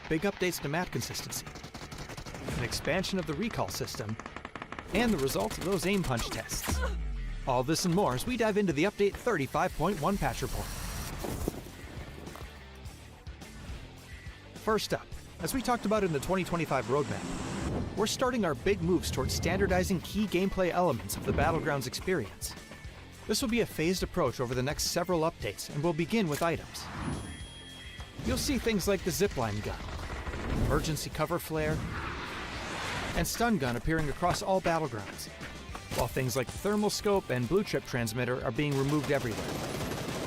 big updates to map consistency, an expansion of the recall system, and the results of those aim punch tests. All this and more as we dive into the Update 35.1 patch report. First up, as we talked about in the 2025 roadmap, we're starting our big moves towards standardizing key gameplay elements of the Battlegrounds experience. This will be a phased approach over the next several updates, and we'll begin with items. You'll see things like the zipline gun, emergency cover flare, and stun gun appearing across all Battlegrounds, while things like thermal scope and blue chip transmitter are being removed everywhere.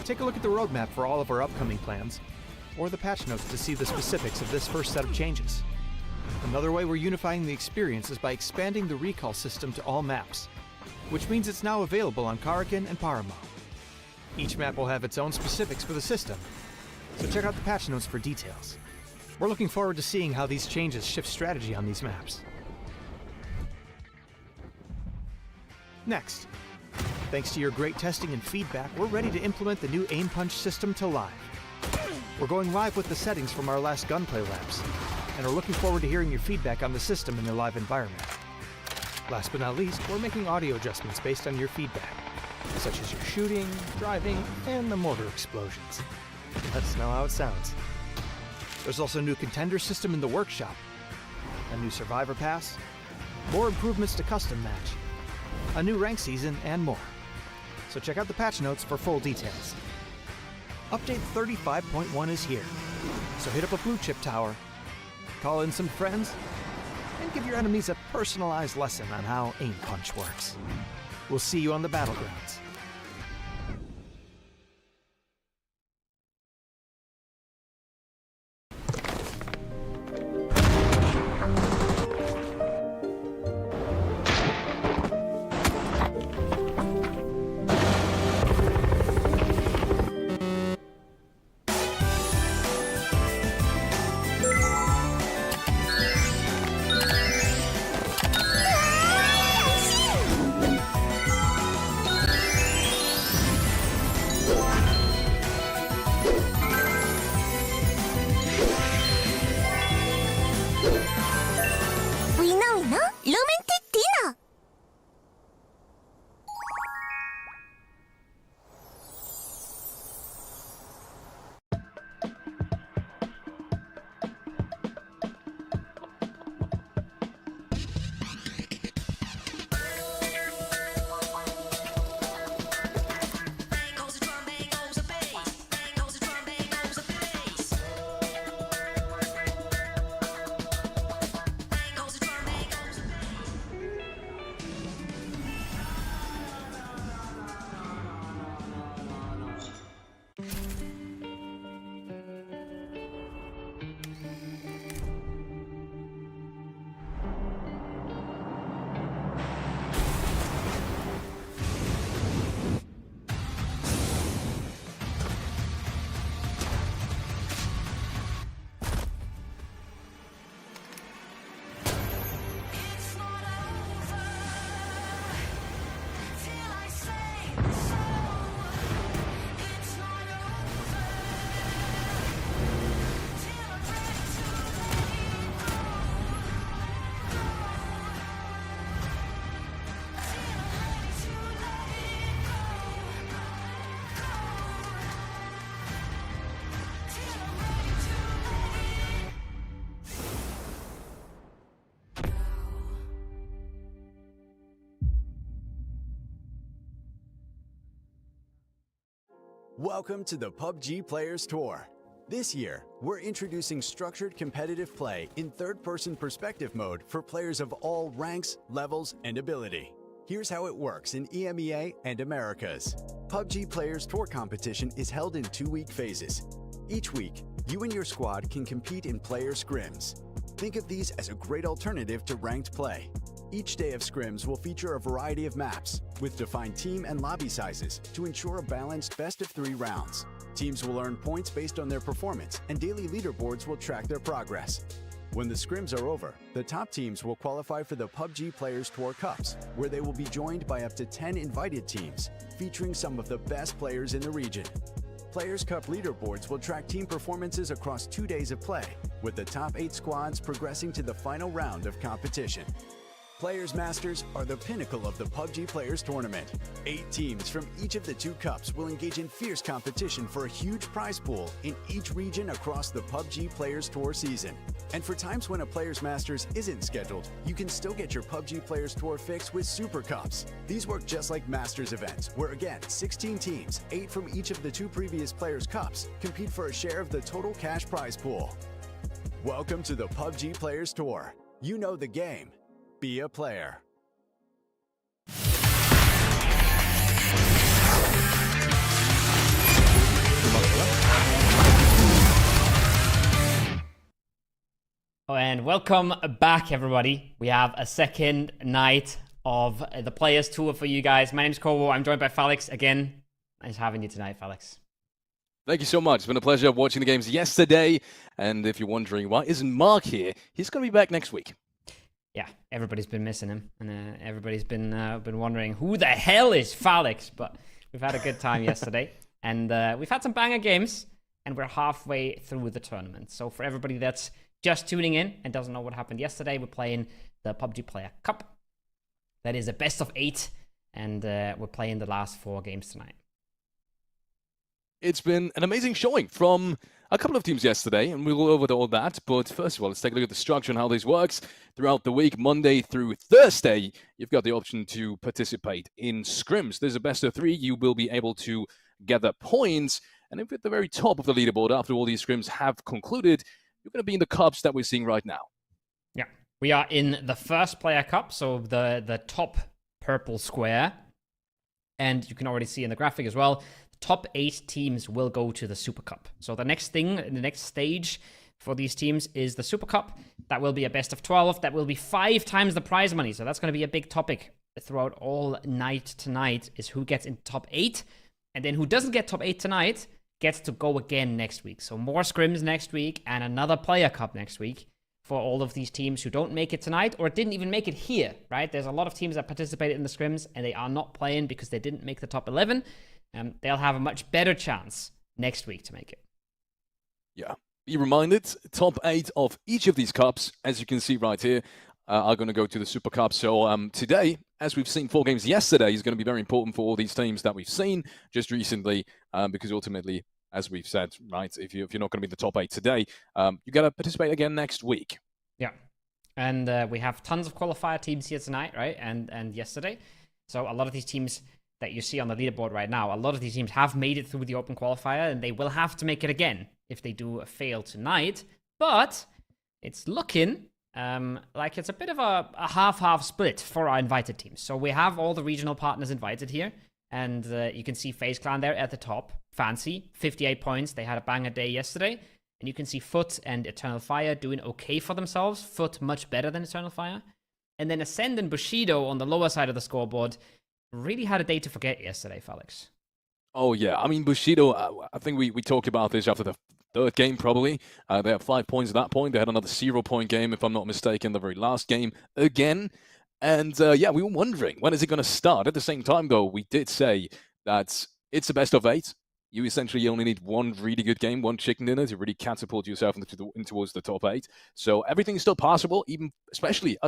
Take a look at the roadmap for all of our upcoming plans, or the patch notes to see the specifics of this first set of changes. Another way we're unifying the experience is by expanding the recall system to all maps, which means it's now available on Karakin and Paramo. Each map will have its own specifics for the system, so check out the patch notes for details. We're looking forward to seeing how these changes shift strategy on these maps. Next, thanks to your great testing and feedback, we're ready to implement the new aim punch system to live. We're going live with the settings from our last gunplay labs, and are looking forward to hearing your feedback on the system in the live environment. Last but not least, we're making audio adjustments based on your feedback, such as your shooting, driving, and the mortar explosions. Let us know how it sounds. There's also a new contender system in the workshop, a new survivor pass, more improvements to custom match, a new rank season, and more. So check out the patch notes for full details. Update 35.1 is here, so hit up a blue chip tower, call in some friends, and give your enemies a personalized lesson on how aim punch works. We'll see you on the Battlegrounds. Welcome to the PUBG Players Tour. This year, we're introducing structured competitive play in third-person perspective mode for players of all ranks, levels, and ability. Here's how it works in EMEA and Americas. PUBG Players Tour competition is held in 2-week phases. Each week, you and your squad can compete in player scrims. Think of these as a great alternative to ranked play. Each day of scrims will feature a variety of maps, with defined team and lobby sizes to ensure a balanced best-of-3 rounds. Teams will earn points based on their performance, and daily leaderboards will track their progress. When the scrims are over, the top teams will qualify for the PUBG Players Tour Cups, where they will be joined by up to 10 invited teams, featuring some of the best players in the region. Players' Cup leaderboards will track team performances across 2 days of play, with the top 8 squads progressing to the final round of competition. Players Masters are the pinnacle of the PUBG Players Tournament. 8 teams from each of the 2 cups will engage in fierce competition for a huge prize pool in each region across the PUBG Players Tour season. And for times when a Players Masters isn't scheduled, you can still get your PUBG Players Tour fix with Super Cups. These work just like Masters events, where again, 16 teams, 8 from each of the 2 previous Players Cups, compete for a share of the total cash prize pool. Welcome to the PUBG Players Tour. You know the game. Be a player. And welcome back, everybody. We have a second night of the Players Tour for you guys. My name's Kovo. I'm joined by Felix again. Nice having you tonight, Felix. Thank you so much. It's been a pleasure watching the games yesterday. And if you're wondering why isn't Mark here, he's going to be back next week. Yeah, everybody's been missing him, and everybody's been wondering who the hell is Felix. But we've had a good time yesterday, and we've had some banger games, and we're halfway through the tournament. So for everybody that's just tuning in and doesn't know what happened yesterday, we're playing the PUBG Player Cup. That is a best of 8, and we're playing the last 4 games tonight. It's been an amazing showing from a couple of teams yesterday, and we'll go over all that. But first of all, let's take a look at the structure and how this works. Throughout the week, Monday through Thursday, you've got the option to participate in scrims. There's a best of 3. You will be able to gather points. And if you're at the very top of the leaderboard, after all these scrims have concluded, you're going to be in the cups that we're seeing right now. Yeah, we are in the first Player Cup, so the top purple square. And you can already see in the graphic as well, top 8 teams will go to the Super Cup. So the next thing, the next stage for these teams is the Super Cup. That will be a best of 12. That will be 5 times the prize money. So that's going to be a big topic throughout all night tonight, is who gets in top 8. And then who doesn't get top 8 tonight gets to go again next week. So more scrims next week and another Player Cup next week for all of these teams who don't make it tonight or didn't even make it here, right? There's a lot of teams that participated in the scrims and they are not playing because they didn't make the top 11. They'll have a much better chance next week to make it. Yeah. Be reminded, top 8 of each of these cups, as you can see right here, are going to go to the Super Cup. So today, as we've seen 4 games yesterday, is going to be very important for all these teams that we've seen just recently, because ultimately, as we've said, right, if you're not going to be in the top 8 today, you got to participate again next week. Yeah. And we have tons of qualifier teams here tonight, right, and yesterday. So a lot of these teams that you see on the leaderboard right now, a lot of these teams have made it through the open qualifier, and they will have to make it again if they do fail tonight. But it's looking like it's a bit of a half-half split for our invited teams. So we have all the regional partners invited here, and you can see FaZe Clan there at the top. Fancy, 58 points. They had a banger day yesterday. And you can see Foot and Eternal Fire doing okay for themselves. Foot much better than Eternal Fire. And then Ascend and Bushido on the lower side of the scoreboard really had a day to forget yesterday, Felix. Oh, yeah. I mean, Bushido, I think we talked about this after the 3rd game, probably. They had 5 points at that point. They had another 0-point game, if I'm not mistaken, the very last game again. And, yeah, we were wondering, when is it going to start? At the same time, though, we did say that it's a best of 8. You essentially only need one really good game, one chicken dinner to really catapult yourself in towards the top 8. So everything is still possible, even especially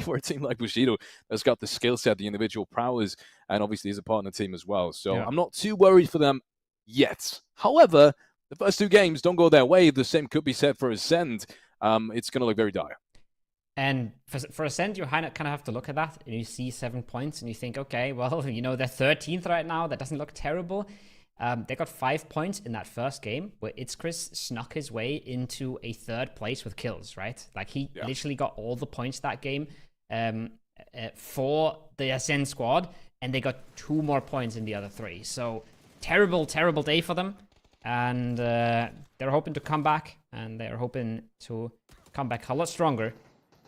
for a team like Bushido that's got the skill set, the individual prowess, and obviously is a partner team as well. So yeah. I'm not too worried for them yet. However, the first 2 games don't go their way. The same could be said for Ascend. It's going to look very dire. And for Ascend, you kind of have to look at that, and you see 7 points, and you think, okay, well, they're 13th right now. That doesn't look terrible. They got 5 points in that first game where Itzchris snuck his way into a 3rd place with kills, right? Like he literally got all the points that game for the Ascend squad, and they got 2 more points in the other 3. So terrible, terrible day for them. And they're hoping to come back, and they're hoping to come back a lot stronger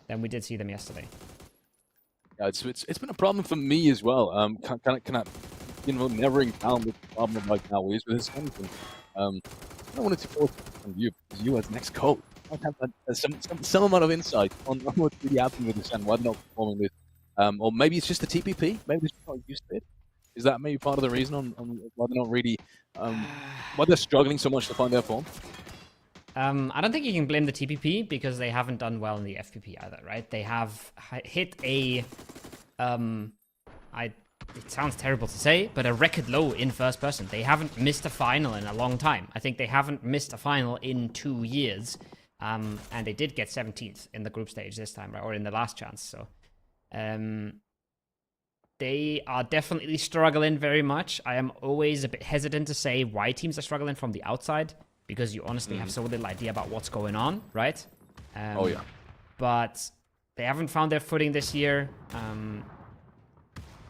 than we did see them yesterday. Yeah, it's been a problem for me as well. Can I narrowing down the problem right now is with his hands. And I wanted to focus on you, because you as next coach might have some amount of insight on what's really happening with this and why they're not performing this. Or maybe it's just the TPP. Maybe they're just not used to it. Is that maybe part of the reason on why they're not really, why they're struggling so much to find their form? I don't think you can blame the TPP because they haven't done well in the FPP either, right? They have hit a, it sounds terrible to say, but a record low in first person. They haven't missed a final in a long time. I think they haven't missed a final in 2 years. And they did get 17th in the group stage this time, right? Or in the last chance. So, they are definitely struggling very much. I am always a bit hesitant to say why teams are struggling from the outside, because you honestly have so little idea about what's going on, right? Oh, yeah. But they haven't found their footing this year.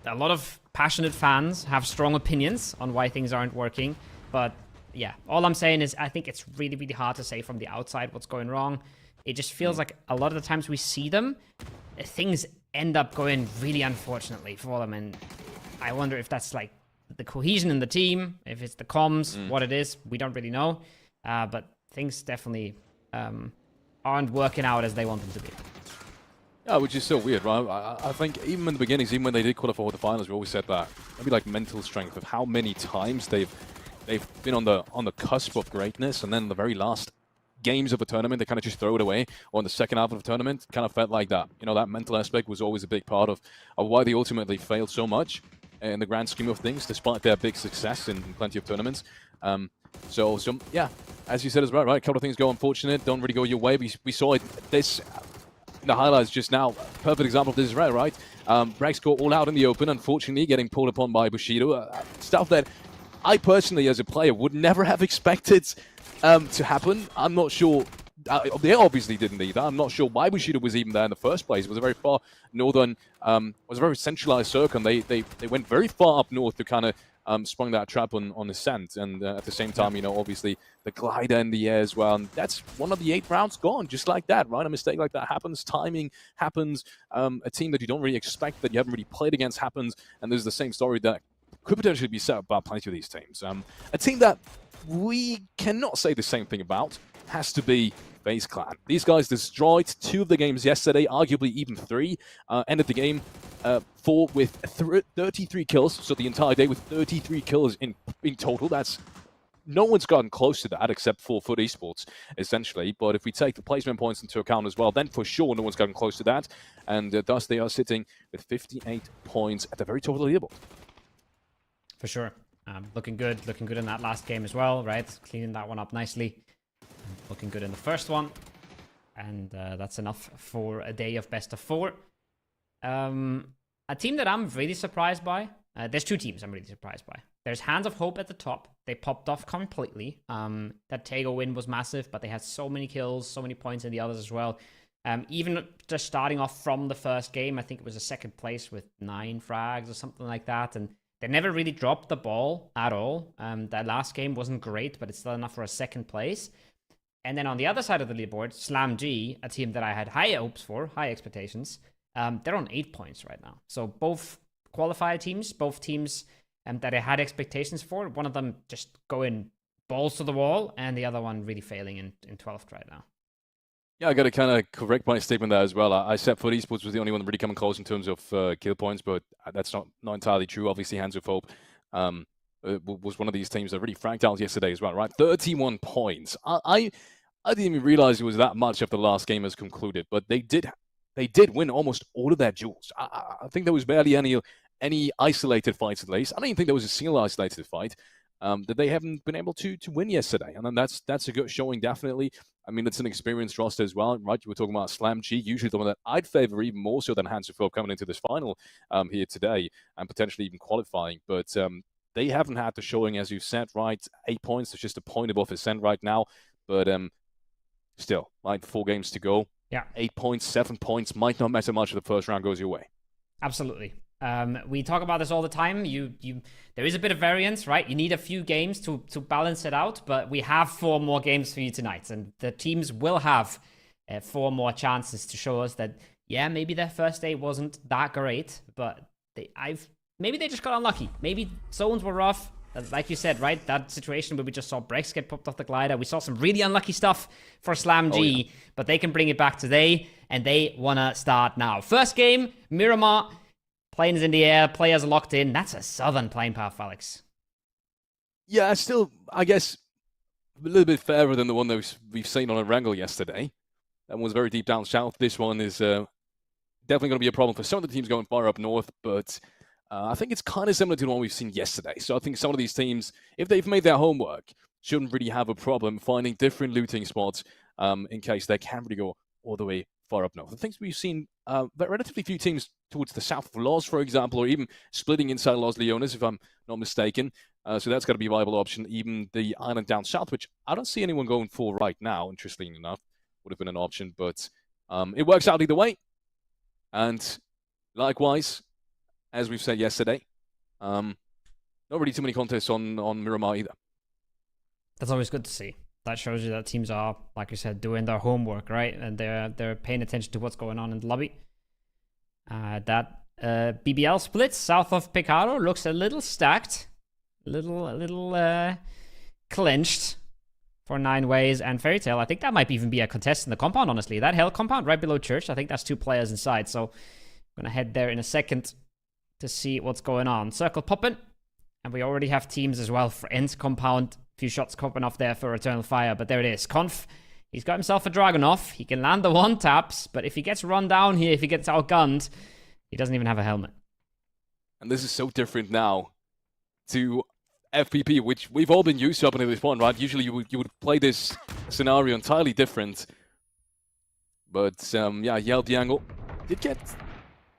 A lot of passionate fans have strong opinions on why things aren't working. But yeah, all I'm saying is I think it's really, really hard to say from the outside what's going wrong. It just feels like a lot of the times we see them, things end up going really unfortunately for them. And I wonder if that's like the cohesion in the team, if it's the comms, what it is, we don't really know. But things definitely aren't working out as they want them to be. Yeah, which is so weird, right? I think even in the beginnings, even when they did qualify for the finals, we always said that maybe like mental strength of how many times they've been on the cusp of greatness, and then the very last games of a tournament, they kind of just throw it away. Or in the second half of the tournament, kind of felt like that. You know, that mental aspect was always a big part of why they ultimately failed so much in the grand scheme of things, despite their big success in plenty of tournaments. So yeah, as you said as well, right? A couple of things go unfortunate, don't really go your way. We saw it this in the highlights just now. Perfect example of this is right? Rex got all out in the open, unfortunately, getting pulled upon by Bushido. Stuff that I personally, as a player, would never have expected to happen. I'm not sure. They obviously didn't either. I'm not sure why Bushido was even there in the first place. It was a very far northern, was a very centralized circle. And they went very far up north to kind of sprung that trap on Ascent. And at the same time, you know, obviously the glider in the air as well. And that's one of the 8 rounds gone, just like that, right? A mistake like that happens. Timing happens. A team that you don't really expect, that you haven't really played against happens. And there's the same story that could potentially be said about plenty of these teams. A team that we cannot say the same thing about has to be FaZe Clan. These guys destroyed 2 of the games yesterday, arguably even 3. Ended the game 4 with 33 kills, so the entire day with 33 kills in total. That's no one's gotten close to that except for FUT Esports, essentially. But if we take the placement points into account as well, then for sure no one's gotten close to that. And thus they are sitting with 58 points at the very top of the leaderboard. For sure. Looking good in that last game as well, right? Cleaning that one up nicely. Looking good in the first one. And that's enough for a day of best of 4. A team that I'm really surprised by. There's 2 teams I'm really surprised by. There's Hands of Hope at the top. They popped off completely. That Tego win was massive, but they had so many kills, so many points in the others as well. Even just starting off from the first game, I think it was a second place with 9 frags or something like that. And they never really dropped the ball at all. That last game wasn't great, but it's still enough for a second place. And then on the other side of the leaderboard, SlamG, a team that I had high hopes for, high expectations, they're on 8 points right now. So both qualified teams, both teams that I had expectations for, one of them just going balls to the wall, and the other one really failing in 12th right now. Yeah, I got to kind of correct my statement there as well. I said FUT Esports was the only one really coming close in terms of kill points, but that's not entirely true. Obviously, Hands of Hope was one of these teams that really franked out yesterday as well, right? 31 points. I didn't even realize it was that much after the last game has concluded, but they did win almost all of their duels. I think there was barely any isolated fights at least. I don't even think there was a single isolated fight that they haven't been able to win yesterday. And then that's a good showing, definitely. I mean, it's an experienced roster as well, right? You were talking about SlamG, usually the one that I'd favor even more so than Hands of Hope coming into this final here today and potentially even qualifying. But they haven't had the showing, as you've said, right? 8 points, it's just a point above Ascent right now. But still, like 4 games to go. Yeah. 8 points, 7 points might not matter much if the first round goes your way. Absolutely. We talk about this all the time. There is a bit of variance, right? You need a few games to balance it out, but we have 4 more games for you tonight, and the teams will have 4 more chances to show us that, yeah, maybe their first day wasn't that great, but maybe they just got unlucky. Maybe zones were rough. Like you said, right? That situation where we just saw Brex get popped off the glider. We saw some really unlucky stuff for SlamG, but they can bring it back today, and they want to start now. First game, Miramar Planes in the air, players locked in. That's a southern plane path, Alex. Yeah, still, I guess, a little bit fairer than the one that we've seen on a Wrangle yesterday. That one was very deep down south. This one is definitely going to be a problem for some of the teams going far up north, but I think it's kind of similar to the one we've seen yesterday. So I think some of these teams, if they've made their homework, shouldn't really have a problem finding different looting spots in case they can't really go all the way far up north. I think we've seen relatively few teams towards the south of Los, for example, or even splitting inside Los Leones, if I'm not mistaken. So that's got to be a viable option. Even the island down south, which I don't see anyone going for right now, interestingly enough, would have been an option. But it works out either way. And likewise, as we've said yesterday, not really too many contests on Miramar either. That's always good to see. That shows you that teams are, like you said, doing their homework, right? And they're paying attention to what's going on in the lobby. That BBL split south of Picaro looks a little stacked, a little clenched for 9 Ways and Fairy Tail. I think that might even be a contest in the compound, honestly. That Hell compound right below Church, I think that's 2 players inside. So I'm going to head there in a second to see what's going on. Circle popping. And we already have teams as well for End compound. A few shots popping off there for Eternal Fire, but there it is. Conf, he's got himself a Dragunov. He can land the 1-taps, but if he gets run down here, if he gets outgunned, he doesn't even have a helmet. And this is so different now to FPP, which we've all been used to up until this point, right? Usually you would play this scenario entirely different. But yeah, he held the angle. Did get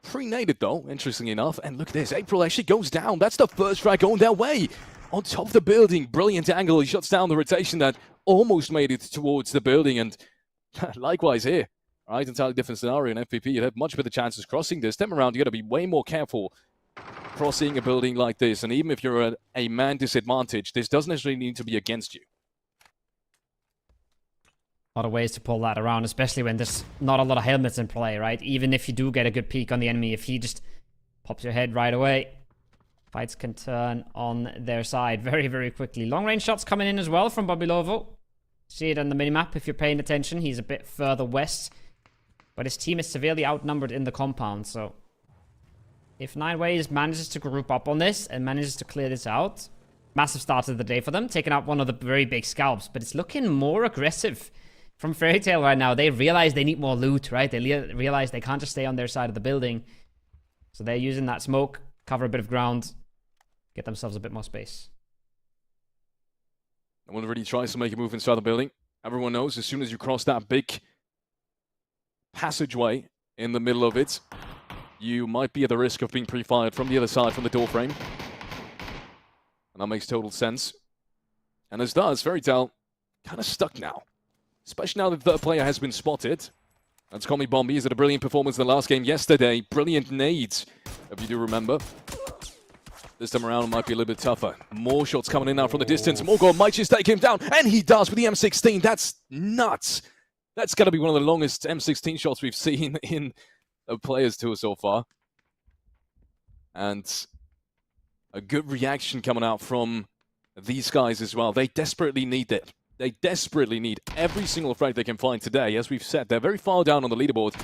pre-naded though, interestingly enough. And look at this, April actually goes down. That's the first frag going their way. On top of the building, brilliant angle. He shuts down the rotation that almost made it towards the building. And likewise here, right? Entirely different scenario in FPP. You'd have much better chances crossing this. Time around, you got to be way more careful crossing a building like this. And even if you're at a man disadvantage, this doesn't necessarily need to be against you. A lot of ways to pull that around, especially when there's not a lot of helmets in play, right? Even if you do get a good peek on the enemy, if he just pops your head right away, fights can turn on their side very, very quickly. Long-range shots coming in as well from Babilovo. See it on the minimap if you're paying attention. He's a bit further west, but his team is severely outnumbered in the compound, so if 9 Ways manages to group up on this and manages to clear this out, massive start of the day for them, taking out one of the very big scalps, but it's looking more aggressive from Fairy Tail right now. They realize they need more loot, right? They realize they can't just stay on their side of the building, so they're using that smoke, cover a bit of ground, get themselves a bit more space. No one really tries to make a move inside the building. Everyone knows as soon as you cross that big passageway in the middle of it, you might be at the risk of being pre-fired from the other side, from the doorframe. And that makes total sense. And as does, Fairy Tail kind of stuck now. Especially now that the third player has been spotted. That's Call Me Bombi. Is it a brilliant performance in the last game yesterday? Brilliant nades, if you do remember. This time around, it might be a little bit tougher. More shots coming in now from the distance. Morgor might just take him down, and he does with the M16. That's nuts. That's got to be one of the longest M16 shots we've seen in a Players Tour so far. And a good reaction coming out from these guys as well. They desperately need it. They desperately need every single frag they can find today. As we've said, they're very far down on the leaderboard.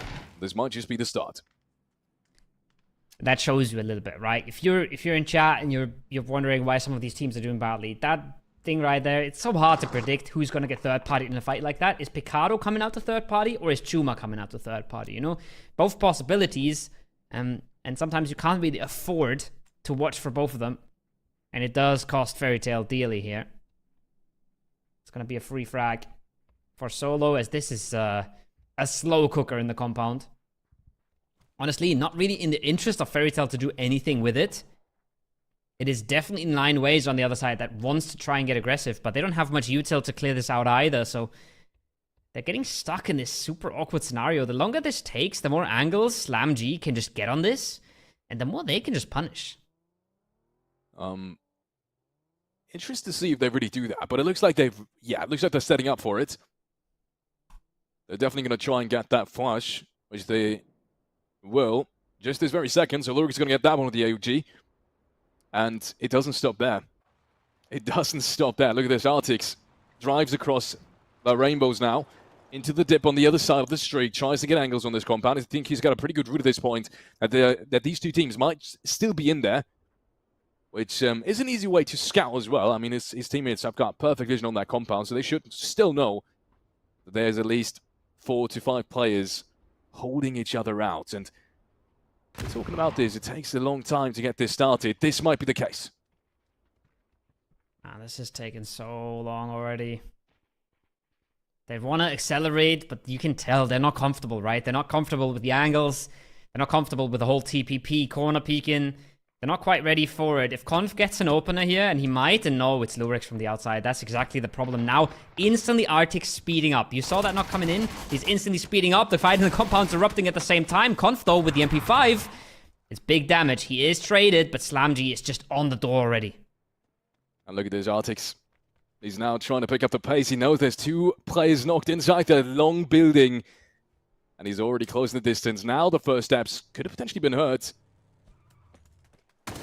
This might just be the start. That shows you a little bit, right? If you're in chat and you're wondering why some of these teams are doing badly, that thing right there, it's so hard to predict who's going to get third party in a fight like that. Is Picaro coming out to third party, or is Chuma coming out to third party? You know, both possibilities, and sometimes you can't really afford to watch for both of them, and it does cost Fairy Tail dearly here. It's going to be a free frag for Solo, as this is a slow cooker in the compound. Honestly, not really in the interest of Fairy Tail to do anything with it. It is definitely 9 Ways on the other side that wants to try and get aggressive, but they don't have much util to clear this out either, so they're getting stuck in this super awkward scenario. The longer this takes, the more angles Slam G can just get on this, and the more they can just punish. Interested to see if they really do that, but it looks like it looks like they're setting up for it. They're definitely going to try and get that flush, which they will just this very second. So Lurik's going to get that one with the AUG. And it doesn't stop there. It doesn't stop there. Look at this. Artix drives across the rainbows now into the dip on the other side of the street, tries to get angles on this compound. I think he's got a pretty good read at this point that these two teams might still be in there, which is an easy way to scout as well. I mean, his teammates have got perfect vision on that compound, so they should still know that there's at least 4 to 5 players holding each other out. And we're talking about this. It takes a long time to get this started. This might be the case. This has taken so long already. They want to accelerate, but you can tell they're not comfortable, right? They're not comfortable with the angles. They're not comfortable with the whole TPP corner peeking. They're not quite ready for it. If Conf gets an opener here, and he might, and no, it's Lurix from the outside. That's exactly the problem now. Instantly, Arctic speeding up. You saw that not coming in. He's instantly speeding up. The fight in the compound's erupting at the same time. Conf, though, with the MP5, it's big damage. He is traded, but SlamG is just on the door already. And look at this, Artix. He's now trying to pick up the pace. He knows there's 2 players knocked inside the long building. And he's already closing the distance. Now the first steps could have potentially been hurt.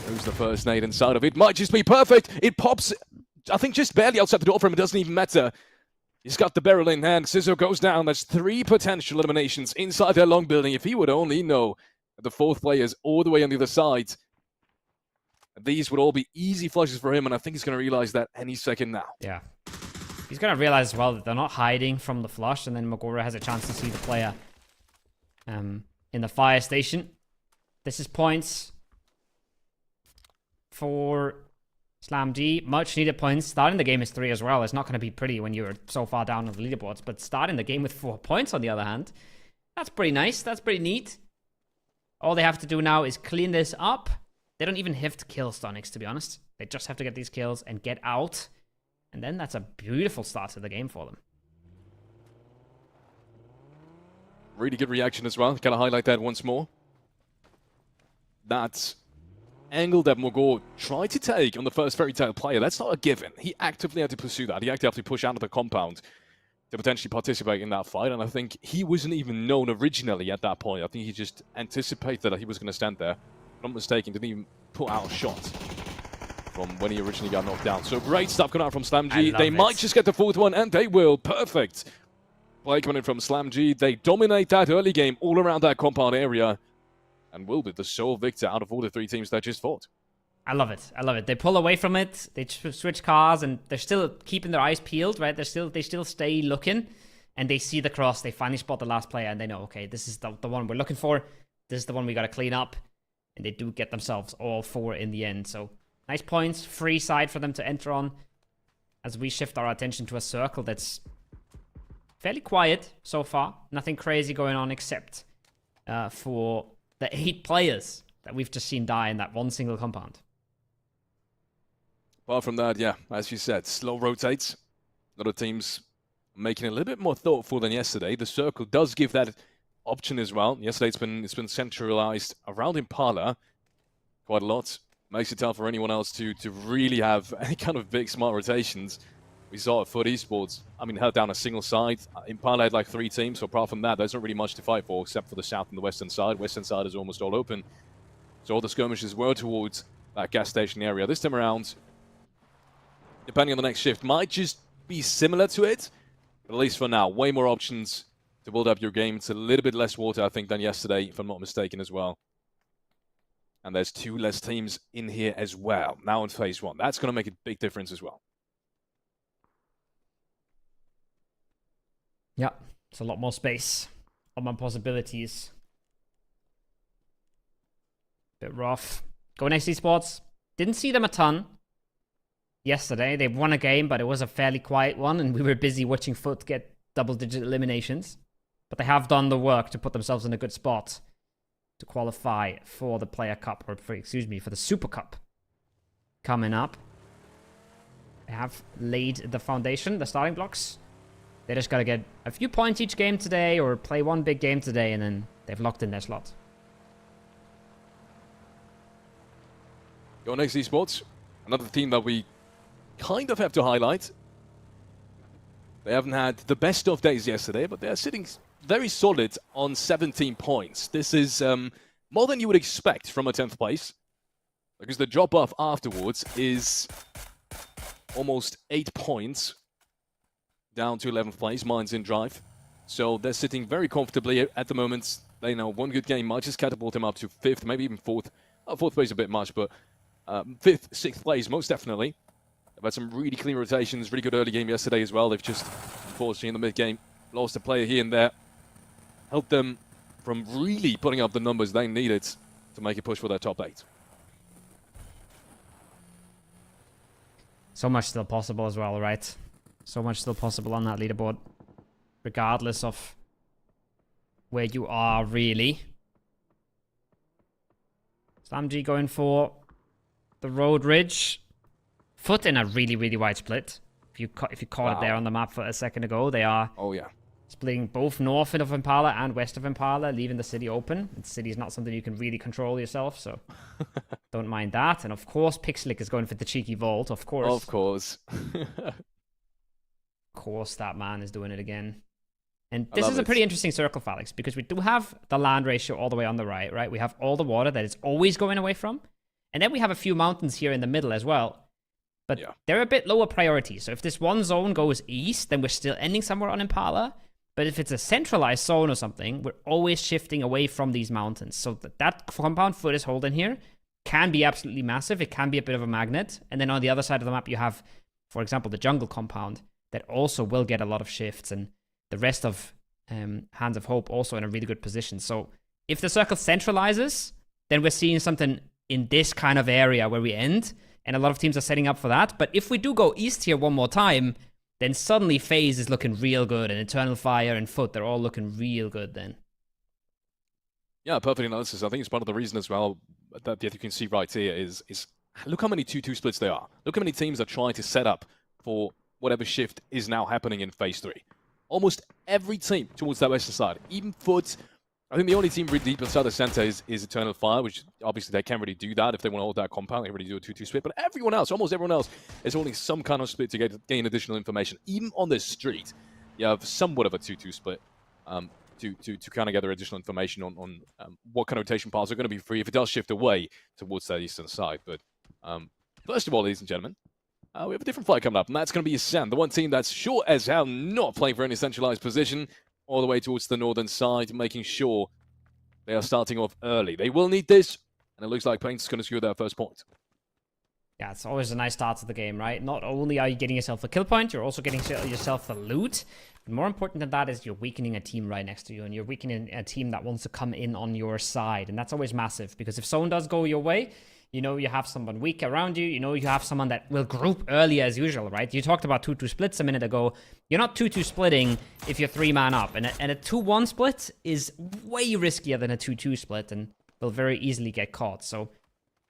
Who's the first nade inside of it? Might just be perfect. It pops, I think, just barely outside the door for him. It doesn't even matter. He's got the barrel in hand. Scissor goes down. There's 3 potential eliminations inside their long building. If he would only know that the 4th player is all the way on the other side, these would all be easy flushes for him, and I think he's going to realize that any second now. Yeah. He's going to realize as well that they're not hiding from the flush, and then Magora has a chance to see the player in the fire station. This is points for SlamG. Much needed points. Starting the game is 3 as well. It's not going to be pretty when you're so far down on the leaderboards, but starting the game with 4 points on the other hand, that's pretty nice. That's pretty neat. All they have to do now is clean this up. They don't even have to kill Stonix, to be honest. They just have to get these kills and get out. And then that's a beautiful start to the game for them. Really good reaction as well. Can I highlight that once more? That angle that Mogor tried to take on the first Fairy Tail player, that's not a given. He actively had to pursue that. He actively had to push out of the compound to potentially participate in that fight. And I think he wasn't even known originally at that point. I think he just anticipated that he was going to stand there. If I'm not mistaken, didn't even put out a shot from when he originally got knocked down. So great stuff coming out from SlamG. They might just get the 4th one, and they will. Perfect play coming in from SlamG. They dominate that early game all around that compound area and will be the sole victor out of all the 3 teams that just fought. I love it. I love it. They pull away from it. They switch cars, and they're still keeping their eyes peeled, right? They still stay looking, and they see the cross. They finally spot the last player, and they know, okay, this is the one we're looking for. This is the one we got to clean up. And they do get themselves all 4 in the end. So nice points, free side for them to enter on as we shift our attention to a circle that's fairly quiet so far. Nothing crazy going on except for the 8 players that we've just seen die in that one single compound. Apart from that, yeah, as you said, slow rotates. A lot of teams making it a little bit more thoughtful than yesterday. The circle does give that option as well. Yesterday it's been centralized around Impala quite a lot. Makes it tough for anyone else to really have any kind of big smart rotations. We saw it for Esports. I mean, held down a single side. Impala had like 3 teams, so apart from that, there's not really much to fight for except for the south and the western side. Western side is almost all open. So all the skirmishes were towards that gas station area. This time around, depending on the next shift, might just be similar to it. But at least for now, way more options to build up your game. It's a little bit less water, I think, than yesterday, if I'm not mistaken as well. And there's 2 less teams in here as well, now in phase 1. That's going to make a big difference as well. Yeah, it's a lot more space. A lot more possibilities. Bit rough. Go next Esports. Didn't see them a ton yesterday. They won a game, but it was a fairly quiet one, and we were busy watching Foot get double-digit eliminations. But they have done the work to put themselves in a good spot to qualify for the Player Cup, or for the Super Cup coming up. They have laid the foundation, the starting blocks. They just got to get a few points each game today, or play one big game today, and then they've locked in their slot. Go next Esports. Another team that we kind of have to highlight. They haven't had the best of days yesterday, but they're sitting very solid on 17 points. This is more than you would expect from a 10th place, because the drop-off afterwards is almost 8 points down to 11th place. Mine's in drive. So they're sitting very comfortably at the moment. They know one good game might just catapult them up to 5th, maybe even 4th. Fourth place a bit much, but 5th, 6th place most definitely. They've had some really clean rotations, really good early game yesterday as well. They've just, unfortunately, in the mid-game, lost a player here and there. Helped them from really putting up the numbers they needed to make a push for their top 8. So much still possible as well, right? So much still possible on that leaderboard. Regardless of where you are, really. SlamG going for the road ridge. Foot in a really, really wide split. If you caught it there on the map for a second ago, they are splitting both north of Impala and west of Impala, leaving the city open. The city is not something you can really control yourself, so don't mind that. And of course, Pixelic is going for the cheeky vault, of course. Of course. Of course, that man is doing it again. And this is a pretty interesting circle, Felix, because we do have the land ratio all the way on the right? We have all the water that it's always going away from. And then we have a few mountains here in the middle as well. But they're a bit lower priority. So if this one zone goes east, then we're still ending somewhere on Impala. But if it's a centralized zone or something, we're always shifting away from these mountains. So that compound Foot is holding here can be absolutely massive. It can be a bit of a magnet. And then on the other side of the map, you have, for example, the jungle compound that also will get a lot of shifts. And the rest of Hands of Hope also in a really good position. So if the circle centralizes, then we're seeing something in this kind of area where we end. And a lot of teams are setting up for that. But if we do go east here one more time, then suddenly FaZe is looking real good. And Eternal Fire and Foot, they're all looking real good then. Yeah, perfect analysis. I think it's part of the reason as well that you can see right here is look how many 2-2 splits there are. Look how many teams are trying to set up for whatever shift is now happening in Phase 3. Almost every team towards that western side. Even Foot, I think the only team really deep inside the center is Eternal Fire, which obviously they can't really do that if they want to hold that compound. They really do a 2-2 split. But everyone else, almost everyone else, is holding some kind of split to gain additional information. Even on the street, you have somewhat of a 2-2 split to kind of gather additional information on what kind of rotation paths are going to be free if it does shift away towards that eastern side. But first of all, ladies and gentlemen, we have a different fight coming up, and that's going to be Ascend, the one team that's sure as hell not playing for any centralized position, all the way towards the northern side, making sure they are starting off early. They will need this, and it looks like Paint's going to secure their first point. Yeah, it's always a nice start to the game, right? Not only are you getting yourself a kill point, you're also getting yourself a loot. But more important than that is you're weakening a team right next to you, and you're weakening a team that wants to come in on your side. And that's always massive, because if someone does go your way, you know you have someone weak around you. You know you have someone that will group early as usual, right? You talked about 2-2 splits a minute ago. You're not 2-2 splitting if you're 3-man up. And a 2-1 split is way riskier than a 2-2 split and will very easily get caught. So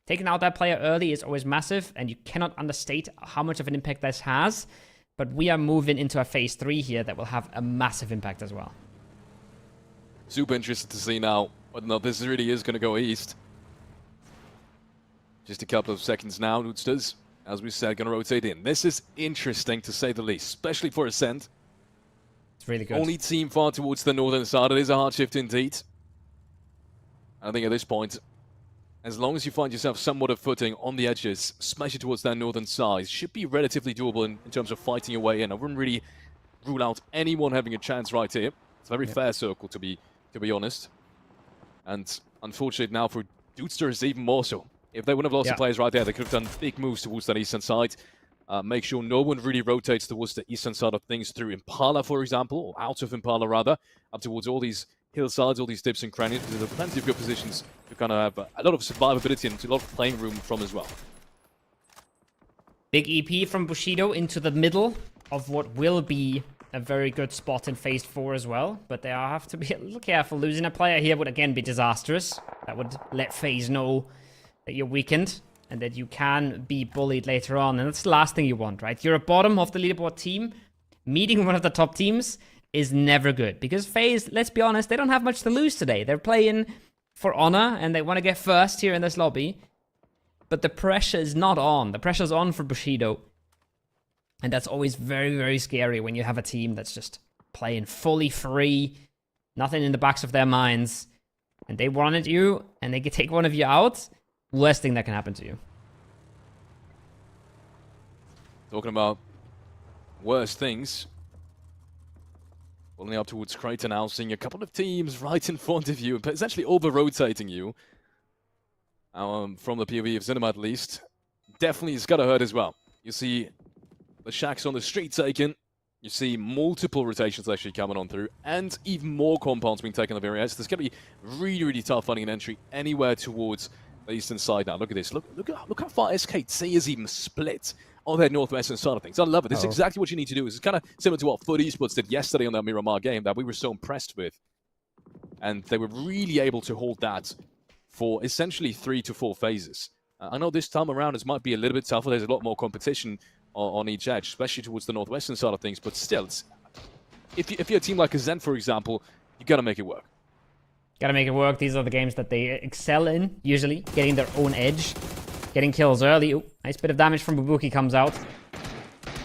taking out that player early is always massive, and you cannot understate how much of an impact this has. But we are moving into a Phase 3 here that will have a massive impact as well. Super interested to see now whether or not this really is going to go east. Just a couple of seconds now, Noodsters, as we said, going to rotate in. This is interesting to say the least, especially for Ascent. It's really good. Only team far towards the northern side. It is a hard shift indeed. I think at this point, as long as you find yourself somewhat of footing on the edges, especially towards that northern side, should be relatively doable in terms of fighting your way in. I wouldn't really rule out anyone having a chance right here. It's a very fair circle, to be honest. And unfortunately now for Dudesters, even more so. If they wouldn't have lost the players right there, they could have done big moves towards that eastern side. Make sure no one really rotates towards the eastern side of things through Impala, for example, or out of Impala, rather, up towards all these hillsides, all these dips and crannies, because there are plenty of good positions to kind of have a lot of survivability and a lot of playing room from as well. Big EP from Bushido into the middle of what will be a very good spot in Phase 4 as well. But they have to be a little careful. Losing a player here would again be disastrous. That would let FaZe know that you're weakened and that you can be bullied later on. And that's the last thing you want, right? You're a bottom of the leaderboard team. Meeting one of the top teams is never good. Because FaZe, let's be honest, they don't have much to lose today. They're playing for honor and they want to get first here in this lobby. But the pressure is not on. The pressure's on for Bushido. And that's always very, very scary when you have a team that's just playing fully free. Nothing in the backs of their minds. And they wanted you and they can take one of you out. Worst thing that can happen to you. Talking about worse things. Pulling up towards Creighton now, seeing a couple of teams right in front of you, but it's actually over-rotating you. From the POV of Cinema at least. Definitely it's gotta hurt as well. You see the shacks on the street taken. You see multiple rotations actually coming on through, and even more compounds being taken on the very edge. There's gonna be really, really tough finding an entry anywhere towards the eastern side now. Look at this. Look how far SKT has even split on their northwestern side of things. I love it. This is exactly what you need to do. It's kind of similar to what FUT Esports did yesterday on that Miramar game that we were so impressed with. And they were really able to hold that for essentially 3 to 4 phases. I know this time around it might be a little bit tougher. There's a lot more competition on each edge, especially towards the northwestern side of things. But still, if you're a team like a Zen, for example, you got to make it work. Got to make it work. These are the games that they excel in, usually. Getting their own edge. Getting kills early. Ooh, nice bit of damage from Bubuki comes out.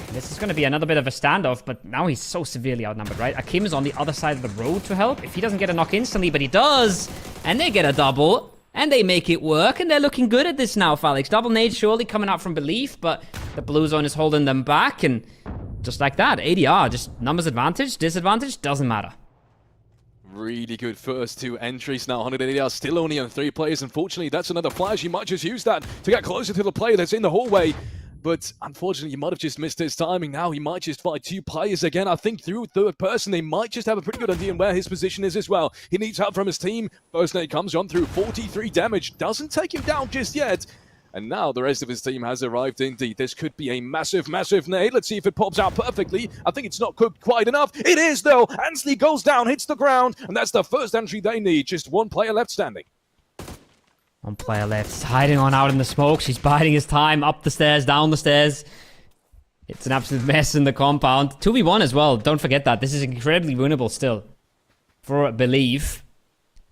This is going to be another bit of a standoff, but now he's so severely outnumbered, right? Akim is on the other side of the road to help. If he doesn't get a knock instantly, but he does, and they get a double, and they make it work, and they're looking good at this now, Felix. Double nade surely coming out from Belief, but the blue zone is holding them back, and just like that, ADR, just numbers advantage, disadvantage, doesn't matter. Really good first 2 entries now. 100 ADR still only on 3 players. Unfortunately, that's another flash. You might just use that to get closer to the player that's in the hallway. But unfortunately, you might have just missed his timing. Now he might just fight 2 players again. I think through third person, they might just have a pretty good idea on where his position is as well. He needs help from his team. First nade comes on through. 43 damage. Doesn't take him down just yet. And now the rest of his team has arrived indeed. This could be a massive, massive nade. Let's see if it pops out perfectly. I think it's not cooked quite enough. It is, though. Ansley goes down, hits the ground. And that's the first entry they need. Just 1 player left standing. 1 player left. He's hiding on out in the smokes. He's biding his time. Up the stairs, down the stairs. It's an absolute mess in the compound. 2v1 as well. Don't forget that. This is incredibly winnable still. For Believe.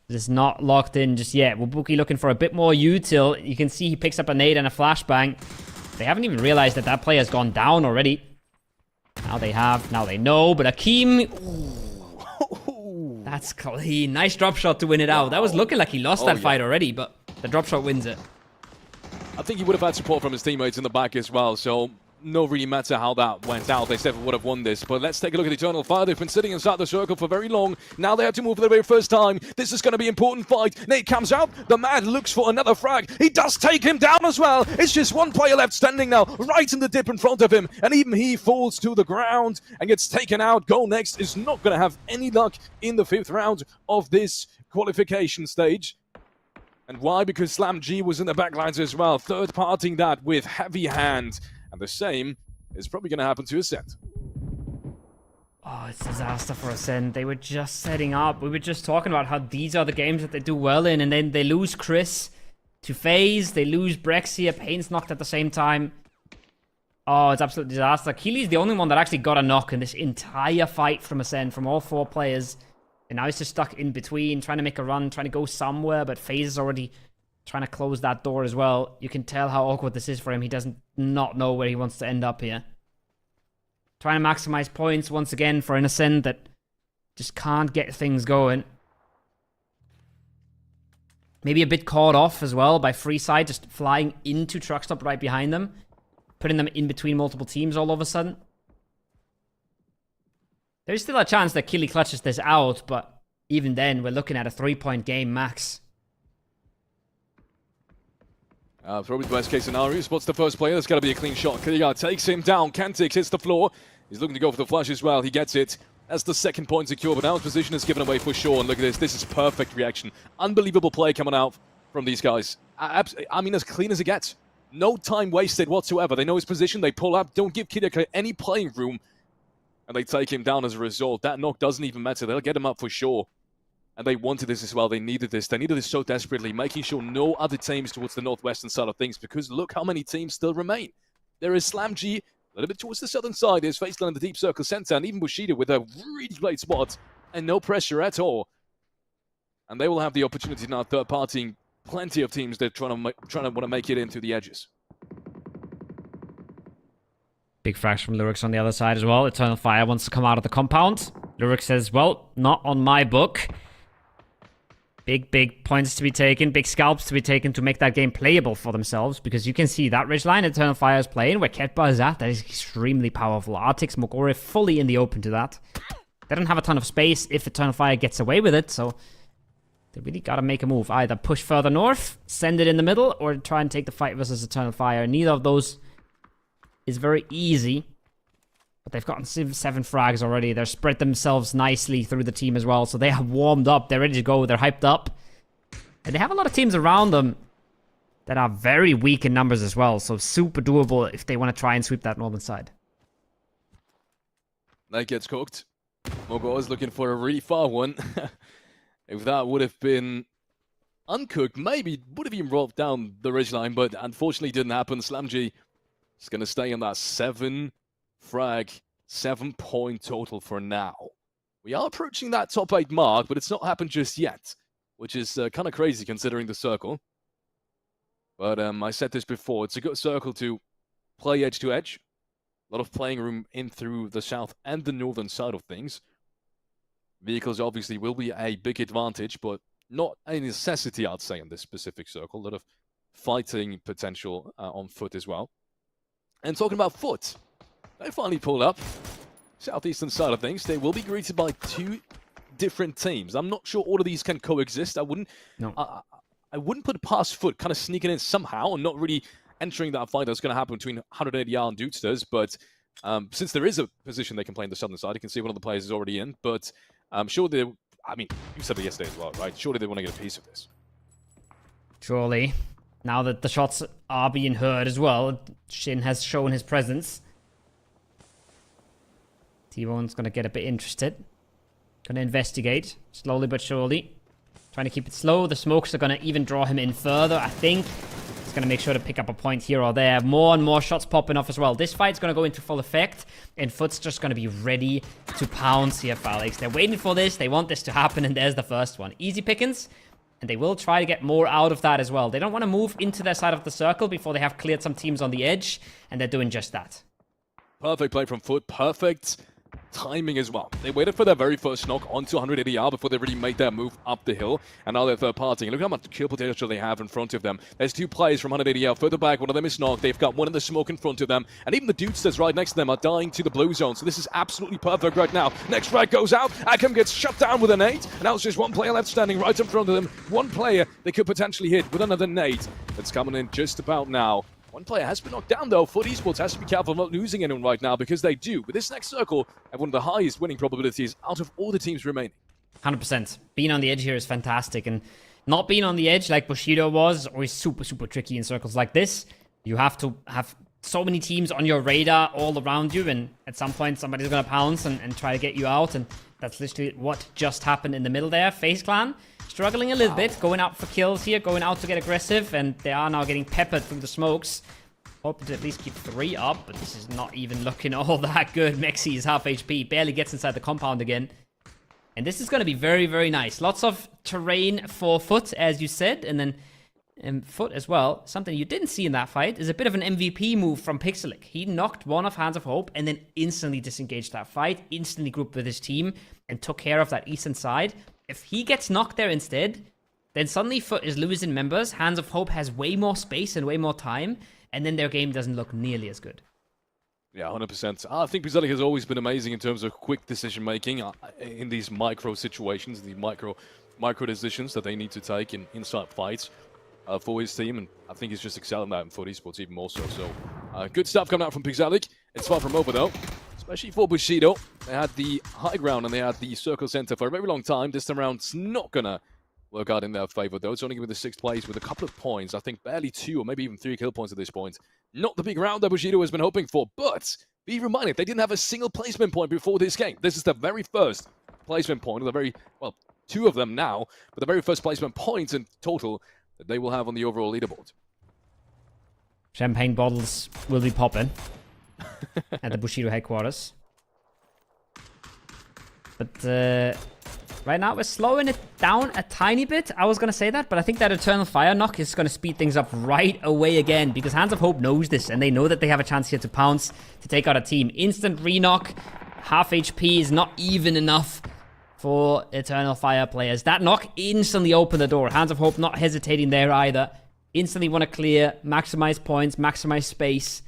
This is not locked in just yet. Wabuki looking for a bit more util. You can see he picks up a nade and a flashbang. They haven't even realized that that player's gone down already. Now they have. Now they know. But Akeem... Ooh. That's clean. Nice drop shot to win it out. That was looking like he lost that fight already, but the drop shot wins it. I think he would have had support from his teammates in the back as well, so no really matter how that went out, they still would have won this. But let's take a look at Eternal Fire. They've been sitting inside the circle for very long. Now they have to move for the very first time. This is going to be an important fight. Nate comes out. The Mad looks for another frag. He does take him down as well. It's just 1 player left standing now, right in the dip in front of him. And even he falls to the ground and gets taken out. Go Next is not going to have any luck in the 5th round of this qualification stage. And why? Because Slam G was in the backlines as well, third-partying that with heavy hand. And the same is probably going to happen to Ascent. Oh, it's disaster for Ascent. They were just setting up. We were just talking about how these are the games that they do well in, and then they lose Chris to FaZe. They lose Brexia. Payne's knocked at the same time. Oh, it's absolute disaster. Keely's the only one that actually got a knock in this entire fight from Ascent, from all 4 players. And now he's just stuck in between, trying to make a run, trying to go somewhere, but FaZe is already trying to close that door as well. You can tell how awkward this is for him. He doesn't not know where he wants to end up here. Trying to maximize points once again for an Ascent that just can't get things going. Maybe a bit caught off as well by Freeside, just flying into Truckstop right behind them. Putting them in between multiple teams all of a sudden. There's still a chance that Killy clutches this out, but even then, we're looking at a 3-point game max. Probably the best case scenario. Spots the first player. That's got to be a clean shot. Killigar takes him down. Kantix hits the floor. He's looking to go for the flash as well. He gets it. That's the 2nd point secure, but now his position is given away for sure. And look at this. This is perfect reaction. Unbelievable play coming out from these guys. I mean, as clean as it gets. No time wasted whatsoever. They know his position. They pull up. Don't give Killigar any playing room. And they take him down as a result. That knock doesn't even matter. They'll get him up for sure. And they wanted this as well. They needed this. They needed this so desperately, making sure no other teams towards the northwestern side of things, because look how many teams still remain. There is Slam G, a little bit towards the southern side. There's Faceland in the deep circle center, and even Bushido with a really great spot and no pressure at all. And they will have the opportunity now, third-partying plenty of teams that trying to want to make it into the edges. Big frags from Lyrics on the other side as well. Eternal Fire wants to come out of the compound. Lyrics says, well, not on my book. Big points to be taken, big scalps to be taken to make that game playable for themselves, because you can see that ridgeline Eternal Fire is playing, where Ketba is at, that is extremely powerful. Artix, Mogore fully in the open to that. They don't have a ton of space if Eternal Fire gets away with it, so they really gotta make a move. Either push further north, send it in the middle, or try and take the fight versus Eternal Fire. Neither of those is very easy. But they've gotten 7 frags already. They're spread themselves nicely through the team as well. So they have warmed up. They're ready to go. They're hyped up. And they have a lot of teams around them that are very weak in numbers as well. So super doable if they want to try and sweep that northern side. That gets cooked. Mogo is looking for a really far one. If that would have been uncooked, maybe would have even rolled down the ridgeline. But unfortunately didn't happen. Slamg is going to stay in that 7 frag, 7-point total for now. We are approaching that top 8 mark, but it's not happened just yet, which is kind of crazy considering the circle. But I said this before, it's a good circle to play edge to edge. A lot of playing room in through the south and the northern side of things. Vehicles obviously will be a big advantage, but not a necessity, I'd say, in this specific circle. A lot of fighting potential on foot as well. And talking about foot, they finally pulled up. Southeastern side of things, they will be greeted by 2 different teams. I'm not sure all of these can coexist. I wouldn't put it past foot, kind of sneaking in somehow and not really entering that fight that's going to happen between 180R and Dudesters. But since there is a position they can play in the southern side, you can see one of the players is already in. But I'm sure they, I mean, you said it yesterday as well, right? Surely they want to get a piece of this. Surely. Now that the shots are being heard as well, Shin has shown his presence. T-Bone's going to get a bit interested. Going to investigate, slowly but surely. Trying to keep it slow. The smokes are going to even draw him in further, I think. He's going to make sure to pick up a point here or there. More and more shots popping off as well. This fight's going to go into full effect, and Foot's just going to be ready to pounce here for Alex. They're waiting for this. They want this to happen, and there's the first one. Easy pickings, and they will try to get more out of that as well. They don't want to move into their side of the circle before they have cleared some teams on the edge, and they're doing just that. Perfect play from Foot. Perfect timing as well. They waited for their very first knock onto 180R before they really made their move up the hill, and now they're third partying. Look how much kill potential they have in front of them. There's 2 players from 180R further back. One of them is knocked. They've got one in the smoke in front of them, and even the Dudesters right next to them are dying to the blue zone. So this is absolutely perfect right now. Next frag goes out. Akam gets shut down with a nade, and now it's just 1 player left standing right in front of them. 1 player they could potentially hit with another nade. It's coming in just about now. 1 player has been knocked down, though. Foot Esports has to be careful not losing anyone right now, because they do. With this next circle, have one of the highest winning probabilities out of all the teams remaining. 100%. Being on the edge here is fantastic, and not being on the edge like Bushido was always super, super tricky in circles like this. You have to have so many teams on your radar all around you, and at some point somebody's going to pounce and try to get you out, and that's literally what just happened in the middle there. FaZe Clan struggling a little bit, going out for kills here, going out to get aggressive, and they are now getting peppered through the smokes. Hoping to at least keep 3 up, but this is not even looking all that good. Mexi is half HP, barely gets inside the compound again. And this is going to be very, very nice. Lots of terrain for Foot, as you said, and then Foot as well. Something you didn't see in that fight is a bit of an MVP move from Pixelic. He knocked one of Hands of Hope and then instantly disengaged that fight, instantly grouped with his team, and took care of that eastern side. If he gets knocked there instead, then suddenly Foot is losing members. Hands of Hope has way more space and way more time, and then their game doesn't look nearly as good. Yeah, 100%. I think Pixelic has always been amazing in terms of quick decision-making in these micro situations, these micro decisions that they need to take in inside fights for his team, and I think he's just excelling that in Foot Esports even more so. So, good stuff coming out from Pixelic. It's far from over, though, especially for Bushido. They had the high ground and they had the circle center for a very long time. This time around, it's not going to work out in their favor, though. It's only going to be the 6th place with a couple of points. I think barely 2 or maybe even 3 kill points at this point. Not the big round that Bushido has been hoping for, but be reminded, they didn't have a single placement point before this game. This is the very first placement point, or the very, well, 2 of them now, but the very first placement points in total that they will have on the overall leaderboard. Champagne bottles will be popping at the Bushido headquarters. But right now we're slowing it down a tiny bit. I was going to say that, but I think that Eternal Fire knock is going to speed things up right away again, because Hands of Hope knows this, and they know that they have a chance here to pounce, to take out a team. Instant re-knock, half HP is not even enough for Eternal Fire players. That knock instantly opened the door. Hands of Hope not hesitating there either. Instantly want to clear, maximize points, maximize space.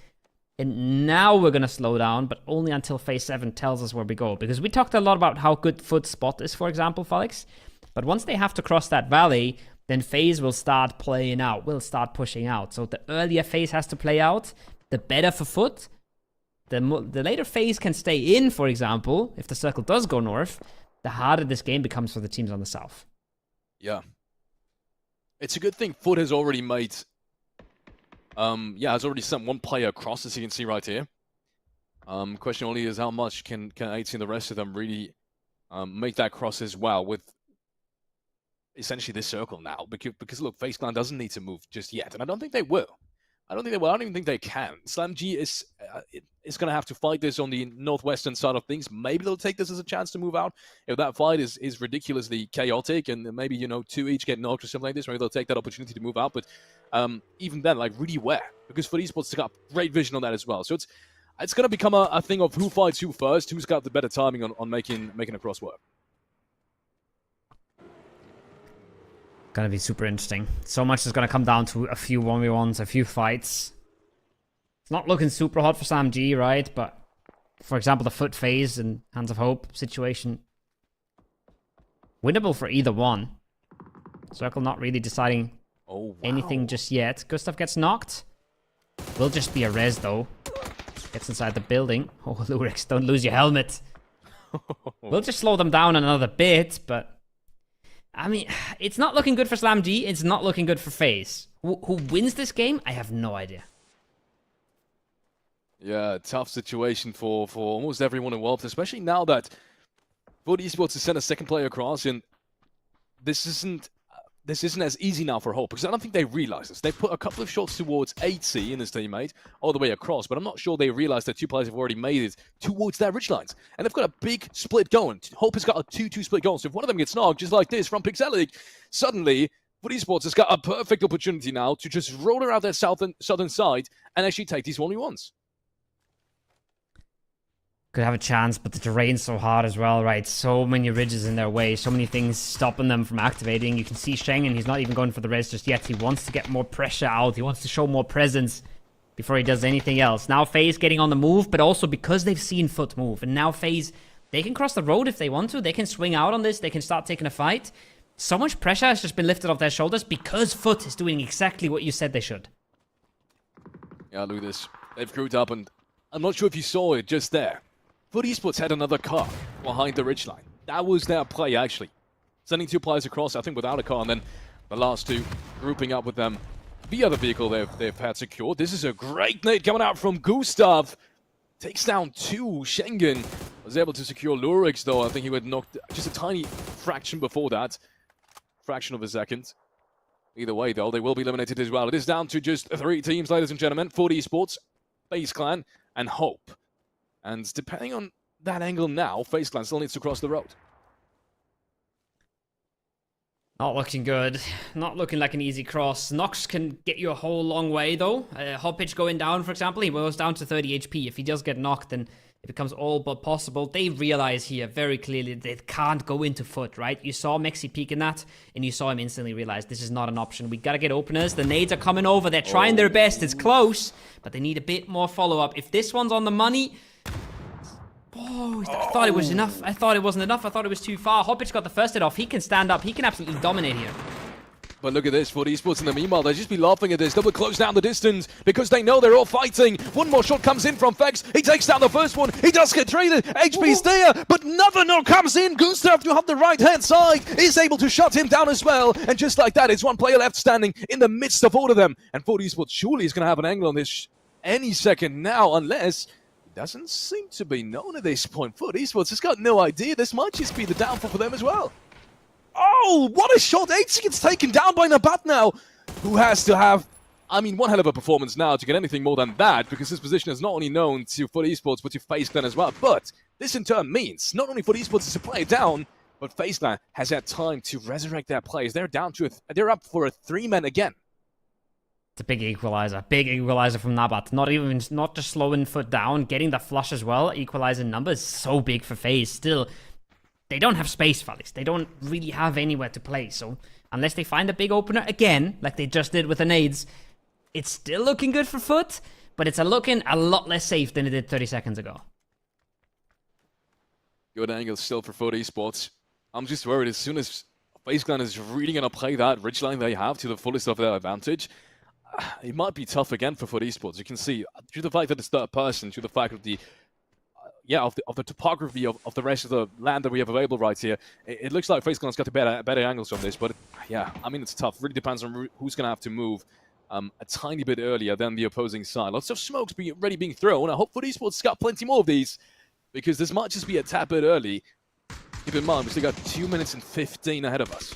And now we're going to slow down, but only until phase 7 tells us where we go. Because we talked a lot about how good Foot spot is, for example, Felix. But once they have to cross that valley, then phase will start playing out, will start pushing out. So the earlier phase has to play out, the better for Foot. The later phase can stay in, for example, if the circle does go north, the harder this game becomes for the teams on the south. Yeah. It's a good thing Foot has already made... has already sent one player across, as you can see right here. Question only is how much can 80 and the rest of them really make that cross as well with essentially this circle now. Because look, FaZe Clan doesn't need to move just yet, and I don't think they will. I don't even think they can. SlamG is going to have to fight this on the northwestern side of things. Maybe they'll take this as a chance to move out. If that fight is ridiculously chaotic and maybe, 2 each get knocked or something like this, maybe they'll take that opportunity to move out. But even then, like, really where? Because for Esports, they got great vision on that as well. So it's going to become a thing of who fights who first, who's got the better timing on making a cross work. Gonna be super interesting. So much is gonna come down to a few 1v1s, a few fights. It's not looking super hot for SlamG, right? But for example, the Foot phase and Hands of Hope situation, winnable for either one. Circle not really deciding anything just yet. Gustav gets knocked. Will just be a res though. Gets inside the building. Oh, Lurix, don't lose your helmet. We'll just slow them down another bit, but I mean, it's not looking good for SlamG. It's not looking good for FaZe. Who wins this game? I have no idea. Yeah, tough situation for almost everyone involved, especially now that Foot Esports has sent a second player across, and this isn't as easy now for Hope, because I don't think they realize this. They put a couple of shots towards 8C in his teammate, all the way across, but I'm not sure they realize that 2 players have already made it towards their ridge lines. And they've got a big split going. Hope has got a 2-2 split going, so if one of them gets knocked, just like this from Pixelic, suddenly, Foot Esports has got a perfect opportunity now to just roll around their southern side and actually take these 1v1s. Could have a chance, but the terrain's so hard as well, right? So many ridges in their way, so many things stopping them from activating. You can see Schengen, he's not even going for the res just yet. He wants to get more pressure out. He wants to show more presence before he does anything else. Now FaZe getting on the move, but also because they've seen Foot move. And now FaZe, they can cross the road if they want to. They can swing out on this. They can start taking a fight. So much pressure has just been lifted off their shoulders because Foot is doing exactly what you said they should. Yeah, look at this. They've grouped up, and I'm not sure if you saw it just there. Foot Esports had another car behind the ridgeline. That was their play, actually. Sending 2 players across, I think, without a car, and then the last 2 grouping up with them via the vehicle they've had secured. This is a great nade coming out from Gustav. Takes down 2. Schengen was able to secure Lurix, though. I think he would knocked just a tiny fraction before that. Fraction of a second. Either way, though, they will be eliminated as well. It is down to just 3 teams, ladies and gentlemen. Foot Esports, FaZe Clan, and Hope. And depending on that angle now, FaZe Clan still needs to cross the road. Not looking good. Not looking like an easy cross. Nox can get you a whole long way, though. Hoppage going down, for example, he goes down to 30 HP. If he does get knocked, then it becomes all but possible. They realize here very clearly they can't go into Foot, right? You saw Mexi peek in that, and you saw him instantly realize this is not an option. We gotta get openers. The nades are coming over. They're trying their best. It's close, but they need a bit more follow-up. If this one's on the money... Oh, I thought it was enough. I thought it wasn't enough. I thought it was too far. Hoppage got the first hit off. He can stand up. He can absolutely dominate here. But look at this, Foot Esports in the meanwhile, they'll just be laughing at this. They will close down the distance because they know they're all fighting. One more shot comes in from Fex. He takes down the first one. He does get traded. HP's there, but another knock comes in. Gustav, to have the right-hand side, is able to shut him down as well. And just like that, it's one player left standing in the midst of all of them. And Foot Esports surely is going to have an angle on this any second now, unless... doesn't seem to be known at this point. Foot Esports has got no idea. This might just be the downfall for them as well. Oh, what a shot. 80 gets taken down by Nabat now, who has to have, I mean, one hell of a performance now to get anything more than that, because this position is not only known to Foot Esports, but to FaZe Clan as well. But this in turn means not only Foot Esports is to play down, but FaZe Clan has had time to resurrect their players. They're down to they're up for a 3-man again. It's a big equalizer from Nabat. Not just slowing Foot down, getting the flush as well. Equalizing numbers so big for FaZe. Still, they don't have space, Felix. They don't really have anywhere to play. So unless they find a big opener again, like they just did with the nades, it's still looking good for Foot. but it's looking a lot less safe than it did 30 seconds ago. Good angle still for FUT Esports. I'm just worried as soon as FaZe Clan is really going to play that ridgeline they have to the fullest of their advantage, it might be tough again for FUT Esports. You can see, due to the fact that it's third person, due to the fact of the of the topography of the rest of the land that we have available right here, it looks like FaZe Clan's got the better angles from this. But yeah, I mean, it's tough. Really depends on who's going to have to move a tiny bit earlier than the opposing side. Lots of smokes already being thrown. I hope FUT Esports got plenty more of these, because this might just be a tad bit early. Keep in mind, we still got 2 minutes and 15 ahead of us.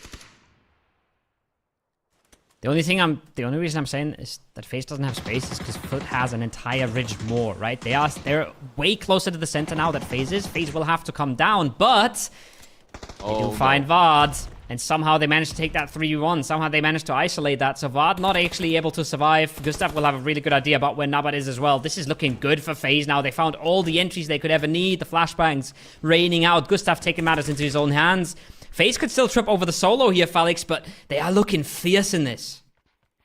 The only reason I'm saying is that FaZe doesn't have space is because FUT has an entire ridge more, right? They're way closer to the center now that FaZe is. FaZe will have to come down, but they do find Vard, and somehow they managed to take that 3v1. Somehow they managed to isolate that, so Vard not actually able to survive. Gustav will have a really good idea about where Nabat is as well. This is looking good for FaZe now. They found all the entries they could ever need. The flashbangs raining out. Gustav taking matters into his own hands. FaZe could still trip over the solo here, Felix, but they are looking fierce in this.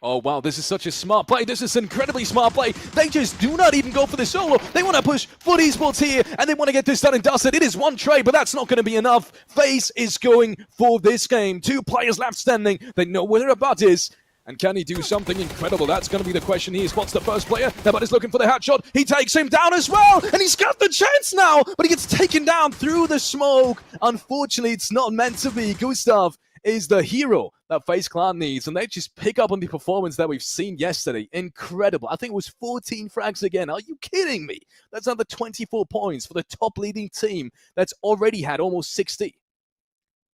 Oh, wow, this is such a smart play. This is an incredibly smart play. They just do not even go for the solo. They want to push FUT Esports here, and they want to get this done and dusted. It is one trade, but that's not going to be enough. FaZe is going for this game. 2 players left standing. They know where their butt is. And can he do something incredible? That's going to be the question. He spots the first player. Nabat is looking for the headshot. He takes him down as well. And he's got the chance now. But he gets taken down through the smoke. Unfortunately, it's not meant to be. Gustav is the hero that FaZe Clan needs. And they just pick up on the performance that we've seen yesterday. Incredible. I think it was 14 frags again. Are you kidding me? That's another 24 points for the top leading team that's already had almost 60.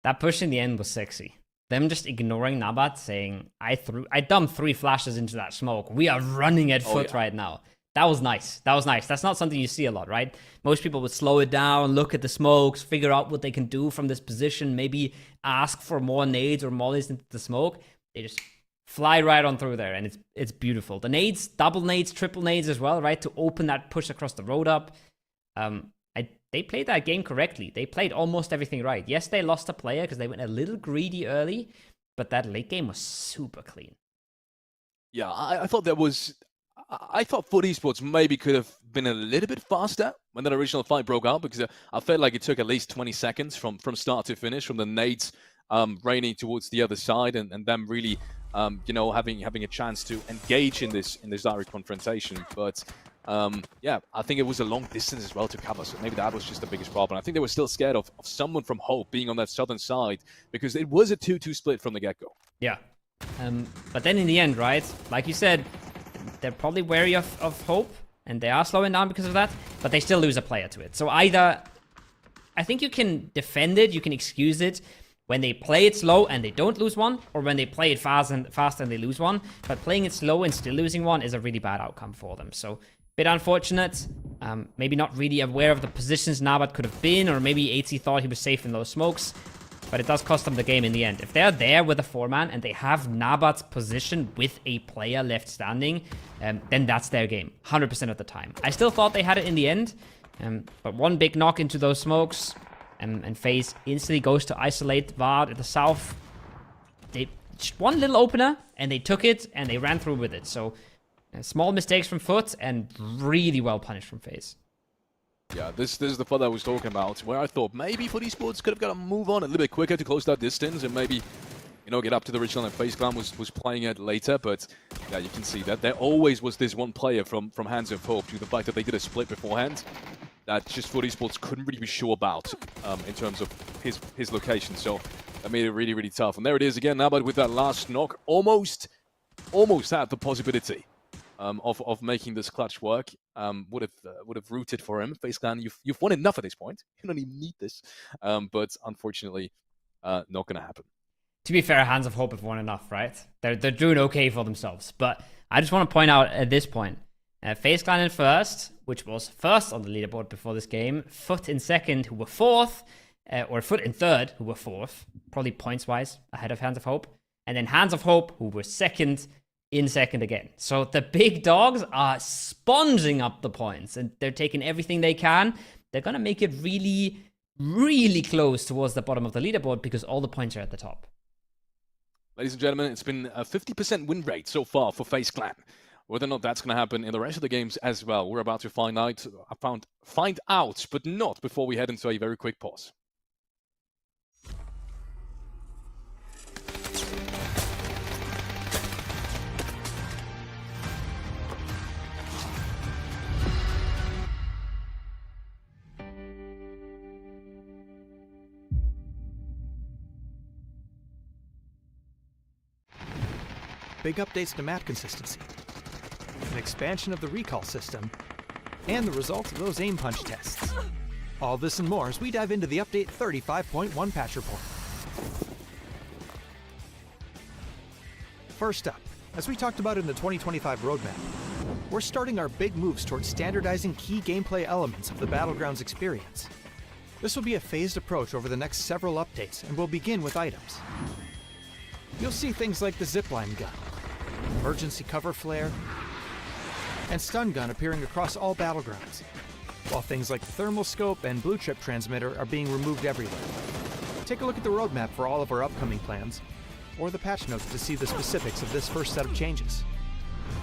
That push in the end was sexy. Them just ignoring Nabat, saying, I dumped 3 flashes into that smoke. We are running at FUT right now. That was nice. That was nice. That's not something you see a lot, right? Most people would slow it down, look at the smokes, figure out what they can do from this position, maybe ask for more nades or mollies into the smoke. They just fly right on through there, and it's beautiful. The nades, double nades, triple nades as well, right? To open that push across the road up. They played that game correctly. They played almost everything right. Yes, they lost a player because they went a little greedy early, but that late game was super clean. Yeah, I thought FUT Esports maybe could have been a little bit faster when that original fight broke out, because I felt like it took at least 20 seconds from start to finish, from the nades raining towards the other side, and them really having a chance to engage in this direct confrontation. But yeah, I think it was a long distance as well to cover, so maybe that was just the biggest problem. I think they were still scared of someone from Hope being on that southern side, because it was a 2-2 split from the get-go. Yeah. But then in the end, right, like you said, they're probably wary of Hope, and they are slowing down because of that, but they still lose a player to it. So either, I think you can defend it, you can excuse it when they play it slow and they don't lose one, or when they play it fast and they lose one. But playing it slow and still losing one is a really bad outcome for them. So bit unfortunate. Maybe not really aware of the positions Nabat could have been, or maybe AT thought he was safe in those smokes. But it does cost them the game in the end. If they're there with a 4-man and they have Nabat's position with a player left standing, then that's their game, 100% of the time. I still thought they had it in the end, but one big knock into those smokes, and FaZe instantly goes to isolate Vard at the south. They just one little opener, and they took it, and they ran through with it. So small mistakes from FUT, and really well punished from FaZe. Yeah, this is the FUT I was talking about, where I thought maybe FUT Esports could have got to move on a little bit quicker to close that distance, and maybe, get up to the original, and FaZe Clan was playing it later. But yeah, you can see that there always was this one player from Hands of Hope, due to the fact that they did a split beforehand, that just FUT Esports couldn't really be sure about in terms of his location. So that made it really, really tough. And there it is again, Nabat with that last knock, almost had the possibility of making this clutch work. Would have rooted for him. FaZe Clan, you've won enough at this point. You don't even need this. But unfortunately, not going to happen. To be fair, Hands of Hope have won enough, right? They're doing okay for themselves. But I just want to point out at this point, FaZe Clan in first, which was first on the leaderboard before this game. FUT in second, who were fourth, or FUT in third, who were fourth, probably points-wise ahead of Hands of Hope. And then Hands of Hope, who were second, in second again. So the big dogs are sponging up the points, and they're taking everything they can. They're going to make it really, really close towards the bottom of the leaderboard, because all the points are at the top. Ladies and gentlemen, it's been a 50% win rate so far for FaZe Clan. Whether or not that's going to happen in the rest of the games as well, we're about to find out. Find out, but not before we head into a very quick pause. Big updates to map consistency, an expansion of the recall system, and the results of those aim punch tests. All this and more as we dive into the update 35.1 patch report. First up, as we talked about in the 2025 roadmap, we're starting our big moves towards standardizing key gameplay elements of the Battlegrounds experience. This will be a phased approach over the next several updates, and we'll begin with items. You'll see things like the zipline gun, emergency cover flare, and stun gun appearing across all Battlegrounds, while things like the thermal scope and blue chip transmitter are being removed everywhere. Take a look at the roadmap for all of our upcoming plans, or the patch notes to see the specifics of this first set of changes.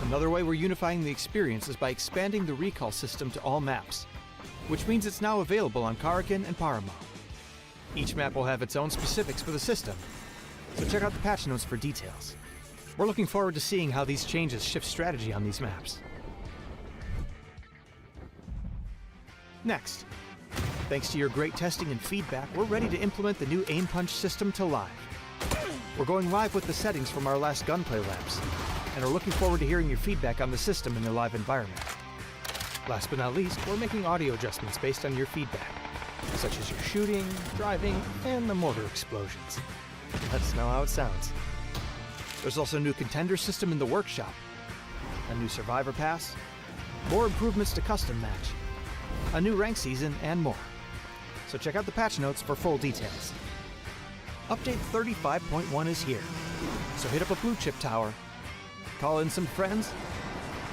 Another way we're unifying the experience is by expanding the recall system to all maps, which means it's now available on Karakin and Paramo. Each map will have its own specifics for the system, so check out the patch notes for details. We're looking forward to seeing how these changes shift strategy on these maps. Next, thanks to your great testing and feedback, we're ready to implement the new aim punch system to live. We're going live with the settings from our last gunplay labs, and are looking forward to hearing your feedback on the system in the live environment. Last but not least, we're making audio adjustments based on your feedback, such as your shooting, driving, and the mortar explosions. Let us know how it sounds. There's also a new contender system in the workshop, a new survivor pass, more improvements to custom match, a new rank season, and more. So check out the patch notes for full details. Update 35.1 is here, so hit up a blue chip tower, call in some friends,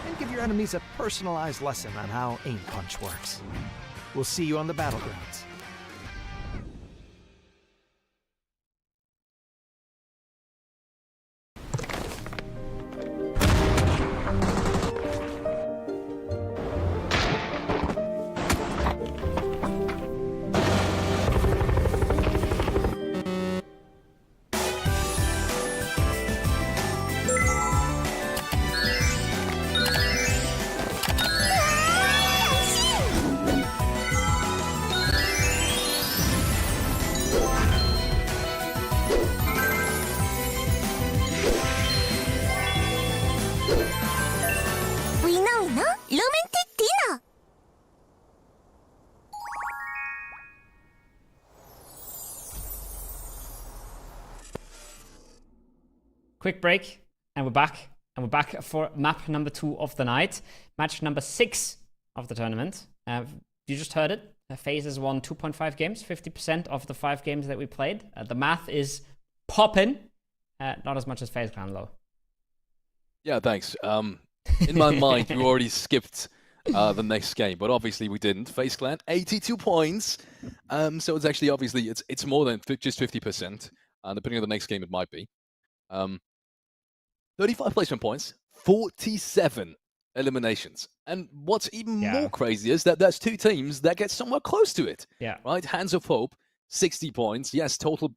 and give your enemies a personalized lesson on how aim punch works. We'll see you on the Battlegrounds. Quick break, and we're back. And we're back for map number 2 of the night. Match number 6 of the tournament. You just heard it. FaZe has won 2.5 games, 50% of the 5 games that we played. The math is popping. Not as much as FaZe Clan, though. Yeah, thanks. In my mind, we already skipped the next game, but obviously we didn't. FaZe Clan, 82 points. So it's actually, obviously, it's more than just 50%. Depending on the next game, it might be. 35 placement points, 47 eliminations. And what's even more crazy is that there's 2 teams that get somewhere close to it. Yeah. Right? Hands of Hope, 60 points. Yes, total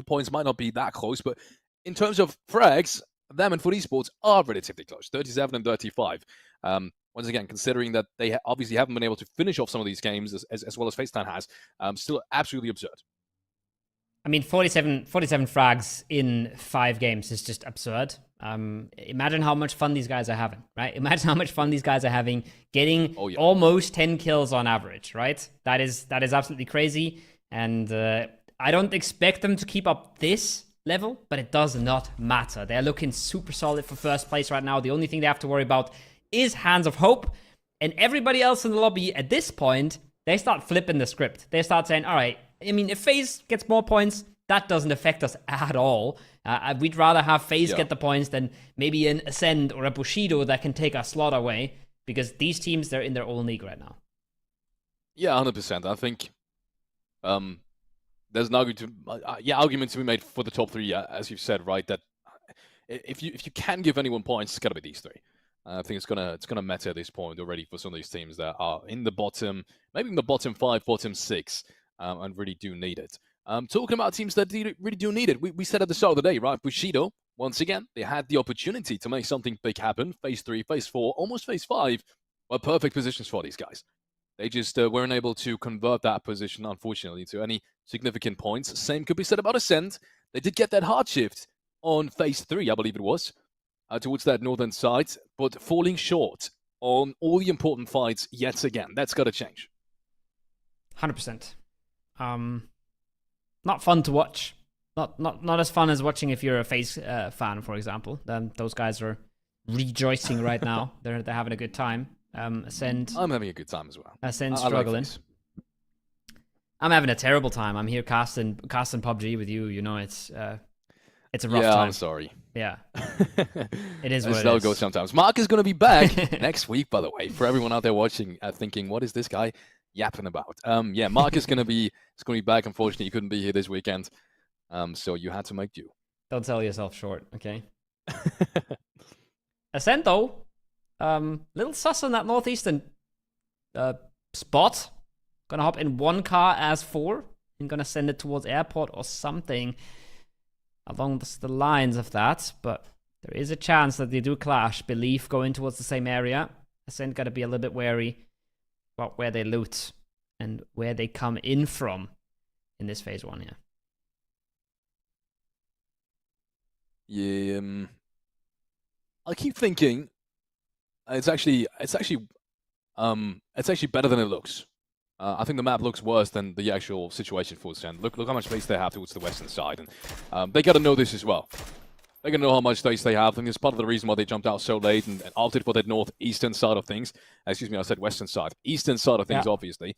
points might not be that close, but in terms of frags, them and Foot Esports are relatively close, 37 and 35. Once again, considering that they obviously haven't been able to finish off some of these games as well as FaZe Clan has, still absolutely absurd. I mean, 47 frags in 5 games is just absurd. Imagine how much fun these guys are having, right? Imagine how much fun these guys are having getting almost 10 kills on average, right? That is absolutely crazy. And I don't expect them to keep up this level, but it does not matter. They're looking super solid for first place right now. The only thing they have to worry about is Hands of Hope. And everybody else in the lobby at this point, they start flipping the script. They start saying, all right, I mean, if FaZe gets more points, that doesn't affect us at all. We'd rather have FaZe get the points than maybe an Ascend or a Bushido that can take our slot away, because these teams, they're in their own league right now. Yeah, 100%. I think there's an argument to be made for the top 3, as you've said, right? That if you can give anyone points, it's got to be these 3. I think it's gonna matter at this point already for some of these teams that are in the bottom, maybe in the bottom 5, bottom 6, and really do need it. Talking about teams that really do need it, we said at the start of the day, right? Bushido, once again, they had the opportunity to make something big happen. Phase 3, Phase 4, almost Phase 5, were perfect positions for these guys. They just weren't able to convert that position, unfortunately, to any significant points. Same could be said about Ascent. They did get that hard shift on Phase 3, I believe it was, towards that northern side, but falling short on all the important fights yet again. That's got to change. 100%. Not fun to watch. Not as fun as watching if you're a FaZe fan, for example. Then those guys are rejoicing right now. They're having a good time. Ascent. I'm having a good time as well. Ascent struggling. I'm having a terrible time. I'm here casting PUBG with you. You know, it's a rough time. Yeah, I'm sorry. Yeah. It is what it how is. it goes sometimes. Mark is going to be back next week, by the way, for everyone out there watching, thinking, what is this guy yapping about? Yeah, Mark is going to be back. Unfortunately, he couldn't be here this weekend, so you had to make do. Don't sell yourself short, okay? Ascent, though, little sus on that northeastern spot. Gonna hop in one car as 4 and gonna send it towards airport or something along the lines of that. But there is a chance that they do clash. Belief going towards the same area. Ascent gotta be a little bit wary about where they loot and where they come in from in this phase 1 here. Yeah, I keep thinking it's actually better than it looks. I think the map looks worse than the actual situation for Ascent. Look how much space they have towards the western side, and they got to know this as well. They're going to know how much space they have, and it's part of the reason why they jumped out so late and opted for that northeastern side of things. Excuse me, I said western side. Eastern side of things, obviously.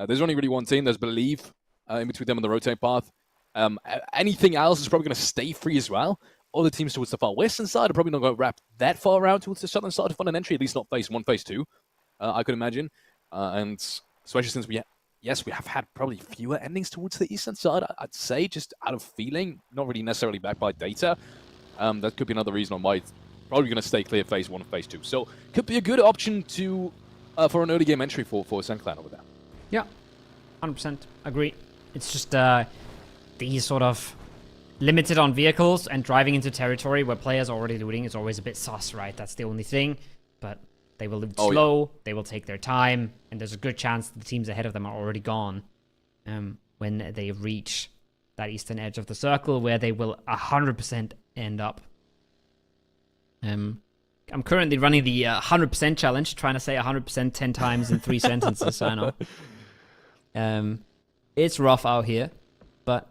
There's only really one team. There's Believe in between them and the rotate path. Anything else is probably going to stay free as well. All the teams towards the far western side are probably not going to wrap that far around towards the southern side to find an entry, at least not phase 1, phase 2, I could imagine. And especially since we have had probably fewer endings towards the eastern side, I'd say, just out of feeling, not really necessarily backed by data. That could be another reason on why it's probably going to stay clear phase 1 and phase 2. So, could be a good option to for an early game entry for Ascent Clan over there. Yeah, 100% agree. It's just these sort of limited on vehicles and driving into territory where players are already looting is always a bit sus, right? That's the only thing. But they will loot slow, they will take their time, and there's a good chance the teams ahead of them are already gone when they reach that eastern edge of the circle where they will 100% end up. I'm currently running the 100% challenge, trying to say 100% 10 times in 3 sentences, I know. It's rough out here, but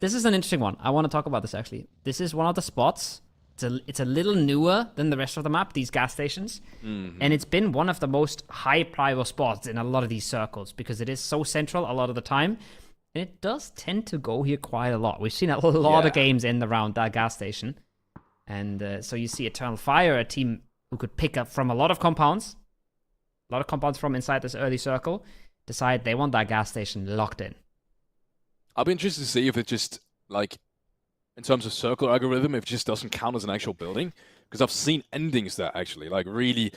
this is an interesting one. I want to talk about this, actually. This is one of the spots. It's a little newer than the rest of the map, these gas stations. Mm-hmm. And it's been one of the most high-prior spots in a lot of these circles because it is so central a lot of the time. And it does tend to go here quite a lot. We've seen a lot of games end around that gas station. And so you see Eternal Fire, a team who could pick up from a lot of compounds from inside this early circle, decide they want that gas station locked in. I'll be interested to see if it just, like, in terms of circle algorithm, if it just doesn't count as an actual building. Because I've seen endings that actually, like, really,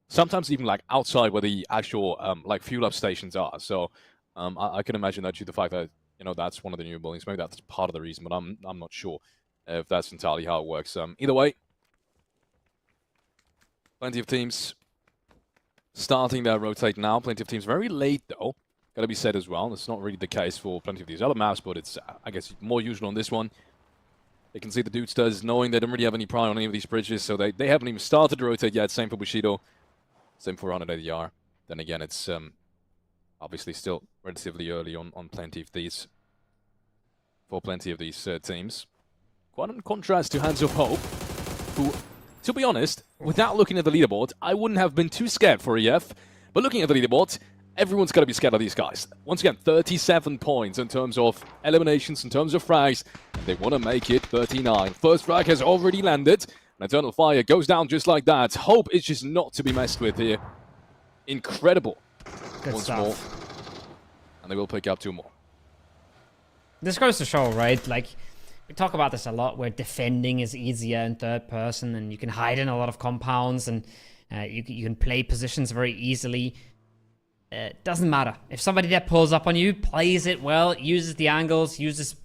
sometimes even, like, outside where the actual, like, fuel up stations are. So, I can imagine that due to the fact that, you know, that's one of the new buildings. Maybe that's part of the reason, but I'm not sure if that's entirely how it works. Either way, plenty of teams starting their rotate now. Plenty of teams very late, though. Got to be said as well. It's not really the case for plenty of these other maps, but it's, I guess, more usual on this one. You can see the Dudesters knowing they don't really have any pride on any of these bridges, so they haven't even started to rotate yet. Same for Bushido. Same for 180R. Then again, it's obviously still relatively early on plenty of these. For plenty of these teams. Quite in contrast to Hands of Hope, who, to be honest, without looking at the leaderboard, I wouldn't have been too scared for EF. But looking at the leaderboard, everyone's got to be scared of these guys. Once again, 37 points in terms of eliminations, in terms of frags. And they want to make it 39. First frag has already landed. And Eternal Fire goes down just like that. Hope is just not to be messed with here. Incredible. Good Once stuff. more. And they will pick up 2 more. This goes to show, right? Like, we talk about this a lot, where defending is easier in third person, and you can hide in a lot of compounds, and you can play positions very easily. It doesn't matter. If somebody there pulls up on you, plays it well, uses the angles, uses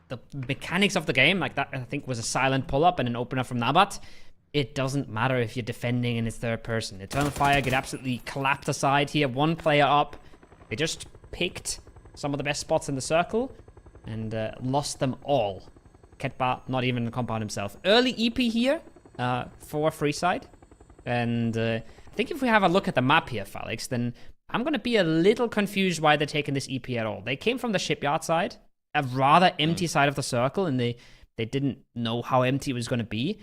the mechanics of the game, like that I think was a silent pull-up and an opener from Nabat. It doesn't matter if you're defending and it's third person. Eternal Fire get absolutely clapped aside here. One player up. They just picked some of the best spots in the circle and lost them all. Ketba not even in the compound himself. Early EP here for Freeside. And I think if we have a look at the map here, Felix, then I'm going to be a little confused why they're taking this EP at all. They came from the shipyard side, a rather empty side of the circle, and they didn't know how empty it was going to be.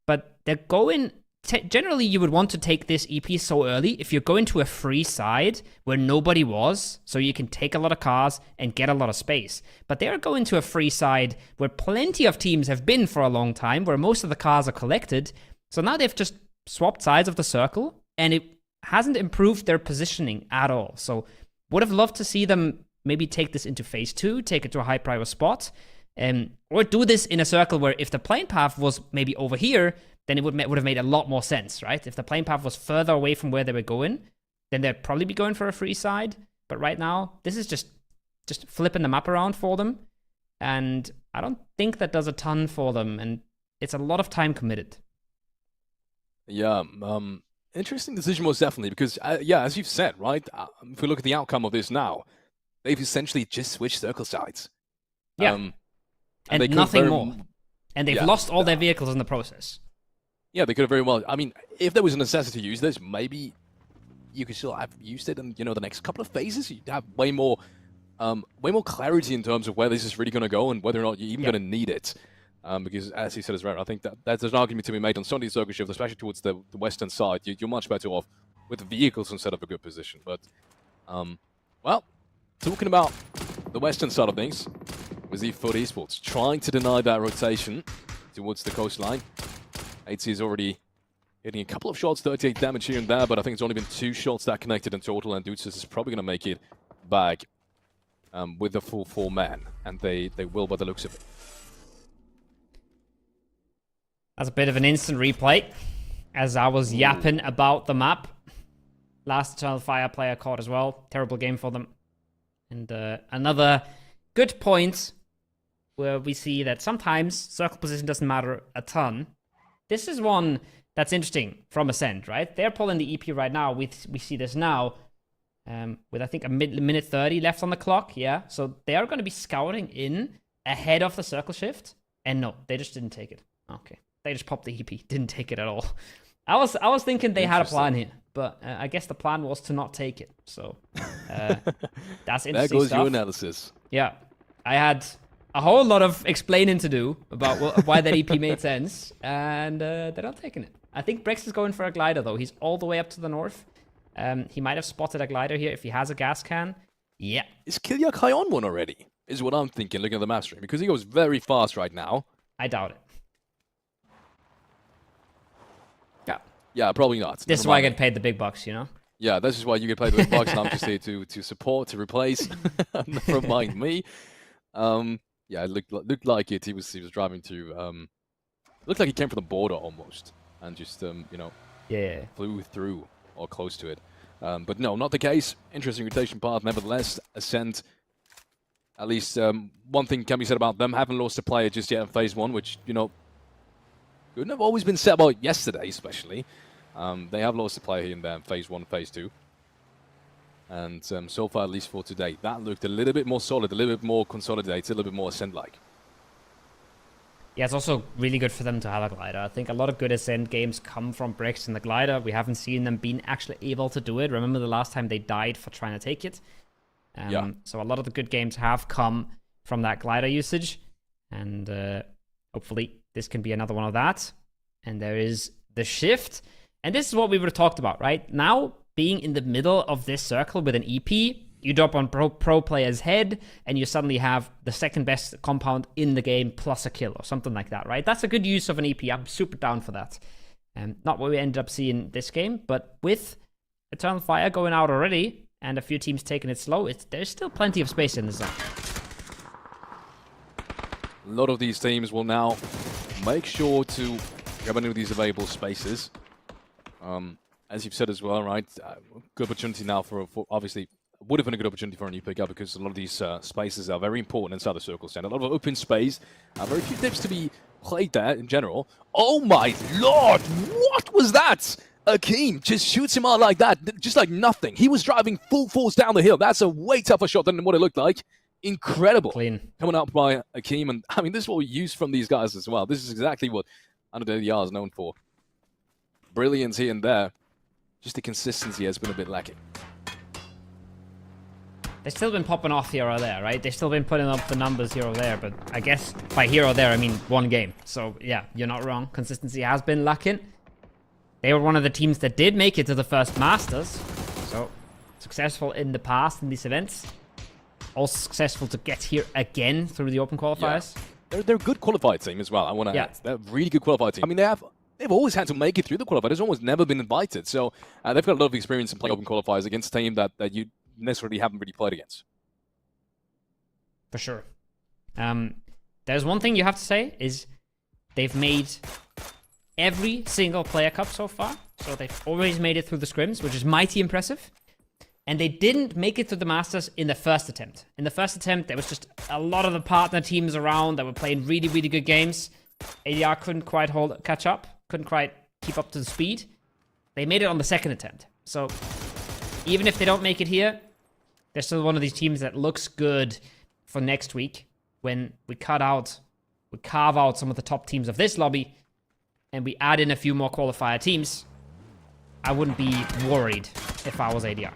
But they're going... Generally, you would want to take this EP so early if you're going to a free side where nobody was, so you can take a lot of cars and get a lot of space. But they're going to a free side where plenty of teams have been for a long time, where most of the cars are collected. So now they've just swapped sides of the circle, and it hasn't improved their positioning at all. So would have loved to see them maybe take this into phase 2, take it to a high priority spot, or do this in a circle where if the plane path was maybe over here, then it would have made a lot more sense, right? If the plane path was further away from where they were going, then they'd probably be going for a free side. But right now, this is just flipping the map around for them. And I don't think that does a ton for them. And it's a lot of time committed. Yeah, interesting decision most definitely, because, yeah, as you've said, right, if we look at the outcome of this now, they've essentially just switched circle sides. Yeah, and nothing more. And they've lost all their vehicles in the process. Yeah, they could have very well. I mean, if there was a necessity to use this, maybe you could still have used it in, you know, the next couple of phases. You'd have way more clarity in terms of where this is really going to go and whether or not you're even going to need it. Because, as he said as well, I think that there's an argument to be made on some of these circle shifts, especially towards the western side. You're much better off with vehicles instead of a good position. But, well, talking about the western side of things, was the FUT Esports trying to deny that rotation towards the coastline. 8C is already hitting a couple of shots, 38 damage here and there, but I think it's only been 2 shots that connected in total, and Dutzes is probably going to make it back with the full 4 man, and they will by the looks of it. That's a bit of an instant replay, as I was yapping about the map. Last Eternal Fire player caught as well. Terrible game for them. And another good point where we see that sometimes circle position doesn't matter a ton. This is one that's interesting from Ascent, right? They're pulling the EP right now. We see this now with, I think, a minute 30 left on the clock. Yeah, so they are going to be scouting in ahead of the circle shift. And no, they just didn't take it. Okay, they just popped the EP. Didn't take it at all. I was thinking they had a plan here, but I guess the plan was to not take it. So that's interesting. There goes stuff. your analysis. Yeah, I had a whole lot of explaining to do about why that EP made sense, and they're not taking it. I think Brex is going for a glider, though. He's all the way up to the north. He might have spotted a glider here if he has a gas can. Yeah. Is Kilyak high on one already? Is what I'm thinking, looking at the map stream, because he goes very fast right now. I doubt it. Yeah, probably not. This is why I get paid the big bucks, you know? Yeah, this is why you get paid the big bucks, and I'm just here to support, to replace. Never mind me. Yeah, it looked like it. He was driving to. Looked like he came from the border almost, and just flew through or close to it. But no, not the case. Interesting rotation path, nevertheless. Ascent. At least one thing can be said about them: haven't lost a player just yet in phase 1, which couldn't have always been said about yesterday, especially. They have lost a player here and there in phase 1, phase 2. And so far, at least for today, that looked a little bit more solid, a little bit more consolidated, a little bit more Ascent-like. Yeah, it's also really good for them to have a glider. I think a lot of good Ascent games come from Brex and the glider. We haven't seen them being actually able to do it. Remember the last time they died for trying to take it? So a lot of the good games have come from that glider usage. And hopefully this can be another one of that. And there is the shift. And this is what we would have talked about, right? Now, being in the middle of this circle with an EP, you drop on pro player's head, and you suddenly have the second best compound in the game plus a kill or something like that, right? That's a good use of an EP. I'm super down for that. Not what we ended up seeing this game, but with Eternal Fire going out already and a few teams taking it slow, there's still plenty of space in the zone. A lot of these teams will now make sure to grab any of these available spaces. As you've said as well, right? Good opportunity now for obviously would have been a good opportunity for a new pickup because a lot of these spaces are very important inside the circle stand. A lot of open space, very few tips to be played there in general. Oh my lord! What was that? Akeem just shoots him out like that, just like nothing. He was driving full force down the hill. That's a way tougher shot than what it looked like. Incredible. Clean. Coming up by Akeem, and I mean, this is what we use from these guys as well. This is exactly what Underdale is known for. Brilliance here and there. Just the consistency has been a bit lacking. They've still been popping off here or there, right? They've still been putting up the numbers here or there, but I guess by here or there, I mean one game. So yeah, you're not wrong. Consistency has been lacking. They were one of the teams that did make it to the first Masters. So successful in the past in these events. Also successful to get here again through the open qualifiers. Yeah. They're a good qualified team as well, I want to add. They're a really good qualified team. I mean, they've always had to make it through the qualifiers. They've almost never been invited. So they've got a lot of experience in playing open qualifiers against a team that you necessarily haven't really played against. For sure. There's one thing you have to say is they've made every single player cup so far. So they've always made it through the scrims, which is mighty impressive. And they didn't make it to the Masters in the first attempt. In the first attempt, there was just a lot of the partner teams around that were playing really, really good games. ADR couldn't quite catch up, couldn't quite keep up to the speed. They made it on the second attempt. So even if they don't make it here, they're still one of these teams that looks good for next week when we carve out some of the top teams of this lobby and we add in a few more qualifier teams. I wouldn't be worried if I was ADR.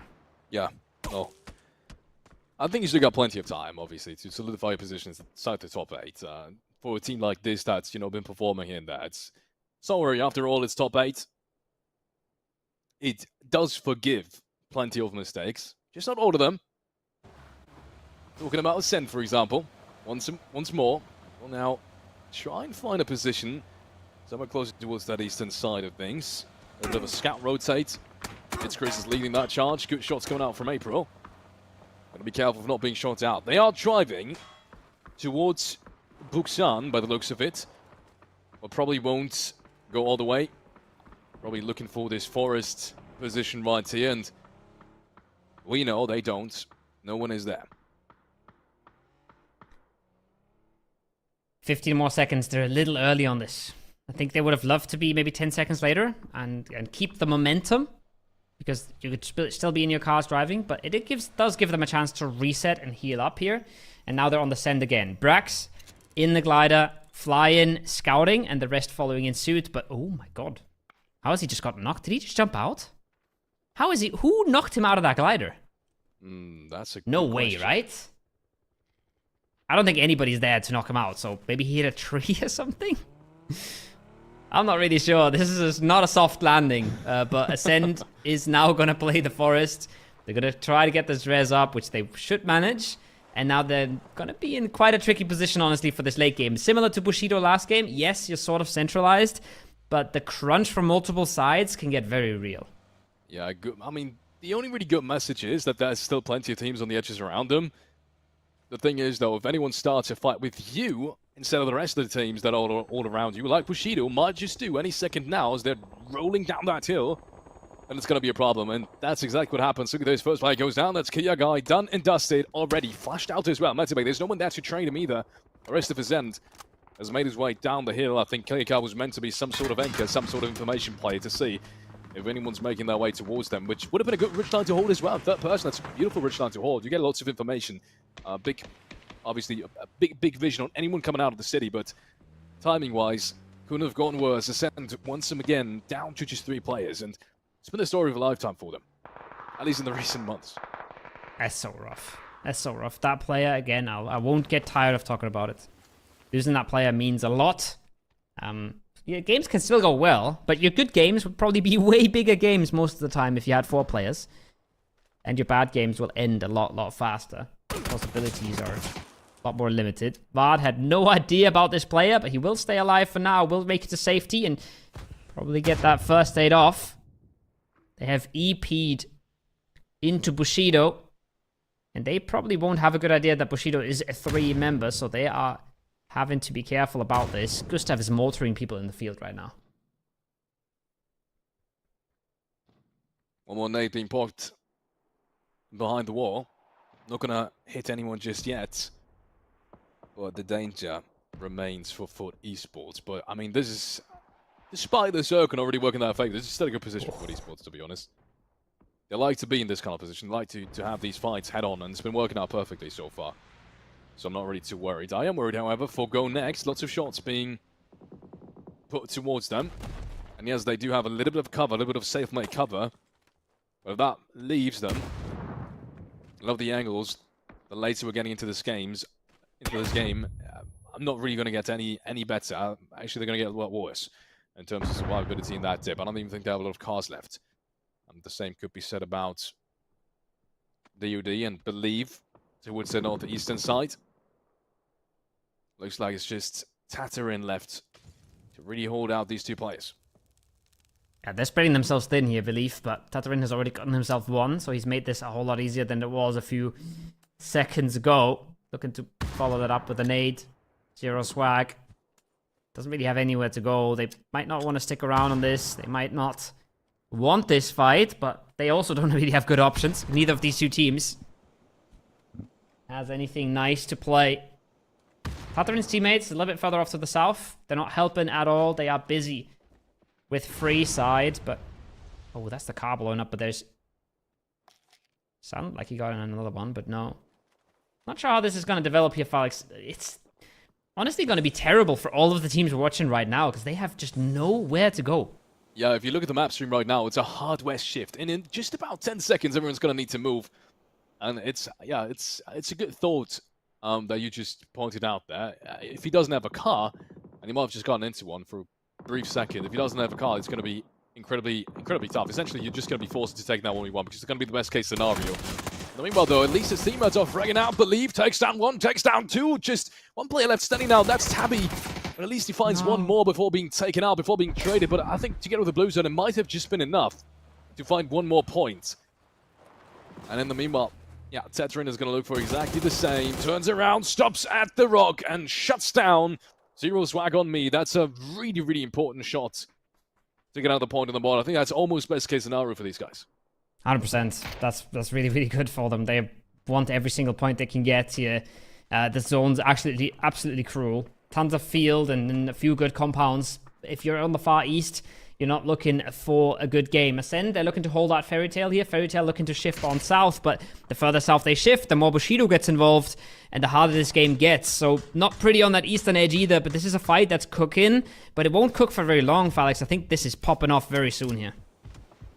Yeah, no. I think you still got plenty of time, obviously, to solidify your positions inside the top 8. For a team like this that's, been performing here and there. Don't worry, after all, it's top 8. It does forgive plenty of mistakes. Just not all of them. Talking about Ascent, for example. Once more, we'll now try and find a position somewhere closer towards that eastern side of things. A bit of a scout rotate. It's Chris is leading that charge. Good shots coming out from April. Gotta be careful of not being shot out. They are driving towards Buksan by the looks of it. But probably won't go all the way. Probably looking for this forest position right here. And we know they don't. No one is there. 15 more seconds. They're a little early on this. I think they would have loved to be maybe 10 seconds later and keep the momentum. Because you could still be in your cars driving, but it does give them a chance to reset and heal up here. And now they're on the send again. Brax in the glider, fly in, scouting, and the rest following in suit. But oh my god. How has he just got knocked? Did he just jump out? How is he? Who knocked him out of that glider? That's a good No way, question. right? I don't think anybody's there to knock him out, so maybe he hit a tree or something? I'm not really sure. This is not a soft landing, but Ascend is now going to play the forest. They're going to try to get this res up, which they should manage. And now they're going to be in quite a tricky position, honestly, for this late game. Similar to Bushido last game, yes, you're sort of centralized, but the crunch from multiple sides can get very real. Yeah, I mean, the only really good message is that there's still plenty of teams on the edges around them. The thing is, though, if anyone starts a fight with you instead of the rest of the teams that are all around you, like Bushido might just do any second now as they're rolling down that hill, and it's going to be a problem. And that's exactly what happens. Look at this. First player goes down. That's Kia Guy, done and dusted already. Flashed out as well. Metebe, there's no one there to train him either. The rest of his end has made his way down the hill. I think Kia Guy was meant to be some sort of anchor, some sort of information player to see if anyone's making their way towards them, which would have been a good ridge line to hold as well. Third person, that's a beautiful ridge line to hold. You get lots of information. Obviously, a big vision on anyone coming out of the city, but timing-wise, couldn't have gone worse. Ascend once again down to just 3 players, and it's been the story of a lifetime for them, at least in the recent months. That's so rough. That's so rough. That player, again, I won't get tired of talking about it. Losing that player means a lot. Yeah, games can still go well, but your good games would probably be way bigger games most of the time if you had 4 players. And your bad games will end a lot faster. Possibilities are a lot more limited. Vard had no idea about this player, but he will stay alive for now. Will make it to safety and probably get that first aid off. They have EP'd into Bushido. And they probably won't have a good idea that Bushido is a 3 member, so they have having to be careful about this. Gustav is mortaring people in the field right now. One more nade being popped behind the wall. Not gonna hit anyone just yet. But the danger remains for FUT Esports. But I mean, this is, despite the circle already working in their favor, this is still a good position for FUT Esports, to be honest. They like to be in this kind of position, they like to have these fights head on, and it's been working out perfectly so far. So I'm not really too worried. I am worried, however, for Go Next. Lots of shots being put towards them. And yes, they do have a little bit of cover, a little bit of safe-made cover. But if that leaves them, I love the angles. The later we're getting into this game, I'm not really going to get any better. Actually, they're going to get a lot worse in terms of survivability in that dip. I don't even think they have a lot of cars left. The same could be said about DUD and Believe towards the northeastern side. Looks like it's just Tatarin left to really hold out these two players. Yeah, they're spreading themselves thin here, Believe, but Tatarin has already gotten himself one, so he's made this a whole lot easier than it was a few seconds ago. Looking to follow that up with a nade. Zero swag. Doesn't really have anywhere to go. They might not want to stick around on this. They might not want this fight, but they also don't really have good options. Neither of these two teams has anything nice to play. Tatarin's teammates a little bit further off to the south. They're not helping at all. They are busy with free side, but oh, that's the car blowing up. But there's sounded like he got in another one, but no. Not sure how this is going to develop here, Felix. It's honestly going to be terrible for all of the teams we're watching right now because they have just nowhere to go. Yeah, if you look at the map stream right now, it's a hard west shift. And in just about 10 seconds, everyone's going to need to move. And it's a good thought that you just pointed out there. If he doesn't have a car, and he might have just gotten into one for a brief second, if he doesn't have a car, it's going to be incredibly tough. Essentially, you're just going to be forced to take that 1v1 because it's going to be the best case scenario. Meanwhile, though, at least his teammates are fragging out. Believe takes down one, takes down two. Just one player left standing now. That's Tabby. But at least he finds one more before being taken out, before being traded. But I think together with the blue zone, it might have just been enough to find one more point. And in the meanwhile, yeah, Tatarin is going to look for exactly the same. Turns around, stops at the rock, and shuts down. Zero swag on me. That's a really important shot to get out the point on the board. I think that's almost best case scenario for these guys. 100%. That's really good for them. They want every single point they can get here. The zone's absolutely cruel. Tons of field and a few good compounds. If you're on the far east, you're not looking for a good game. Ascend, they're looking to hold out Fairy Tail here. Fairy Tail looking to shift on south, but the further south they shift, the more Bushido gets involved, and the harder this game gets. So not pretty on that eastern edge either, but this is a fight that's cooking, but it won't cook for very long, Felix. I think this is popping off very soon here.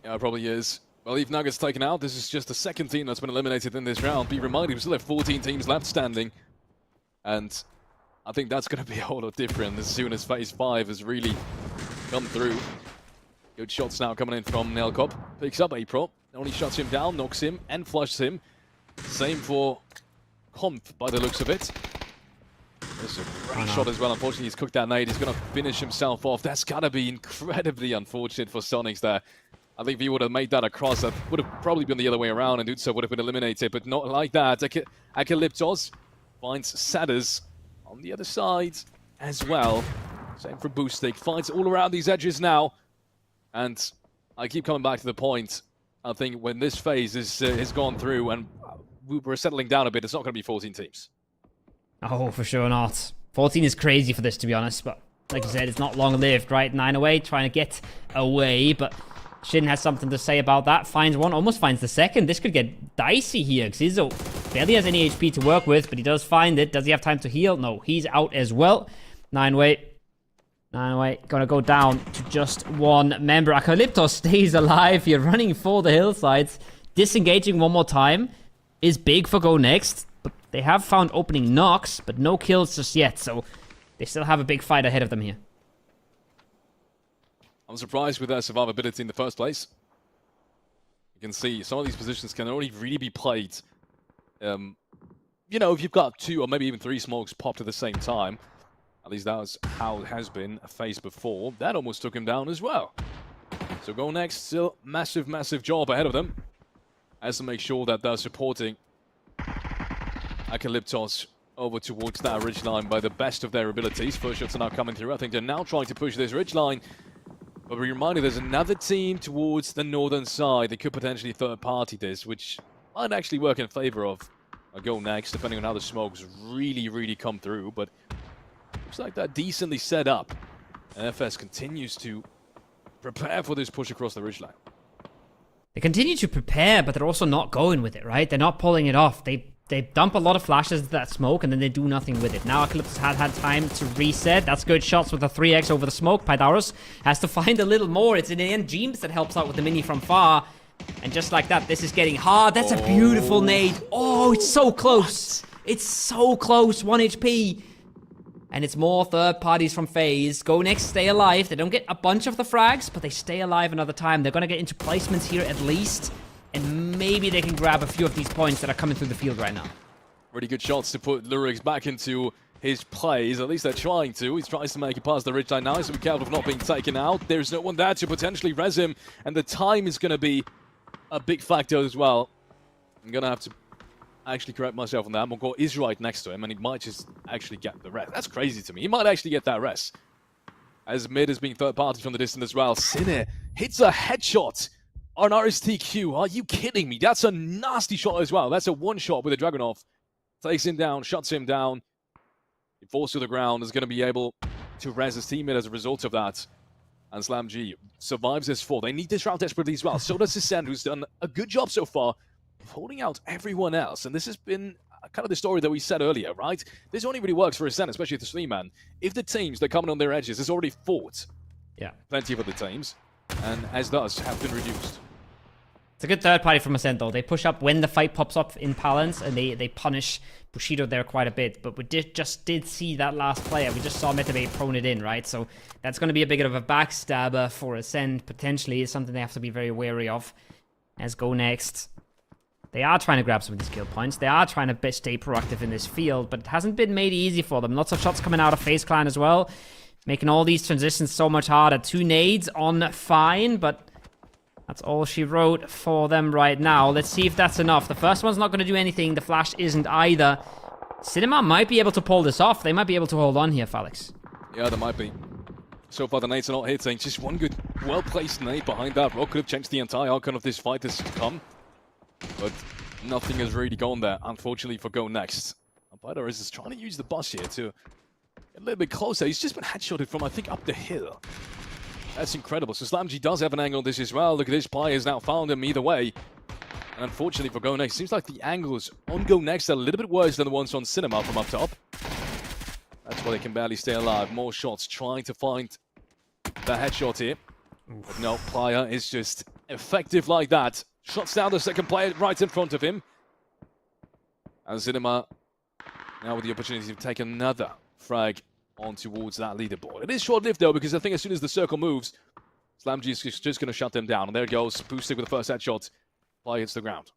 Yeah, it probably is. Well, if Nuggets taken out, this is just the second team that's been eliminated in this round. Be reminded, we still have 14 teams left standing. And I think that's going to be a whole lot different as soon as Phase 5 has really come through. Good shots now coming in from Nelkop. Picks up April. Only shuts him down, knocks him, and flushes him. Same for Comp by the looks of it. There's a great shot as well. Unfortunately, he's cooked that nade. He's going to finish himself off. That's got to be incredibly unfortunate for Sonics there. I think if he would have made that across, that would have probably been the other way around, and Utsa would have been eliminated, but not like that. Akalyptos finds Saders on the other side as well. Same for Boostik. Fights all around these edges now. And I keep coming back to the point. I think when this phase is gone through and we're settling down a bit, it's not going to be 14 teams. Oh, for sure not. 14 is crazy for this, to be honest, but like you said, it's not long-lived, right? 9 away, trying to get away, but Shin has something to say about that. Finds one, almost finds the second. This could get dicey here. Xizo barely has any HP to work with, but he does find it. Does he have time to heal? No, he's out as well. 9-way. 9-way. Gonna go down to just one member. Akalyptos stays alive here, running for the hillsides. Disengaging one more time is big for Go Next. But they have found opening knocks, but no kills just yet. So they still have a big fight ahead of them here. I'm surprised with their survivability in the first place. You can see some of these positions can only really be played, you know, if you've got 2 or maybe even 3 smokes popped at the same time. At least that was how it has been a phase before. That almost took him down as well. So Go Next, still massive job ahead of them. Has to make sure that they're supporting Akalyptos over towards that ridgeline by the best of their abilities. First shots are now coming through. I think they're now trying to push this ridgeline. But we remind you, there's another team towards the northern side. They could potentially third-party this, which might actually work in favor of a go next, depending on how the smokes really come through. But looks like they're decently set up. And FS continues to prepare for this push across the ridgeline. They continue to prepare, but they're also not going with it, right? They're not pulling it off. They dump a lot of flashes into that smoke, and then they do nothing with it. Now Eclipse had time to reset. That's good shots with the 3x over the smoke. Pydaros has to find a little more. It's in the end Jeems that helps out with the mini from far. And just like that, this is getting hard. That's a beautiful nade. Oh, it's so close. It's so close. 1 HP. And it's more third parties from FaZe. Go next, stay alive. They don't get a bunch of the frags, but they stay alive another time. They're going to get into placements here at least. And maybe they can grab a few of these points that are coming through the field right now. Really good shots to put Lurix back into his plays. At least they're trying to. He tries to make it past the ridgeline now, so be careful of not being taken out. There's no one there to potentially res him, and the time is going to be a big factor as well. I'm going to have to actually correct myself on that. Mogor is right next to him, and he might just actually get the rest. That's crazy to me. He might actually get that rest. As mid is being third party from the distance as well. Sinner hits a headshot on RSTQ. Are you kidding me? That's a nasty shot as well. That's a one shot with a Dragunov. Takes him down, shuts him down. He falls to the ground. Is going to be able to res his teammate as a result of that. And SlamG survives this fall. They need this round desperately as well. So does Sisend, who's done a good job so far of holding out everyone else. And this has been kind of the story that we said earlier, right? This only really works for Sisend, especially the 3-man. If the teams that are coming on their edges has already fought, plenty of other teams, and as does, have been reduced. It's a good third party from Ascent, though. They push up when the fight pops up in Palance, and they punish Bushido there quite a bit. But we just did see that last player. We just saw Metabay prone it in, right? So that's going to be a bit of a backstabber for Ascent, potentially. It's something they have to be very wary of. As Go next. They are trying to grab some of these kill points. They are trying to stay proactive in this field, but it hasn't been made easy for them. Lots of shots coming out of FaZe Clan as well, making all these transitions so much harder. 2 nades on Fine, but that's all she wrote for them right now. Let's see if that's enough. The first one's not going to do anything. The flash isn't either. Cinema might be able to pull this off. They might be able to hold on here, Felix. Yeah, there might be. So far, the nades are not hitting. Just one good, well-placed nade behind that rock could have changed the entire outcome of this fight this come. But nothing has really gone there, unfortunately, for Go next. Pydaros is trying to use the bus here to get a little bit closer. He's just been headshotted from, I think, up the hill. That's incredible. So SlamG does have an angle on this as well. Look at this. Ply has now found him either way. And unfortunately for Go next, seems like the angles on Go next are a little bit worse than the ones on Cinema from up top. That's why they can barely stay alive. More shots trying to find the headshot here. But no, Playa is just effective like that. Shots down the second player right in front of him. And Cinema now with the opportunity to take another frag on towards that leaderboard. It is short-lived though, because I think as soon as the circle moves, SlamG is just going to shut them down. And there it goes. Boosted with the first headshot. Play hits the ground.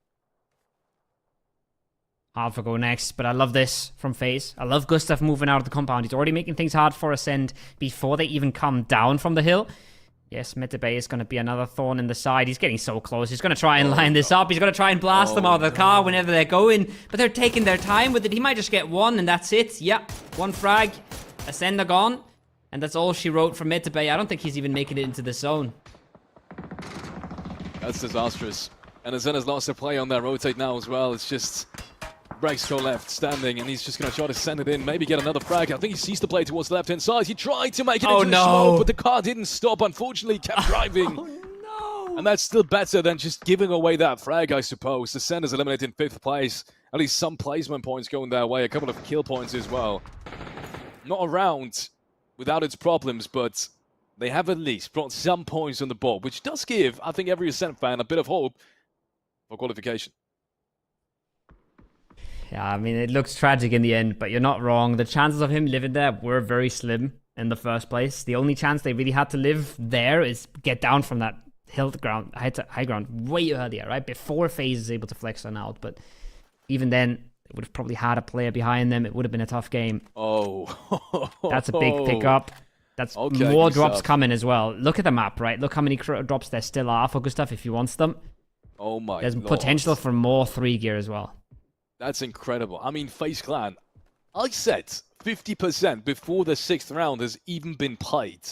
Hard for Go next, but I love this from FaZe. I love Gustav moving out of the compound. He's already making things hard for Ascend before they even come down from the hill. Yes, Metabay is going to be another thorn in the side. He's getting so close. He's going to try and line this up. He's going to try and blast them out of the car whenever they're going. But they're taking their time with it. He might just get one, and that's it. Yep, one frag. Ascend are gone. And that's all she wrote for Metabay. I don't think he's even making it into the zone. That's disastrous. And Ascend has lost a play on that rotate now as well. It's just Brexco left standing, and he's just going to try to send it in, maybe get another frag. I think he sees the play towards the left-hand side. He tried to make it into the smoke, but the car didn't stop. Unfortunately, he kept driving. No. And that's still better than just giving away that frag, I suppose. The Ascend is eliminated in 5th place. At least some placement points going their way. A couple of kill points as well. Not a round without its problems, but they have at least brought some points on the board, which does give, I think, every Ascend fan a bit of hope for qualification. Yeah, I mean, it looks tragic in the end, but you're not wrong. The chances of him living there were very slim in the first place. The only chance they really had to live there is get down from that high ground way earlier, right? Before FaZe is able to flex on out. But even then, it would have probably had a player behind them. It would have been a tough game. Oh. That's a big pickup. That's okay, more drops coming as well. Look at the map, right? Look how many drops there still are for Gustav if he wants them. Oh my There's Lord. Potential for more 3 gear as well. That's incredible. I mean, FaZe Clan I said 50% before the 6th round has even been played.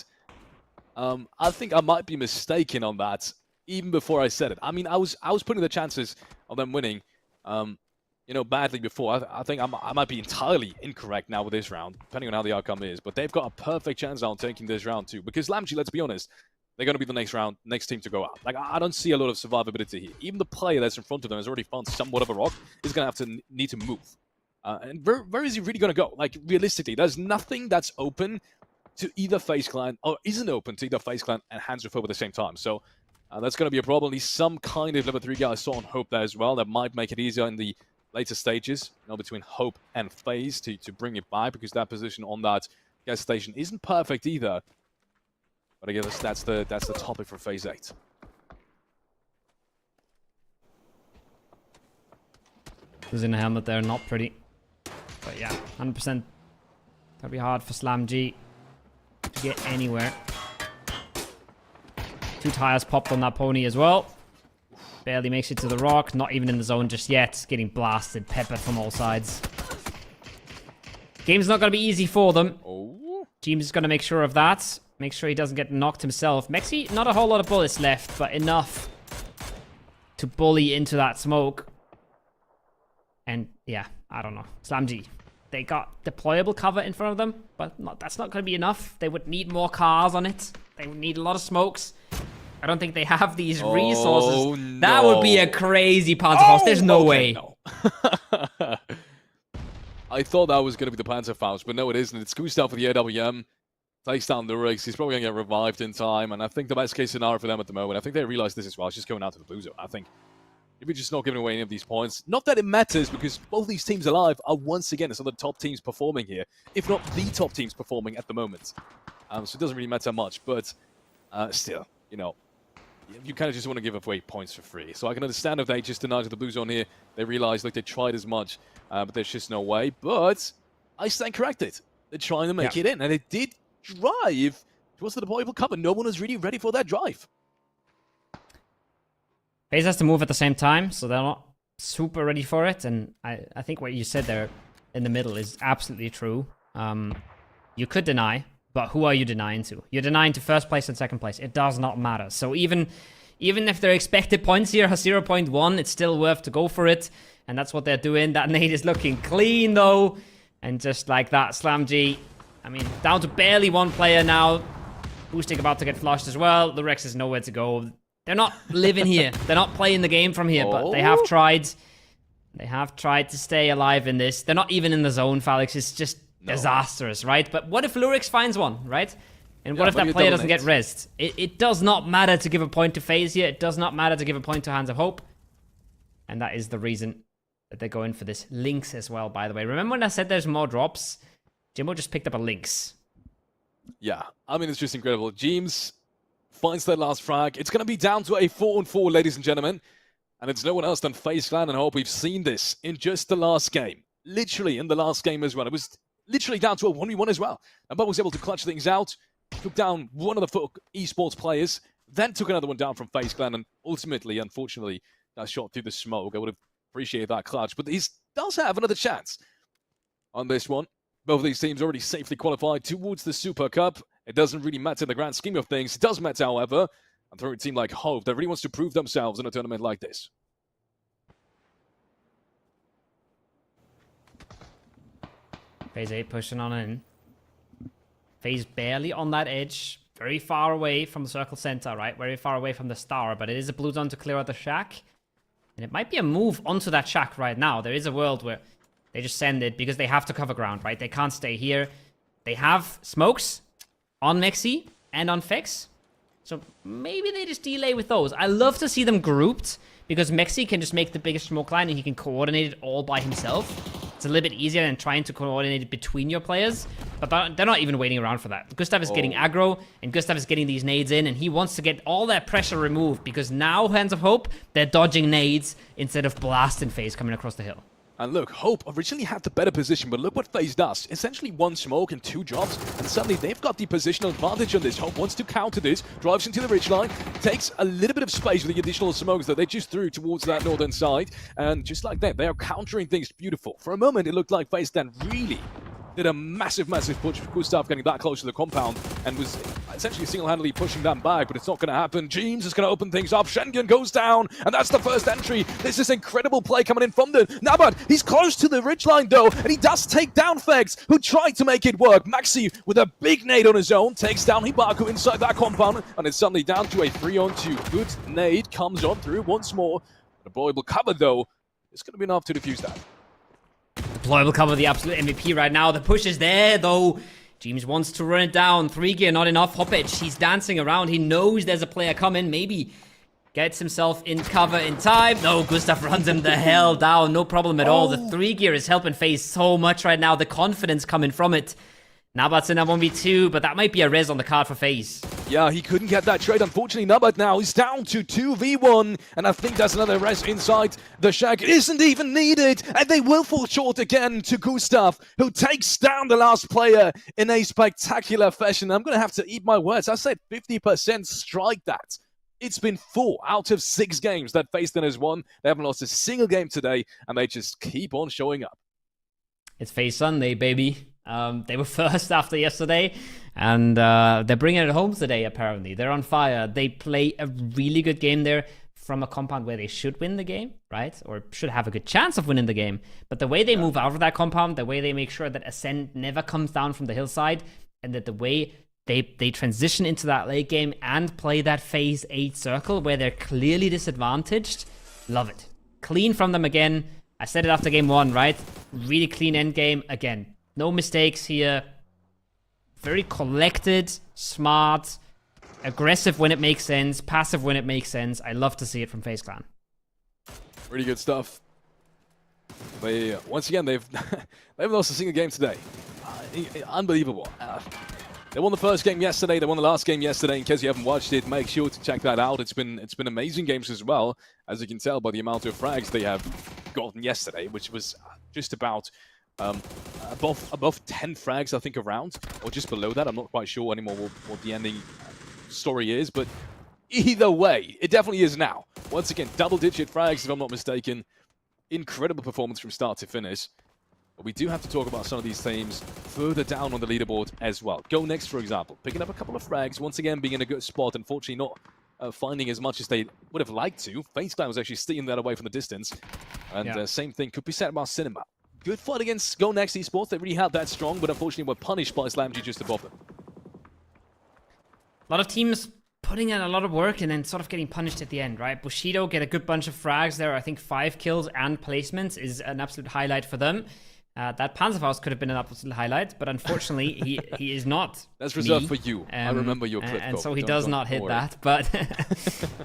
I think I might be mistaken on that even before I said it. I mean, I was putting the chances of them winning, badly before. I think I might be entirely incorrect now with this round, depending on how the outcome is. But they've got a perfect chance now on taking this round too. Because Lamji, let's be honest, they're going to be the next team to go out. Like, I don't see a lot of survivability here. Even the player that's in front of them has already found somewhat of a rock, is going to have to need to move. And where is he really going to go? Like, realistically, there's nothing that's open to either FaZe Clan, or isn't open to either FaZe Clan and Hands with Hope at the same time. So that's going to be a problem. At least some kind of level 3 guy I saw on Hope there as well. That might make it easier in the later stages, between Hope and FaZe to bring it by, because that position on that gas station isn't perfect either. But I guess that's the topic for Phase 8. Who's in a helmet there? Not pretty. But yeah, 100%. That'll be hard for SlamG to get anywhere. 2 tires popped on that pony as well. Barely makes it to the rock. Not even in the zone just yet. Getting blasted, peppered from all sides. Game's not going to be easy for them. James is going to make sure of that. Make sure he doesn't get knocked himself. Mexi, not a whole lot of bullets left, but enough to bully into that smoke. And yeah, I don't know. SlamG, they got deployable cover in front of them, but that's not going to be enough. They would need more cars on it. They would need a lot of smokes. I don't think they have these resources. No. That would be a crazy Panzerfaust. There's no way. No. I thought that was going to be the Panzerfaust, but no, it isn't. It's Gustav for the AWM. Takes down the rigs. He's probably going to get revived in time, and I think the best case scenario for them at the moment, I think they realize this as well. It's just going out to the blue zone. I think if we're just not giving away any of these points, not that it matters, because both these teams alive are once again some of the top teams performing here, if not the top teams performing at the moment. So it doesn't really matter much, but still, you kind of just want to give away points for free. So I can understand if they just deny to the blue zone here. They realize, like, they tried as much, but there's just no way. But I stand corrected. They're trying to make it in, and it did drive towards the deployable cover. No one is really ready for that drive. FaZe has to move at the same time, so they're not super ready for it. And I think what you said there in the middle is absolutely true. You could deny, but who are you denying to? You're denying to first place and second place. It does not matter. So even if their expected points here are 0.1, it's still worth to go for it. And that's what they're doing. That nade is looking clean, though. And just like that, SlamG, I mean, down to barely 1 player now. Boosting about to get flushed as well. The Rex is nowhere to go. They're not living here. They're not playing the game from here, but they have tried. They have tried to stay alive in this. They're not even in the zone, Felix. It's just disastrous, right? But what if Lurix finds one, right? And what if that player doesn't get rezzed? It does not matter to give a point to FaZe here. It does not matter to give a point to Hands of Hope. And that is the reason that they're going for this. Lynx as well, by the way. Remember when I said there's more drops? Jimbo just picked up a Lynx. Yeah, I mean, it's just incredible. James finds their last frag. It's going to be down to a 4-on-4, ladies and gentlemen. And it's no one else than FaZe Clan and Hope. We've seen this in just the last game. Literally in the last game as well. It was literally down to a 1v1 as well. And Bob was able to clutch things out. Took down one of the Esports players. Then took another one down from FaZe Clan. And ultimately, unfortunately, got shot through the smoke. I would have appreciated that clutch. But he does have another chance on this one. Both of these teams already safely qualified towards the Super Cup. It doesn't really matter in the grand scheme of things. It does matter, however, and for a team like Hope that really wants to prove themselves in a tournament like this. FaZe 8 pushing on in. FaZe barely on that edge. Very far away from the circle center, right? Very far away from the star, but it is a blue zone to clear out the shack. And it might be a move onto that shack right now. There is a world where they just send it because they have to cover ground, right? They can't stay here. They have smokes on Mexi and on Fex. So maybe they just delay with those. I love to see them grouped because Mexi can just make the biggest smoke line and he can coordinate it all by himself. It's a little bit easier than trying to coordinate it between your players. But they're not even waiting around for that. Gustav is getting aggro and Gustav is getting these nades in and he wants to get all that pressure removed because now, Hands of Hope, they're dodging nades instead of blasting FaZe coming across the hill. And look, Hope originally had the better position, but look what FaZe does. Essentially 1 smoke and 2 jobs, and suddenly they've got the positional advantage on this. Hope wants to counter this, drives into the ridgeline, takes a little bit of space with the additional smokes that they just threw towards that northern side, and just like that, they are countering things beautiful. For a moment, it looked like FaZe then really did a massive push with Gustav getting that close to the compound and was essentially single-handedly pushing them back, but it's not going to happen. James is going to open things up. Schengen goes down, and that's the first entry. This is incredible play coming in from the Nabat. He's close to the ridgeline, though, and he does take down Fegs, who tried to make it work. Maxi, with a big nade on his own, takes down Hibaku inside that compound, and it's suddenly down to a 3-on-2. Good nade comes on through once more. The deployable cover, though, is going to be enough to defuse that. Deploy will cover the absolute MVP right now. The push is there, though. James wants to run it down. 3 gear, not enough. Hoppage, he's dancing around. He knows there's a player coming. Maybe gets himself in cover in time. No, Gustav runs him the hell down. No problem at all. The 3 gear is helping FaZe so much right now. The confidence coming from it. Nabat's in a 1v2, but that might be a res on the card for FaZe. Yeah, he couldn't get that trade. Unfortunately, Nabat now is down to 2v1, and I think that's another res inside the shack. It isn't even needed, and they will fall short again to Gustav, who takes down the last player in a spectacular fashion. I'm going to have to eat my words. I said 50% strike that. It's been 4 out of 6 games that FaZe has won. They haven't lost a single game today, and they just keep on showing up. It's FaZe Sunday, baby. They were first after yesterday, and they're bringing it home today, apparently. They're on fire. They play a really good game there from a compound where they should win the game, right? Or should have a good chance of winning the game. But the way they move out of that compound, the way they make sure that Ascend never comes down from the hillside, and that the way they transition into that late game and play that phase 8 circle where they're clearly disadvantaged, love it. Clean from them again. I said it after game 1, right? Really clean end game. Again, no mistakes here. Very collected, smart, aggressive when it makes sense, passive when it makes sense. I love to see it from FaZe Clan. Really good stuff. They once again they've lost a single game today. Unbelievable. They won the first game yesterday. They won the last game yesterday. In case you haven't watched it, make sure to check that out. It's been amazing games as well, as you can tell by the amount of frags they have gotten yesterday, which was just about above 10 frags, I think, around, or just below that. I'm not quite sure anymore what the ending story is, but either way, it definitely is now. Once again, double-digit frags, if I'm not mistaken. Incredible performance from start to finish. But we do have to talk about some of these teams further down on the leaderboard as well. Go Next, for example, picking up a couple of frags, once again being in a good spot. Unfortunately, not finding as much as they would have liked to. FaZe Clan was actually stealing that away from the distance. And same thing could be said about Cinema. Good fight against Go Next Esports. They really held that strong, but unfortunately were punished by SlamG just above them. A lot of teams putting in a lot of work and then sort of getting punished at the end, right? Bushido get a good bunch of frags there. I think 5 kills and placements is an absolute highlight for them. That Panzerfaust could have been an absolute highlight, but unfortunately he is not. That's reserved for you. I remember your clip. And so he does not hit that, but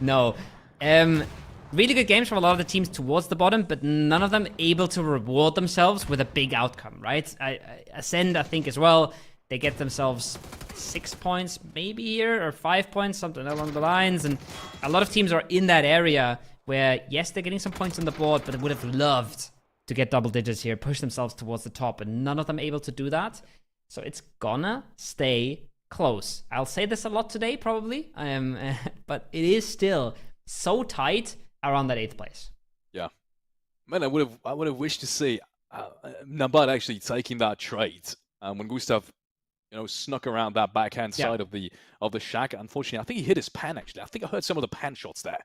no. Really good games from a lot of the teams towards the bottom, but none of them able to reward themselves with a big outcome, right? Ascend, I think, as well. They get themselves 6 points maybe here, or 5 points, something along the lines. And a lot of teams are in that area where, yes, they're getting some points on the board, but they would have loved to get double digits here, push themselves towards the top, and none of them able to do that. So it's gonna stay close. I'll say this a lot today, probably, but it is still so tight around that 8th place. Yeah, man, I would have wished to see Nabat actually taking that trade when Gustav, snuck around that backhand side of the shack. Unfortunately, I think he hit his pan. Actually, I think I heard some of the pan shots there,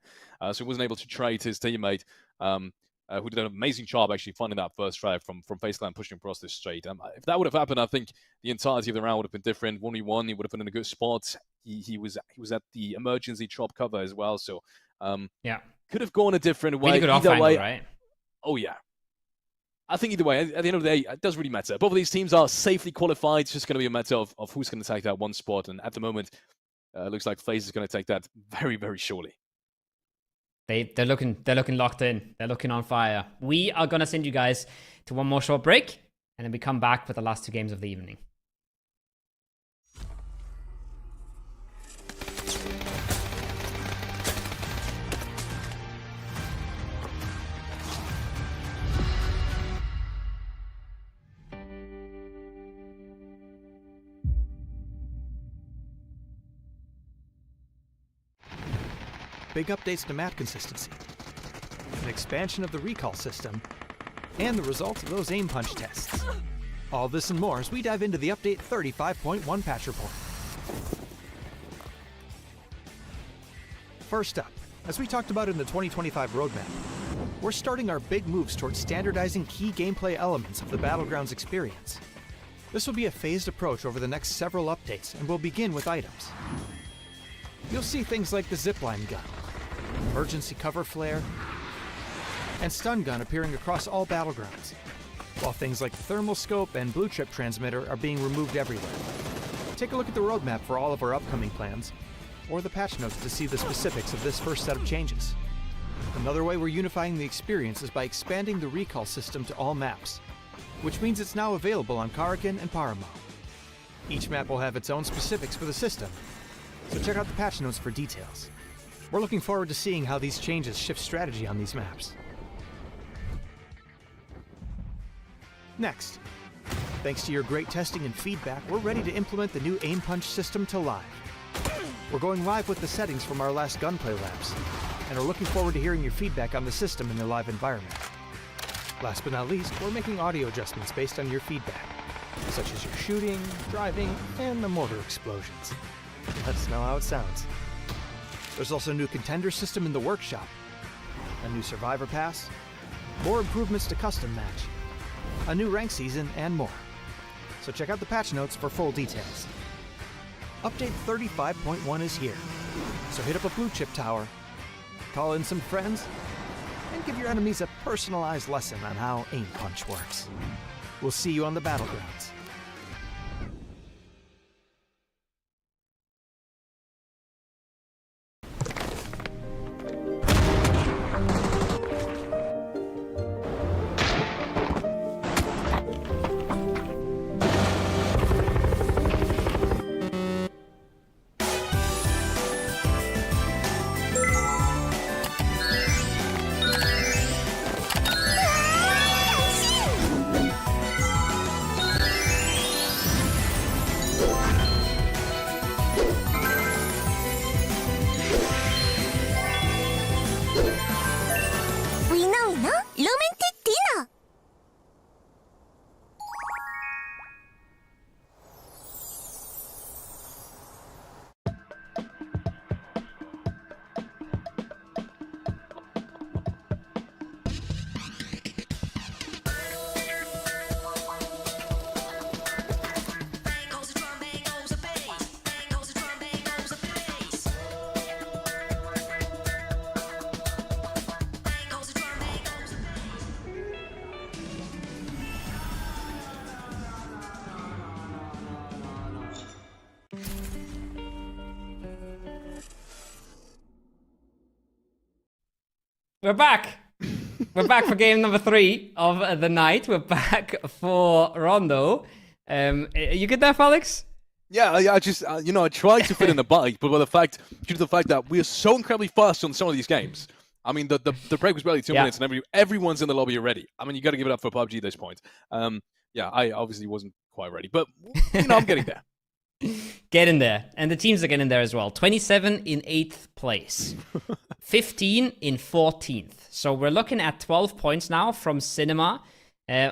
so he wasn't able to trade his teammate, who did an amazing job actually finding that first frag from FaZe Clan pushing across this straight. If that would have happened, I think the entirety of the round would have been different. 1v1, he would have been in a good spot. He was at the emergency chop cover as well, so could have gone a different way. Really good either way, right? Oh yeah. I think either way, at the end of the day, it doesn't really matter. Both of these teams are safely qualified. It's just going to be a matter of who's going to take that one spot. And at the moment, it looks like FaZe is going to take that very, very surely. They're looking locked in. They're looking on fire. We are going to send you guys to one more short break, and then we come back with the last 2 games of the evening. big updates to map consistency, an expansion of the recall system, and the results of those aim punch tests. All this and more as we dive into the Update 35.1 patch report. First up, as we talked about in the 2025 roadmap, we're starting our big moves towards standardizing key gameplay elements of the Battlegrounds experience. This will be a phased approach over the next several updates, and we'll begin with items. You'll see things like the zipline gun, emergency cover flare, and stun gun appearing across all Battlegrounds, while things like the thermal scope and blue chip transmitter are being removed everywhere. Take a look at the roadmap for all of our upcoming plans, or the patch notes to see the specifics of this first set of changes. Another way we're unifying the experience is by expanding the recall system to all maps, which means it's now available on Karakin and Paramo. Each map will have its own specifics for the system, so check out the patch notes for details. We're looking forward to seeing how these changes shift strategy on these maps. Next, thanks to your great testing and feedback, we're ready to implement the new aim punch system to live. We're going live with the settings from our last gunplay labs, and are looking forward to hearing your feedback on the system in the live environment. Last but not least, we're making audio adjustments based on your feedback, such as your shooting, driving, and the mortar explosions. Let us know how it sounds. There's also a new contender system in the workshop, a new survivor pass, more improvements to custom match, a new rank season, and more. So check out the patch notes for full details. Update 35.1 is here, so hit up a blue chip tower, call in some friends, and give your enemies a personalized lesson on how aim punch works. We'll see you on the Battlegrounds. We're back. We're back for game number 3 of the night. We're back for Rondo. You good there, Felix? Yeah, I just, I tried to fit in the bike, but due to the fact that we are so incredibly fast on some of these games. I mean, the break was barely 2 minutes, and everyone's in the lobby already. I mean, you got to give it up for PUBG at this point. I obviously wasn't quite ready, but, I'm getting there. Get in there. And the teams are getting there as well. 27 in 8th place. 15 in 14th. So we're looking at 12 points now from Cinema,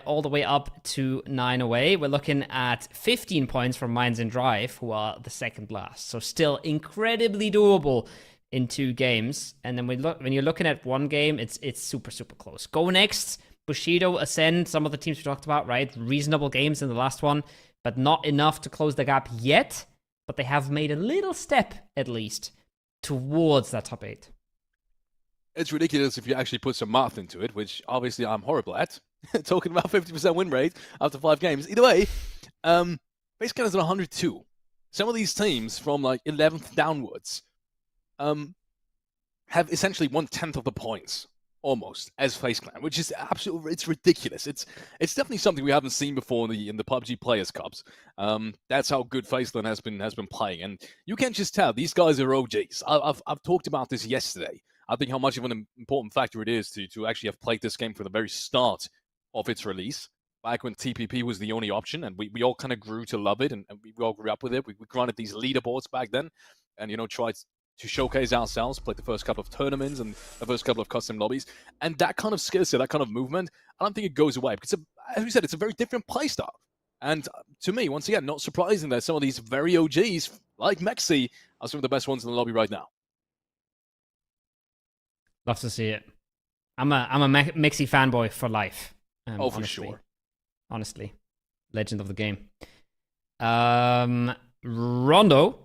all the way up to 9 away. We're looking at 15 points from Minds and Drive, who are the second last. So still incredibly doable in 2 games. And then when you're looking at 1 game, it's super, super close. Go Next, Bushido, Ascend, some of the teams we talked about, right? Reasonable games in the last one, but not enough to close the gap yet. But they have made a little step, at least, towards that top 8. It's ridiculous if you actually put some math into it, which obviously I'm horrible at. Talking about 50% win rate after 5 games. Either way, base count is at 102. Some of these teams from like 11th downwards have essentially 1/10 of the points almost as FaZe Clan, which is absolutely, it's ridiculous. It's definitely something we haven't seen before in the PUBG Players Cups. That's how good FaZe Clan has been playing, and you can just tell these guys are OGs. I've talked about this yesterday. I think how much of an important factor it is to actually have played this game from the very start of its release, back when TPP was the only option, and we all kind of grew to love it, and we all grew up with it. We granted these leaderboards back then, and tried to showcase ourselves, played the first couple of tournaments and the first couple of custom lobbies. And that kind of skill set, that kind of movement, I don't think it goes away. Because, as we said, it's a very different playstyle. And to me, once again, not surprising that some of these very OGs, like Mexi, are some of the best ones in the lobby right now. Love to see it. I'm a Mexi fanboy for life. For sure. Honestly. Legend of the game. Rondo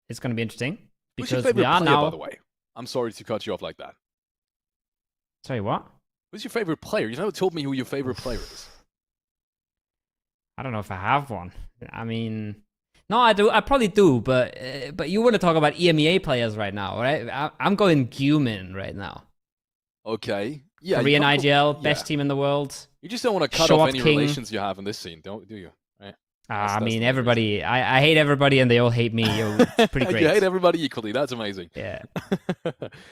is going to be interesting. Who's your Because favorite we are player, now... by the way? I'm sorry to cut you off like that. Sorry, what? Who's your favorite player? You never told me who your favorite player is. I don't know if I have one. I mean... No, I do. I probably do, but you want to talk about EMEA players right now, right? I'm going Gumin right now. Okay. Yeah. Korean IGL, best team in the world. You just don't want to cut off any relations you have in this scene, do you? Right? I mean, everybody. I hate everybody, and they all hate me. It's pretty great. You hate everybody equally. That's amazing. Yeah.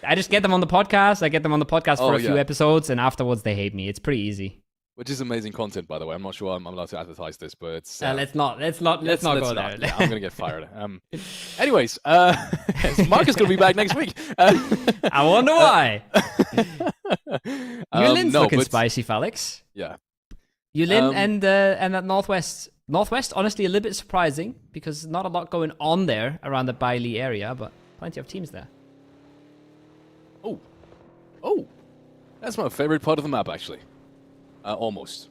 I just get them on the podcast. I get them on the podcast for a few episodes, and afterwards they hate me. It's pretty easy. Which is amazing content, by the way. I'm not sure I'm allowed to advertise this, but it's... let's not go there. Yeah, I'm going to get fired. Anyways, Marcus going to be back next week. I wonder why. Yulin's looking spicy, Felix. Yeah. Yulin and that Northwest. Northwest, honestly, a little bit surprising because not a lot going on there around the Bailey area, but plenty of teams there. Oh. That's my favorite part of the map, actually. Almost.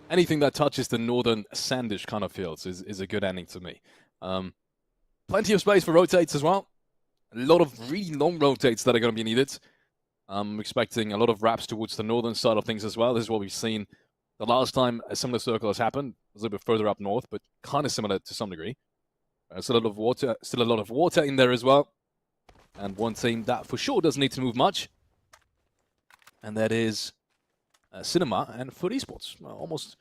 Anything that touches the northern sandish kind of fields is a good ending to me. Plenty of space for rotates as well. A lot of really long rotates that are going to be needed. I'm expecting a lot of wraps towards the northern side of things as well. This is what we've seen the last time a similar circle has happened. It was a little bit further up north, but kind of similar to some degree. Still a lot of water in there as well. And one team that for sure doesn't need to move much. And that is... Cinema and Foot Esports, almost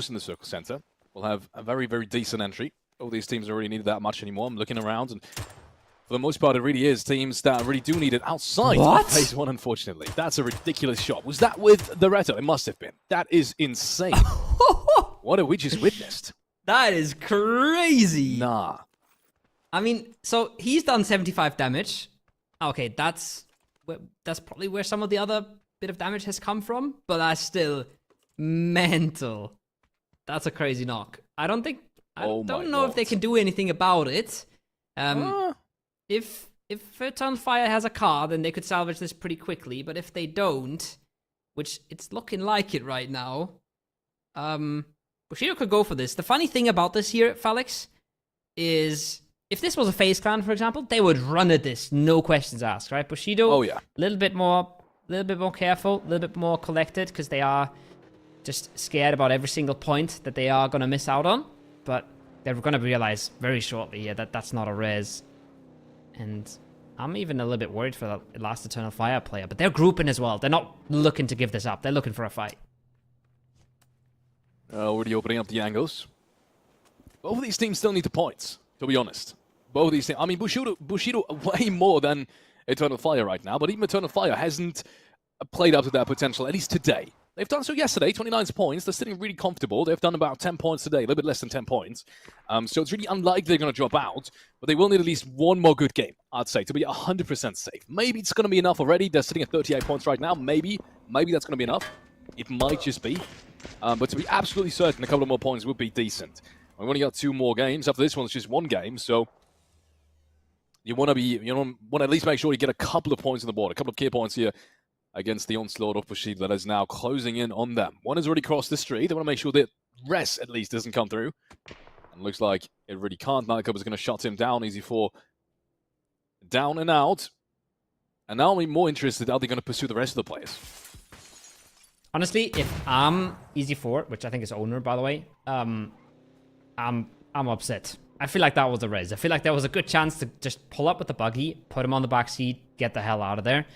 in the circle center. We'll have a very, very decent entry. All these teams don't really need that much anymore. I'm looking around, and for the most part, it really is teams that really do need it outside of phase one, unfortunately. That's a ridiculous shot. Was that with the Reto? It must have been. That is insane. What have we just witnessed? That is crazy. Nah. I mean, so he's done 75 damage. Okay, that's probably where some of the other bit of damage has come from, but that's still mental. That's a crazy knock. I don't know if they can do anything about it. If Eternal Fire has a car, then they could salvage this pretty quickly, but if they don't, which it's looking like it right now, Bushido could go for this. The funny thing about this here, Felix, is if this was a FaZe clan, for example, they would run at this, no questions asked, right? Bushido, a little bit more careful, a little bit more collected, because they are just scared about every single point that they are going to miss out on. But they're going to realize very shortly here that that's not a res. And I'm even a little bit worried for the last Eternal Fire player. But they're grouping as well. They're not looking to give this up. They're looking for a fight. Already opening up the angles. Both of these teams still need the points, to be honest. Both of these teams. I mean, Bushido way more than Eternal Fire right now, but even Eternal Fire hasn't played up to their potential, at least today. They've done so yesterday, 29 points. They're sitting really comfortable. They've done about 10 points today, a little bit less than 10 points. So it's really unlikely they're going to drop out, but they will need at least one more good game, I'd say, to be 100% safe. Maybe it's going to be enough already. They're sitting at 38 points right now. Maybe that's going to be enough. It might just be. But to be absolutely certain, a couple of more points would be decent. We've only got 2 more games. After this one, it's just 1 game, so... You want to at least make sure you get a couple of points on the board, a couple of key points here against the onslaught of Bushido that is now closing in on them. One has already crossed the street. They want to make sure that Res at least doesn't come through. And looks like it really can't. Nightclub is going to shut him down. Easy for down and out. And now I'm more interested, are they going to pursue the rest of the players? Honestly, if I'm Easy 4, which I think is owner, by the way, I'm upset. I feel like that was a res. I feel like there was a good chance to just pull up with the buggy, put him on the back seat, get the hell out of there.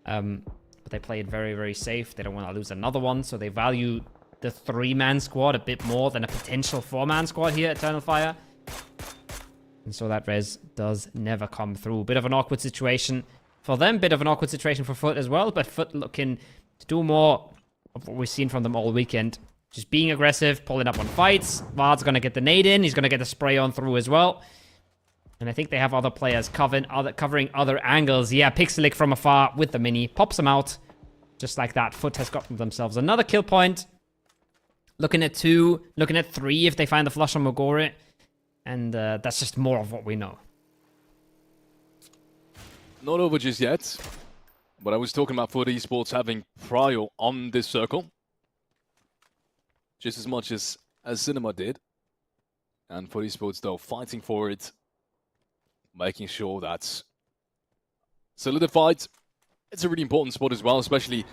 But they played very, very safe. They don't want to lose another one, so they value the 3-man squad a bit more than a potential 4-man squad here at Eternal Fire. And so that res does never come through. Bit of an awkward situation for them, bit of an awkward situation for Foot as well, but Foot looking to do more of what we've seen from them all weekend. Just being aggressive, pulling up on fights. Vard's going to get the nade in. He's going to get the spray on through as well. And I think they have other players covering other angles. Yeah, Pixelic from afar with the mini. Pops them out. Just like that. Foot has gotten themselves another kill point. Looking at 2. Looking at 3 if they find the flush on Mogori. And that's just more of what we know. Not over just yet. But I was talking about Foot Esports having Prio on this circle. Just as much as Cinema did. And Foot Esports, though, fighting for it. Making sure that's solidified. It's a really important spot as well, especially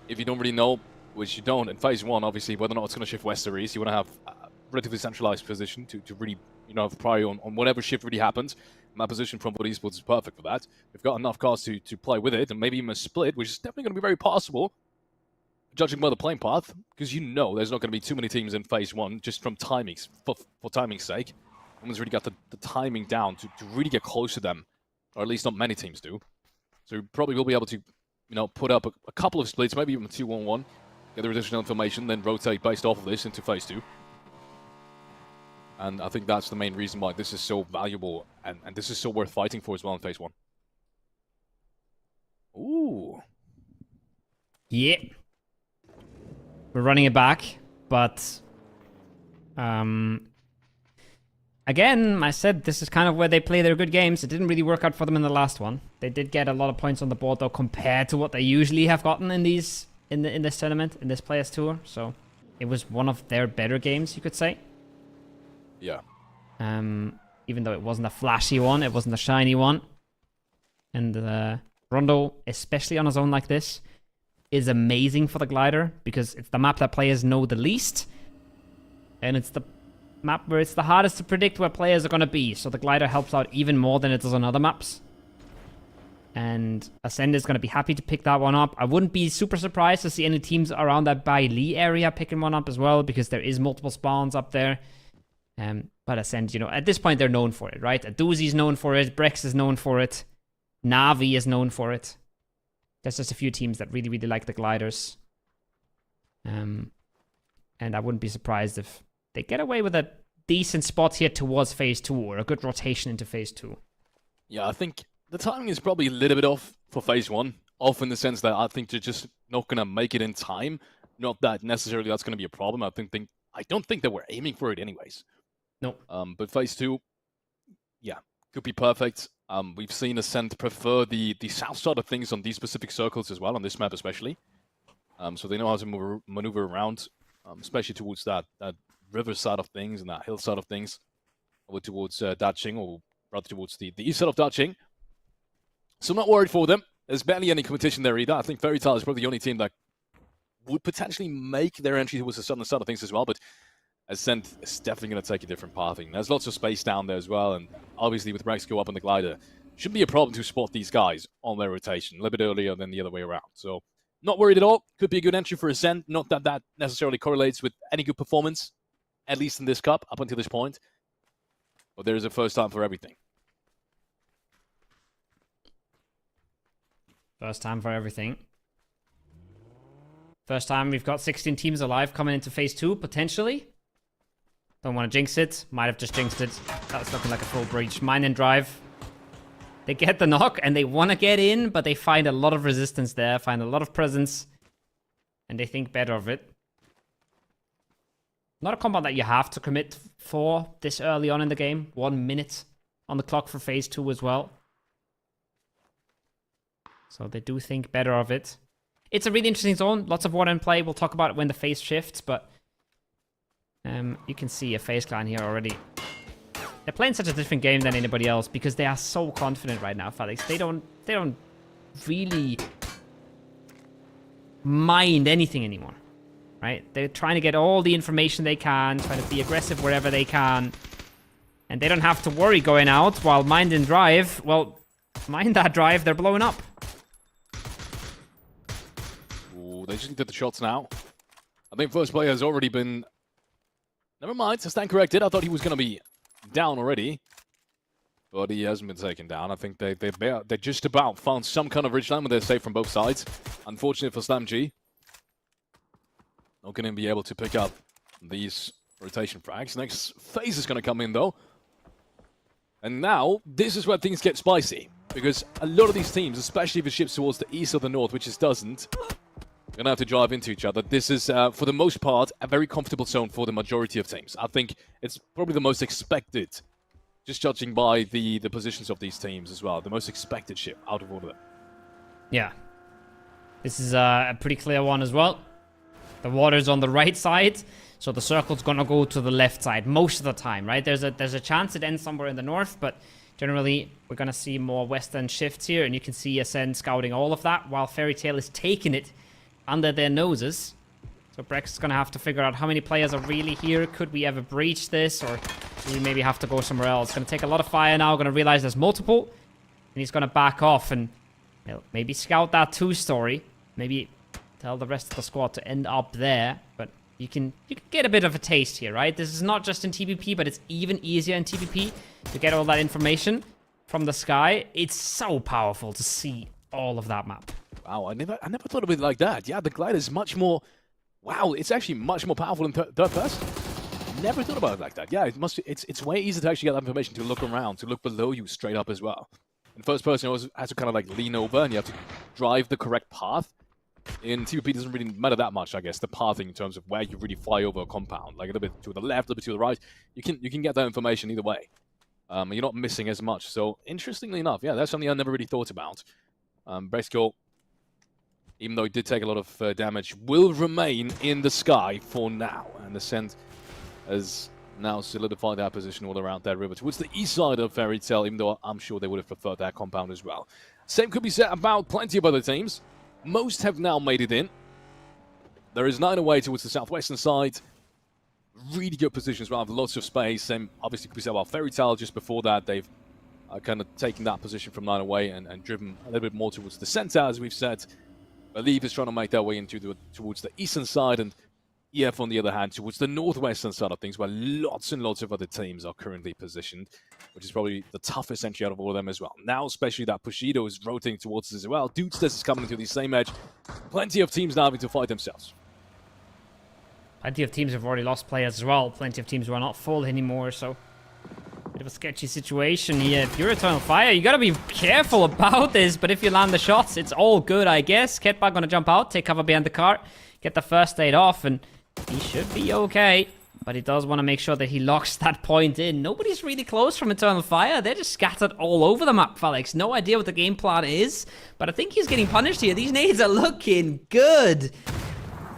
if you don't really know, which you don't in Phase 1, obviously, whether or not it's going to shift west or east. You want to have a relatively centralized position to really, have priority on whatever shift really happens. And that position from Foot Esports is perfect for that. We've got enough cars to play with it, and maybe even a split, which is definitely going to be very possible, judging by the playing path, because there's not going to be too many teams in Phase 1, just from timings, for timing's sake. No one's really got the timing down to really get close to them, or at least not many teams do. So we probably will be able to, put up a couple of splits, maybe even 2-1-1, get the additional information, then rotate based off of this into Phase 2. And I think that's the main reason why this is so valuable, and this is so worth fighting for as well in Phase 1. Ooh. Yeah. We're running it back, but... Again, I said this is kind of where they play their good games. It didn't really work out for them in the last one. They did get a lot of points on the board, though, compared to what they usually have gotten in this tournament, in this Players Tour. So it was one of their better games, you could say. Yeah. Even though it wasn't a flashy one, it wasn't a shiny one. And Rondo, especially on his own like this, is amazing for the glider because it's the map that players know the least. And it's the map where it's the hardest to predict where players are going to be. So the glider helps out even more than it does on other maps. And Ascend is going to be happy to pick that one up. I wouldn't be super surprised to see any teams around that Bai Li area picking one up as well, because there is multiple spawns up there. But Ascend, at this point they're known for it, right? Aduzi's known for it, Brex is known for it, Navi is known for it. There's just a few teams that really, really like the gliders. And I wouldn't be surprised if they get away with a decent spot here towards Phase 2, or a good rotation into Phase 2. Yeah, I think the timing is probably a little bit off for Phase 1. Off in the sense that I think they're just not going to make it in time. Not that necessarily that's going to be a problem. I don't think that we're aiming for it anyways. No. But Phase 2, yeah, could be perfect. We've seen Ascent prefer the south side of things on these specific circles as well, on this map especially. So they know how to maneuver around, especially towards that river side of things and that hill side of things, over towards Daching, or rather towards the east side of Daching. So I'm not worried for them. There's barely any competition there either. I think Fairy Tail is probably the only team that would potentially make their entry towards the southern side of things as well, but Ascent is definitely going to take a different pathing. There's lots of space down there as well, and obviously with Rex go up on the glider, shouldn't be a problem to spot these guys on their rotation a little bit earlier than the other way around. So not worried at all. Could be a good entry for Ascent. Not that that necessarily correlates with any good performance, at least in this cup, up until this point. But there is a first time for everything. First time for everything. First time we've got 16 teams alive coming into Phase 2, potentially. Don't want to jinx it. Might have just jinxed it. That's looking like a full breach. Mine and Drive. They get the knock and they want to get in, but they find a lot of resistance there, find a lot of presence, and they think better of it. Not a combat that you have to commit for this early on in the game. 1 minute on the clock for Phase 2 as well. So they do think better of it. It's a really interesting zone. Lots of water in play. We'll talk about it when the phase shifts, but you can see a FaZe clan here already. They're playing such a different game than anybody else because they are so confident right now, Felix. They don't really mind anything anymore, right? They're trying to get all the information they can, trying to be aggressive wherever they can, and they don't have to worry going out. While Mind and Drive, well, Mind that Drive, they're blowing up. Ooh, they just did the shots now. I think first player has already been... Never mind, stand corrected. I thought he was going to be down already. But he hasn't been taken down. I think they just about found some kind of ridgeline where they're safe from both sides. Unfortunate for SlamG. Not going to be able to pick up these rotation frags. Next phase is going to come in, though. And now, this is where things get spicy. Because a lot of these teams, especially if it ships towards the east or the north, which it doesn't, are going to have to drive into each other. This is, for the most part, a very comfortable zone for the majority of teams. I think it's probably the most expected, just judging by the positions of these teams as well. The most expected ship out of all of them. Yeah. This is a pretty clear one as well. The water's on the right side, so the circle's gonna go to the left side most of the time, right? There's a chance it ends somewhere in the north, but generally we're gonna see more western shifts here, and you can see Ascend scouting all of that, while Fairy Tail is taking it under their noses. So Brex is gonna have to figure out how many players are really here. Could we ever breach this, or do we maybe have to go somewhere else? It's gonna take a lot of fire now, gonna realize there's multiple, and he's gonna back off and maybe scout that 2-story. Maybe tell the rest of the squad to end up there, but you can get a bit of a taste here, right? This is not just in TPP, but it's even easier in TPP to get all that information from the sky. It's so powerful to see all of that map. Wow, I never thought of it like that. Yeah, the glider is much more... Wow, it's actually much more powerful in third person. Never thought about it like that. Yeah, it's way easier to actually get that information, to look around, to look below you straight up as well. In first person, you always have to kind of like lean over, and you have to drive the correct path. In TPP, it doesn't really matter that much, I guess, the pathing in terms of where you really fly over a compound. Like a little bit to the left, a little bit to the right. You can get that information either way. And you're not missing as much. So, interestingly enough, yeah, that's something I never really thought about. Brexco, even though he did take a lot of damage, will remain in the sky for now. And Ascent has now solidified their position all around that river towards the east side of Fairy Tail, even though I'm sure they would have preferred that compound as well. Same could be said about plenty of other teams. Most have now made it in. There is 9 away towards the southwestern side. Really good positions around, lots of space. Same obviously could be said about Fairy Tail. Just before that, they've kind of taken that position from 9 away and driven a little bit more towards the center, as we've said. Believe is trying to make their way into towards the eastern side, and EF, on the other hand, towards the northwestern side of things, where lots and lots of other teams are currently positioned, which is probably the toughest entry out of all of them as well. Now, especially that Bushido is rotating towards us as well. Dudestas is coming into the same edge. Plenty of teams now having to fight themselves. Plenty of teams have already lost players as well. Plenty of teams who are not full anymore, so... bit of a sketchy situation here. If you're Eternal Fire, you gotta be careful about this, but if you land the shots, it's all good, I guess. Ketbag gonna jump out, take cover behind the cart, get the first aid off, and he should be okay. But he does want to make sure that he locks that point in. Nobody's really close from Eternal Fire. They're just scattered all over the map, Felix. No idea what the game plan is, but I think he's getting punished here. These nades are looking good.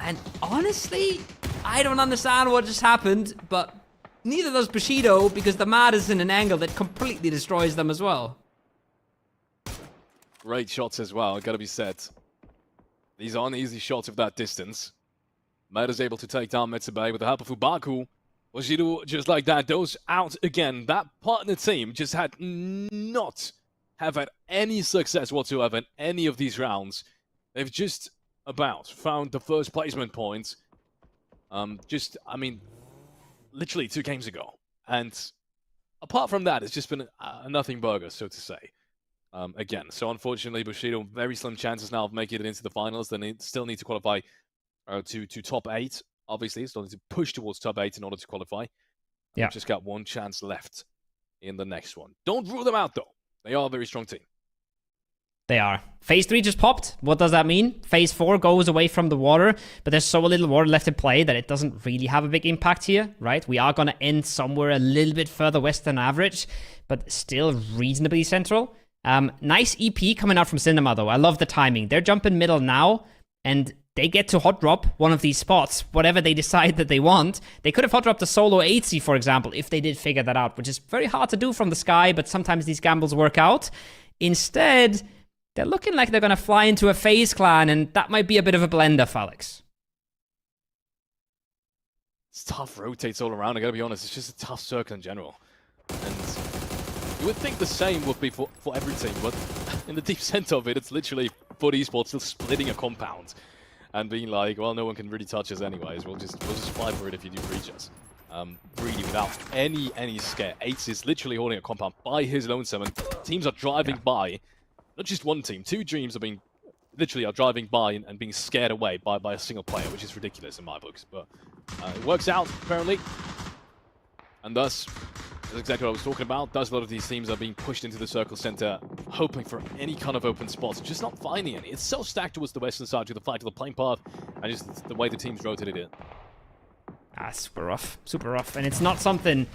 And honestly, I don't understand what just happened, but neither does Bushido, because the Mad is in an angle that completely destroys them as well. Great shots as well, gotta be said. These aren't easy shots of that distance. Mad is able to take down Metsubei with the help of Fubaku. Bushido, just like that, goes out again. That partner team just had not have had any success whatsoever in any of these rounds. They've just about found the first placement point. I mean, literally 2 games ago. And apart from that, it's just been a nothing burger, so to say. Again, so unfortunately, Bushido, very slim chances now of making it into the finals. They still need to qualify to top 8, obviously. Still need to push towards top 8 in order to qualify. Yeah. Just got 1 chance left in the next one. Don't rule them out, though. They are a very strong team. They are. Phase 3 just popped. What does that mean? Phase 4 goes away from the water, but there's so little water left to play that it doesn't really have a big impact here, right? We are going to end somewhere a little bit further west than average, but still reasonably central. Nice EP coming out from Cinema, though. I love the timing. They're jumping middle now, and they get to hot drop one of these spots, whatever they decide that they want. They could have hot dropped a solo 8C, for example, if they did figure that out, which is very hard to do from the sky, but sometimes these gambles work out. Instead, they're looking like they're going to fly into a FaZe clan, and that might be a bit of a blender, Felix. It's tough rotates all around, I gotta be honest. It's just a tough circle in general. And you would think the same would be for every team, but in the deep center of it, it's literally for Esports still splitting a compound and being like, well, no one can really touch us anyways. We'll just fight for it if you do breach us. Really without any scare. Ace is literally holding a compound by his lonesome, and teams are driving by. Not just one team, 2 dreams are driving by and being scared away by a single player, which is ridiculous in my books. But it works out, apparently. And thus, That's exactly what I was talking about. Does a lot of these teams are being pushed into the circle center, hoping for any kind of open spots, just not finding any. It's so stacked towards the western side, to the flank, to the playing path, and just the way the teams rotated it. Ah, super rough. Super rough. And it's not something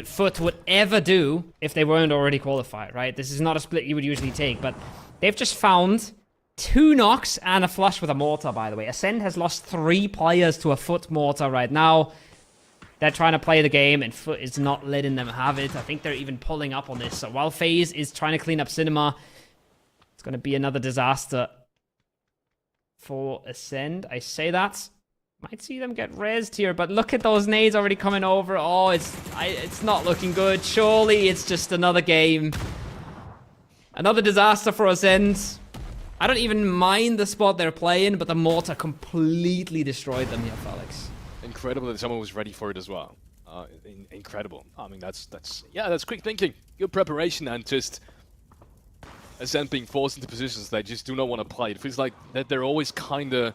Foot would ever do if they weren't already qualified, right? This is not a split you would usually take, but they've just found 2 knocks and a flush with a mortar, by the way. Ascend has lost 3 players to a Foot mortar right now. They're trying to play the game, and Foot is not letting them have it. I think they're even pulling up on this. So while FaZe is trying to clean up Cinema, it's going to be another disaster for Ascend. I say that. Might see them get rezzed here, but look at those nades already coming over. Oh, it's not looking good. Surely it's just another game. Another disaster for Ascend. I don't even mind the spot they're playing, but the mortar completely destroyed them here, Felix. Incredible that someone was ready for it as well. Incredible. I mean, that's quick thinking, good preparation, and just Ascent being forced into positions they just do not want to play. It feels like that they're always kind of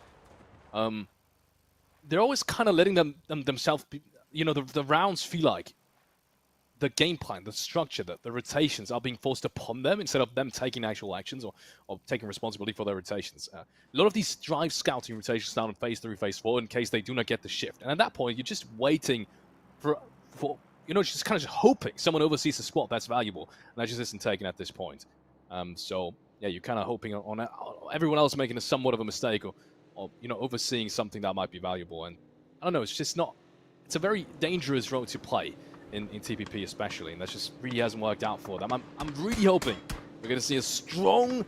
letting themselves be, the rounds feel like the game plan, the structure, the rotations are being forced upon them instead of them taking actual actions or taking responsibility for their rotations. A lot of these drive scouting rotations down in phase 3, phase 4 in case they do not get the shift. And at that point, you're just waiting for just kind of hoping someone oversees a spot that's valuable. And that just isn't taken at this point. So, yeah, you're kind of hoping on everyone else making somewhat of a mistake or overseeing something that might be valuable. And I don't know, it's a very dangerous role to play in TPP especially, and that just really hasn't worked out for them. I'm really hoping we're going to see a strong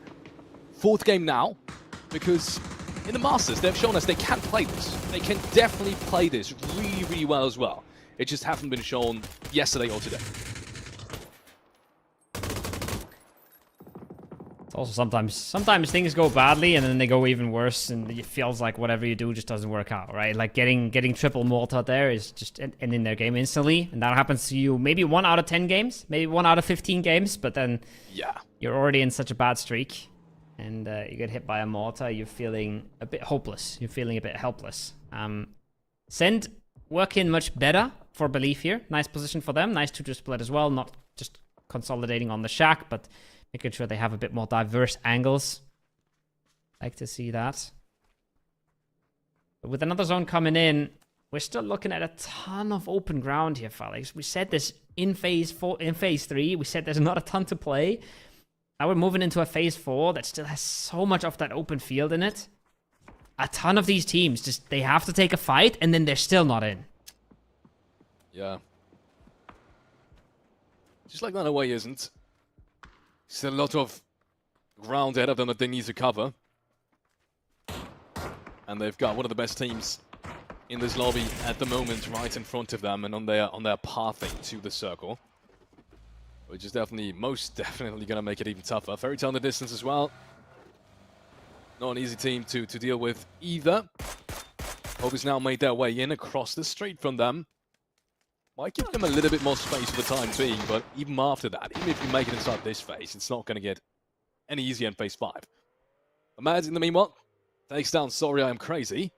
4th game now, because in the Masters, they've shown us they can play this. They can definitely play this really, really well as well. It just hasn't been shown yesterday or today. Also, sometimes things go badly and then they go even worse, and it feels like whatever you do just doesn't work out, right? Like getting triple mortar there is just ending their game instantly, and that happens to you maybe 1 out of 10 games, maybe 1 out of 15 games, but then you're already in such a bad streak, and you get hit by a mortar, you're feeling a bit hopeless, you're feeling a bit helpless. Send working much better for Belief here. Nice position for them, nice 2-2 split as well, not just consolidating on the shack, but making sure they have a bit more diverse angles. Like to see that. But with another zone coming in, we're still looking at a ton of open ground here, Felix. We said this in phase 3. We said there's not a ton to play. Now we're moving into a phase 4 that still has so much of that open field in it. A ton of these teams, just they have to take a fight, and then they're still not in. Yeah. Just like that away isn't. Still a lot of ground ahead of them that they need to cover. And they've got one of the best teams in this lobby at the moment right in front of them and on their pathing to the circle. Which is most definitely going to make it even tougher. Fairy Tail in the distance as well. Not an easy team to deal with either. Hope has now made their way in across the street from them. Might give them a little bit more space for the time being, but even after that, even if you make it inside this phase, it's not going to get any easier in phase 5. Mad in the meanwhile takes down Sorry I Am Crazy.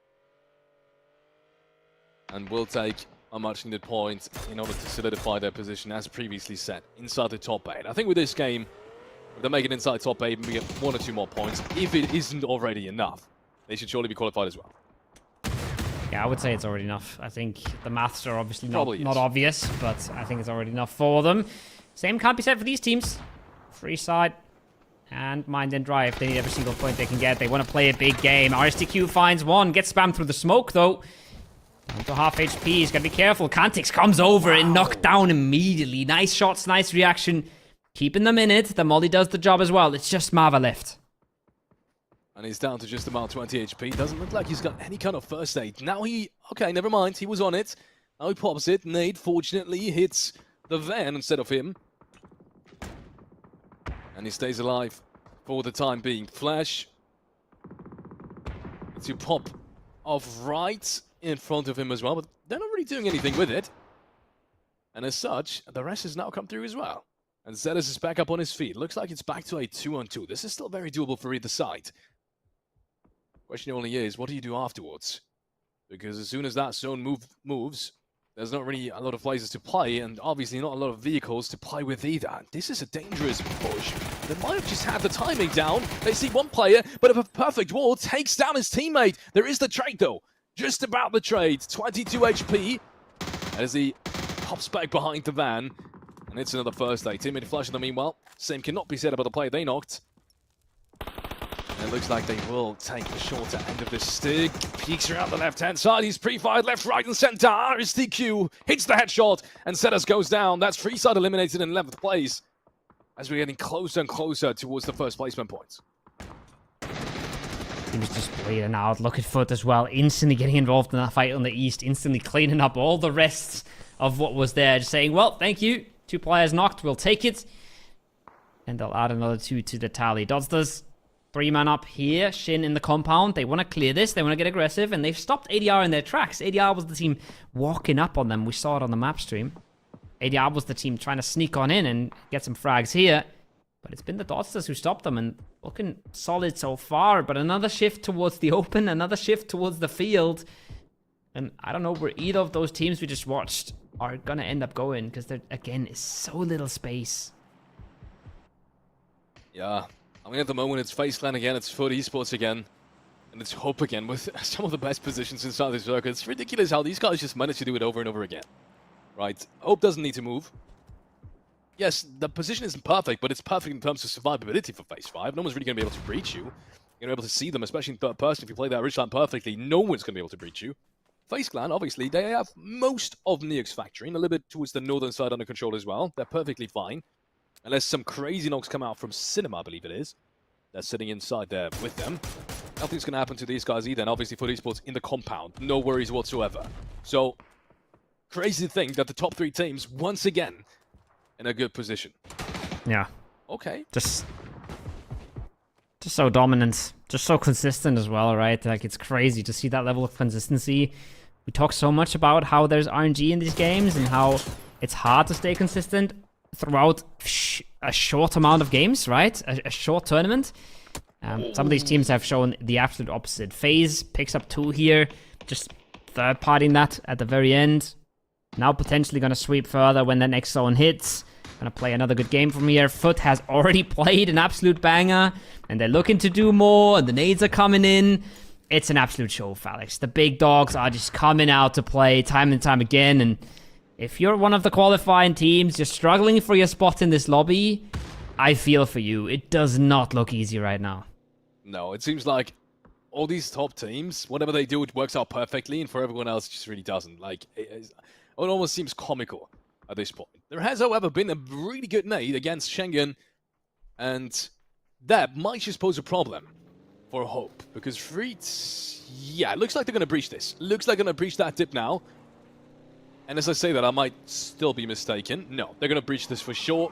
And will take a much needed point in order to solidify their position, as previously said, inside the top 8. I think with this game, if they make it inside top 8, maybe get 1 or 2 more points. If it isn't already enough, they should surely be qualified as well. Yeah, I would say it's already enough. I think the maths are obviously not obvious, but I think it's already enough for them. Same can't be said for these teams. Free side and Mind and Drive. They need every single point they can get. They want to play a big game. RSTQ finds 1. Gets spammed through the smoke, though. Down to half HP. He's got to be careful. Kantix comes over and knocked down immediately. Nice shots, nice reaction. Keeping them in it. The Molly does the job as well. It's just Mava left. And he's down to just about 20 HP. Doesn't look like he's got any kind of first aid. Now okay, never mind. He was on it. Now he pops it. Nade, fortunately, hits the van instead of him. And he stays alive for the time being. Flash to pop off right in front of him as well, but they're not really doing anything with it. And as such, the rest has now come through as well. And Zealous is back up on his feet. Looks like it's back to a 2-on-2. This is still very doable for either side. Question only is, what do you do afterwards? Because as soon as that zone moves, There's not really a lot of places to play, and obviously not a lot of vehicles to play with either. This is a dangerous push. They might have just had the timing down. They see one player, but if a perfect wall takes down his teammate. There is the trade, though. Just about the trade. 22 HP. As he pops back behind the van. And it's another first aid. Teammate flash in the meanwhile. Same cannot be said about the player they knocked. And it looks like they will take the shorter end of the stick. Peeks around the left-hand side. He's pre-fired left, right, and center. RSTQ hits the headshot, and Setas goes down. That's Freeside eliminated in 11th place. As we're getting closer and closer towards the first placement points. He was just bleeding out. Look at Foot as well. Instantly getting involved in that fight on the East. Instantly cleaning up all the rest of what was there. Just saying, well, thank you. 2 players knocked. We'll take it. And they'll add another 2 to the tally. Dodsters. 3-man up here, Shin in the compound. They want to clear this, they want to get aggressive, and they've stopped ADR in their tracks. ADR was the team walking up on them. We saw it on the map stream. ADR was the team trying to sneak on in and get some frags here. But it's been the Dodsters who stopped them, and looking solid so far. But another shift towards the open, another shift towards the field. And I don't know where either of those teams we just watched are going to end up going, because there, again, is so little space. Yeah. I mean, at the moment, it's FaceClan again, it's Foot Esports again, and it's Hope again with some of the best positions inside this circuit. It's ridiculous how these guys just manage to do it over and over again, right? Hope doesn't need to move. Yes, the position isn't perfect, but it's perfect in terms of survivability for Phase 5. No one's really going to be able to breach you. You're going to be able to see them, especially in third person. If you play that ridgeline perfectly, no one's going to be able to breach you. FaceClan, obviously, they have most of Neox factory, and a little bit towards the northern side under control as well. They're perfectly fine. Unless some crazy knocks come out from Cinema, I believe it is. They're sitting inside there with them. Nothing's going to happen to these guys either. And obviously, Foot Esports in the compound. No worries whatsoever. So, crazy to think that the top 3 teams, once again, in a good position. Yeah. Okay. Just so dominant. Just so consistent as well, right? Like, it's crazy to see that level of consistency. We talk so much about how there's RNG in these games and how it's hard to stay consistent throughout a short amount of games, right? A short tournament. Some of these teams have shown the absolute opposite. FaZe picks up 2 here, just third-partying that at the very end. Now potentially going to sweep further when the next zone hits. Going to play another good game from here. Foot has already played an absolute banger, and they're looking to do more, and the nades are coming in. It's an absolute show, Alex. The big dogs are just coming out to play time and time again, and if you're one of the qualifying teams, you're struggling for your spot in this lobby, I feel for you. It does not look easy right now. No, it seems like all these top teams, whatever they do, it works out perfectly, and for everyone else, it just really doesn't. Like, it almost seems comical at this point. There has, however, been a really good nade against Schengen, and that might just pose a problem for Hope, because Freets, yeah, it looks like they're going to breach this. Looks like they're going to breach that dip now. And as I say that, I might still be mistaken. No, they're going to breach this for sure.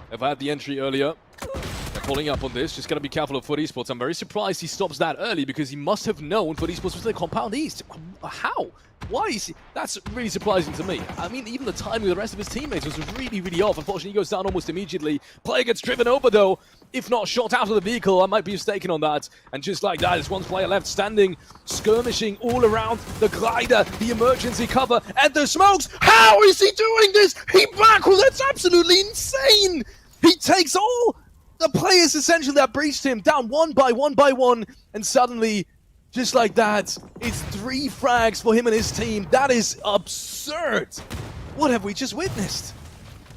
They've had the entry earlier. They're pulling up on this. Just got to be careful of Foot Esports. I'm very surprised he stops that early because he must have known Foot Esports was in the compound east. How? Why is he? That's really surprising to me. I mean, even the timing of the rest of his teammates was really, really off. Unfortunately, he goes down almost immediately. Player gets driven over, though. If not shot out of the vehicle, I might be mistaken on that. And just like that, there's one player left standing, skirmishing all around the glider, the emergency cover, and the smokes. How is he doing this? He backwards. That's absolutely insane. He takes all the players essentially that breached him down one by one, and suddenly, just like that, it's 3 frags for him and his team. That is absurd. What have we just witnessed?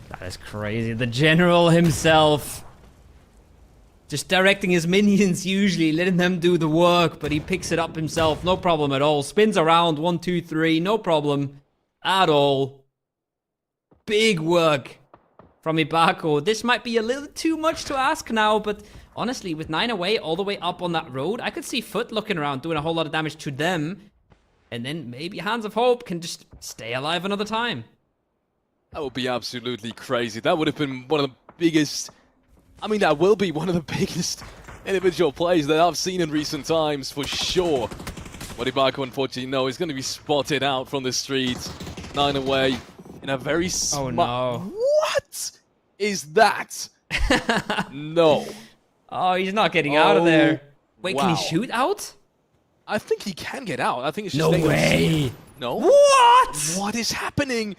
That is crazy. The general himself just directing his minions, usually letting them do the work, but he picks it up himself, no problem at all. Spins around 1, 2, 3, no problem at all. Big work from Ibako. This might be a little too much to ask now, but honestly, with 9 away, all the way up on that road, I could see Foot looking around, doing a whole lot of damage to them, and then maybe Hands of Hope can just stay alive another time. That would be absolutely crazy. That would have been one of the biggest... I mean, that will be one of the biggest individual plays that I've seen in recent times, for sure. But Ibako, unfortunately, no, he's going to be spotted out from the street. 9 away in a very smart... Oh, no. What is that? No. Oh, he's not getting out of there. Wait, wow. Can he shoot out? I think he can get out. I think it's just... No way. No. What? What is happening?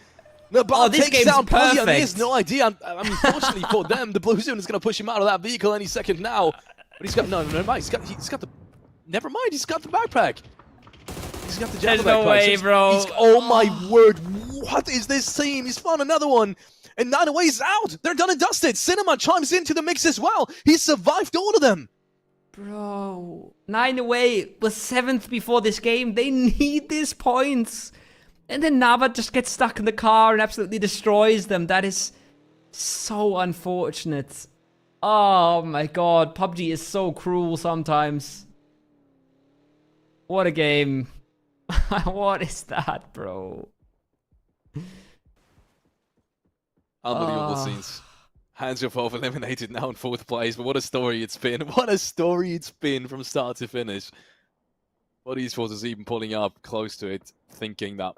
The Oh, this takes game's down Puzzy, and he perfect. has no idea. I mean, fortunately for them, the blue zone is going to push him out of that vehicle any second now. But he's got no, never mind. He's got the. Never mind. He's got the backpack. He's got the There's backpack. no way, bro. Oh my word! What is this team? He's found another one. And 9away's out. They're done and dusted. Cinema chimes into the mix as well. He survived all of them. Bro, 9away was 7th before this game. They need these points. And then Nava just gets stuck in the car and absolutely destroys them. That is so unfortunate. Oh my god, PUBG is so cruel sometimes. What a game. What is that, bro? Unbelievable scenes. Hands of both eliminated now in 4th place, but what a story it's been. What a story it's been from start to finish. What Esports is even pulling up close to it, thinking that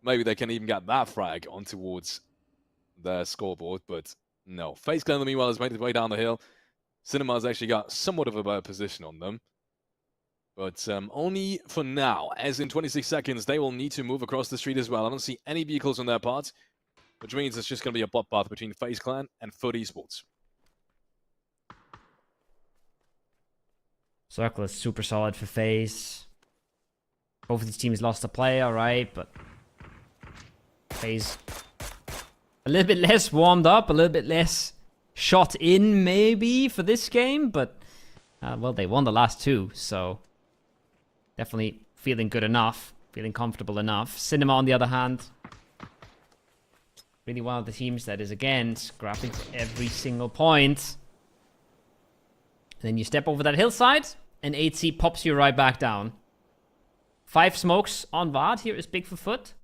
maybe they can even get that frag on towards their scoreboard, but no. FaZe Clan, meanwhile, has made its way down the hill. Cinema's actually got somewhat of a better position on them. But only for now, as in 26 seconds, they will need to move across the street as well. I don't see any vehicles on their part, which means it's just going to be a bloodbath between FaZe Clan and FUT Esports. Circle is super solid for FaZe. Both of these teams lost a player, right? But FaZe a little bit less warmed up, a little bit less shot in maybe for this game. But, well, they won the last two, so definitely feeling good enough, feeling comfortable enough. Cinema, on the other hand, really one of the teams that is, again, scrapping for every single point. Then you step over that hillside, and 8C pops you right back down. 5 smokes on VAD here is big for FUT.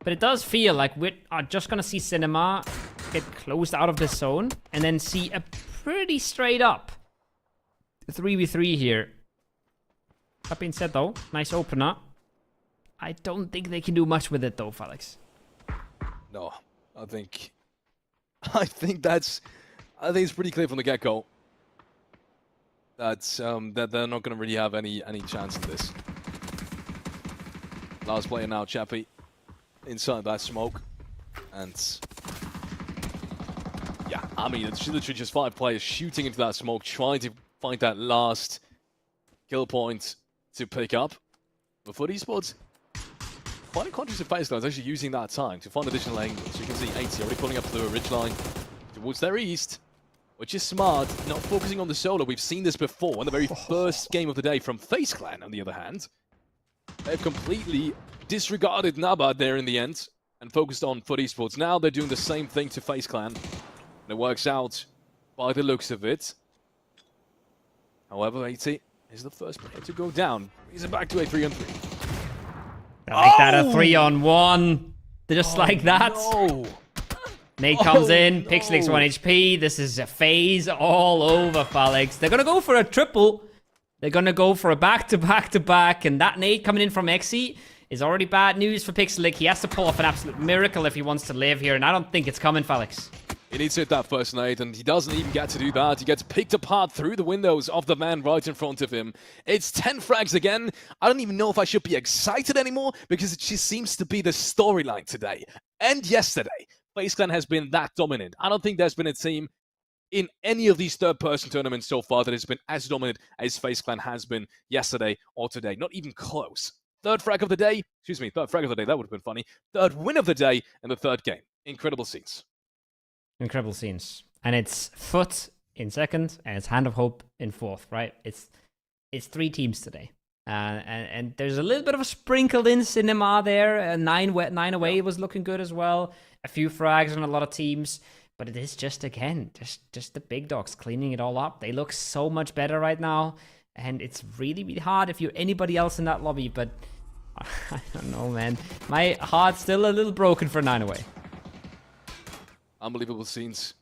But it does feel like we are just going to see Cinema get closed out of this zone, and then see a pretty straight up 3v3 here. That being said, though, nice opener. I don't think they can do much with it, though, Felix. No, I think it's pretty clear from the get-go that they're not going to really have any chance in this. Last player now, Chappie, inside that smoke, and yeah, I mean it's literally just 5 players shooting into that smoke, trying to find that last kill point to pick up. But FUT Esports, quite a conscious of FaZe Clan is actually using that time to find additional angles. You can see 80 already pulling up to the ridgeline towards their east, which is smart, not focusing on the solo. We've seen this before in the very first game of the day from FaZe Clan, on the other hand. They've completely disregarded Nabad there in the end and focused on FUT Esports. Now they're doing the same thing to FaZe Clan, and it works out by the looks of it. However, 80 is the first player to go down. He's back to a 3-on-3. They'll make that a 3-on-1. Just like that. No. Nate comes in, Pixelix 1 HP. This is a FaZe all over, Felix. They're going to go for a triple. They're going to go for a back-to-back-to-back. And that nade coming in from Exy is already bad news for Pixelix. He has to pull off an absolute miracle if he wants to live here. And I don't think it's coming, Felix. He needs to hit that first nade, and he doesn't even get to do that. He gets picked apart through the windows of the man right in front of him. It's 10 frags again. I don't even know if I should be excited anymore, because it just seems to be the storyline today and yesterday. FaZe Clan has been that dominant. I don't think there's been a team in any of these third-person tournaments so far that has been as dominant as FaZe Clan has been yesterday or today. Not even close. Third frag of the day. Excuse me, third frag of the day. That would have been funny. Third win of the day in the third game. Incredible scenes. Incredible scenes. And it's FUT in second, and it's Hand of Hope in fourth, right? It's 3 teams today. And there's a little bit of a sprinkled in Cinema there. 9 away was looking good as well. A few frags on a lot of teams. But it is just, again, just the big dogs cleaning it all up. They look so much better right now. And it's really, really hard if you're anybody else in that lobby. But I don't know, man. My heart's still a little broken for 9 away. Unbelievable scenes.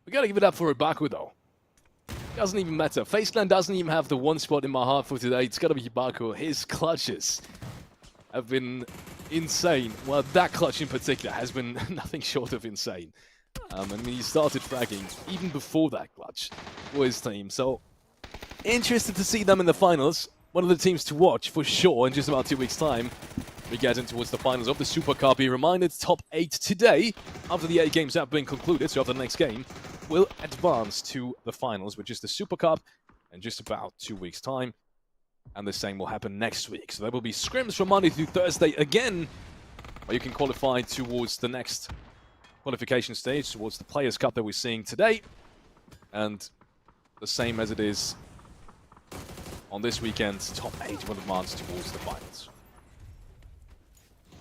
We gotta give it up for Ibaku, though. Doesn't even matter. FaZe Clan doesn't even have the one spot in my heart for today. It's gotta be Ibaku. His clutches have been insane. Well, that clutch in particular has been nothing short of insane. I mean, he started fragging even before that clutch for his team. So, interested to see them in the finals. one of the teams to watch for sure in just about 2 weeks' time. We get in towards the finals of the Super Cup. Be reminded, top 8 today, after the 8 games have been concluded, so after the next game, will advance to the finals, which is the Super Cup, in just about 2 weeks' time. And the same will happen next week. So there will be scrims from Monday through Thursday again, where you can qualify towards the next qualification stage, towards the Players' Cup that we're seeing today. And the same as it is on this weekend, top 8 will advance towards the finals.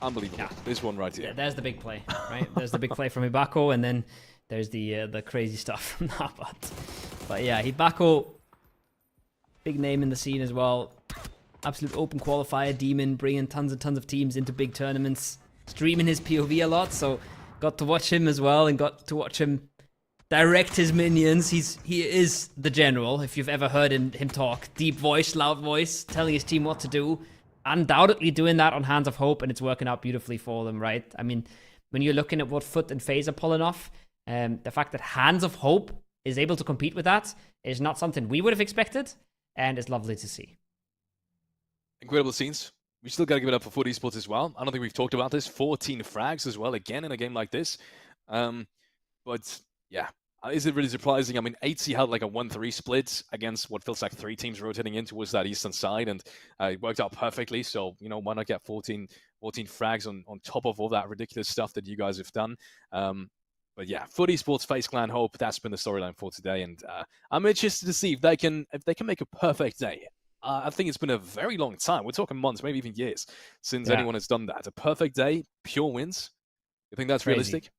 Unbelievable. Yeah. This one right here. Yeah, there's the big play, right? There's the big play from Hibako, and then there's the crazy stuff from Nabat. But yeah, Hibako, big name in the scene as well. Absolute open qualifier, demon, bringing tons and tons of teams into big tournaments. Streaming his POV a lot, so got to watch him as well, and got to watch him direct his minions. He is the general, if you've ever heard him talk. Deep voice, loud voice, telling his team what to do. Undoubtedly doing that on Hands of Hope, and it's working out beautifully for them, right? I mean, when you're looking at what Foot and FaZe are pulling off, the fact that Hands of Hope is able to compete with that is not something we would have expected, and it's lovely to see. Incredible scenes. We still got to give it up for Foot Esports as well. I don't think we've talked about this. 14 frags as well, again, in a game like this. But, yeah. Is it really surprising? I mean, 8C had like a 1-3 split against what feels like 3 teams rotating in towards that eastern side, and it worked out perfectly. So, you know, why not get 14 frags on top of all that ridiculous stuff that you guys have done? But yeah, Foot Esports, FaZe Clan Hope, that's been the storyline for today. And I'm interested to see if they can make a perfect day. I think it's been a very long time. We're talking months, maybe even years, since anyone has done that. A perfect day, pure wins. You think that's Crazy. realistic?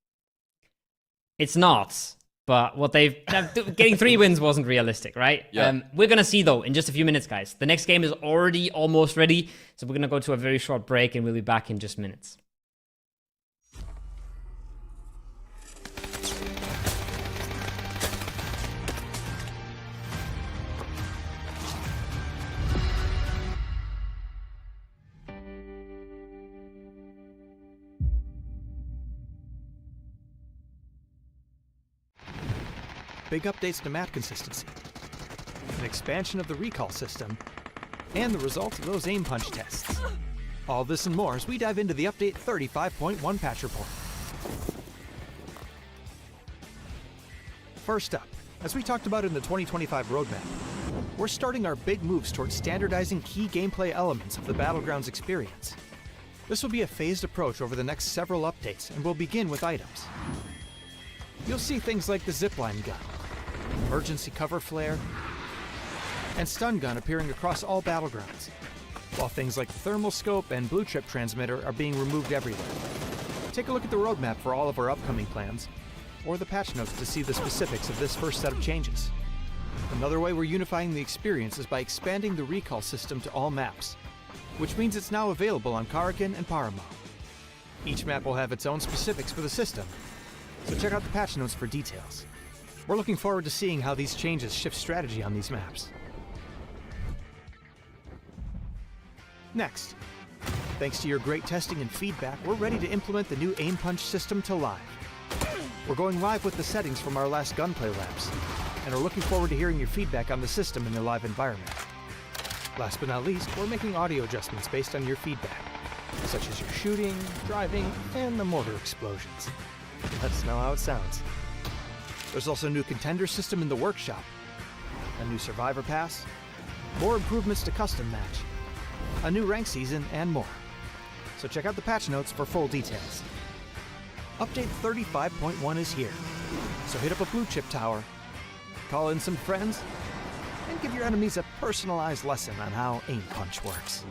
It's not. But what getting 3 wins wasn't realistic, right? Yeah. We're going to see, though, in just a few minutes, guys. The next game is already almost ready. So we're going to go to a very short break, and we'll be back in just minutes. Big updates to map consistency, an expansion of the recall system, and the results of those aim punch tests. All this and more as we dive into the update 35.1 patch report. First up, as we talked about in the 2025 roadmap, we're starting our big moves towards standardizing key gameplay elements of the Battlegrounds experience. This will be a phased approach over the next several updates, and we'll begin with items. You'll see things like the zipline gun, emergency cover flare, and stun gun appearing across all battlegrounds, while things like thermal scope and blue chip transmitter are being removed everywhere. Take a look at the roadmap for all of our upcoming plans, or the patch notes to see the specifics of this first set of changes. Another way we're unifying the experience is by expanding the recall system to all maps, which means it's now available on Karakin and Paramo. Each map will have its own specifics for the system, so check out the patch notes for details. We're looking forward to seeing how these changes shift strategy on these maps. Next, thanks to your great testing and feedback, we're ready to implement the new aim punch system to live. We're going live with the settings from our last gunplay labs, and are looking forward to hearing your feedback on the system in the live environment. Last but not least, we're making audio adjustments based on your feedback, such as your shooting, driving, and the mortar explosions. Let us know how it sounds. There's also a new contender system in the workshop, a new survivor pass, more improvements to custom match, a new rank season, and more. So check out the patch notes for full details. Update 35.1 is here, so hit up a blue chip tower, call in some friends, and give your enemies a personalized lesson on how aim punch works.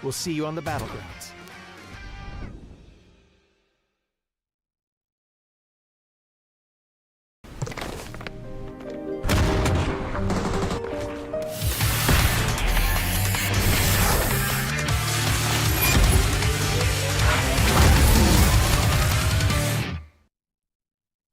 We'll see you on the battlegrounds.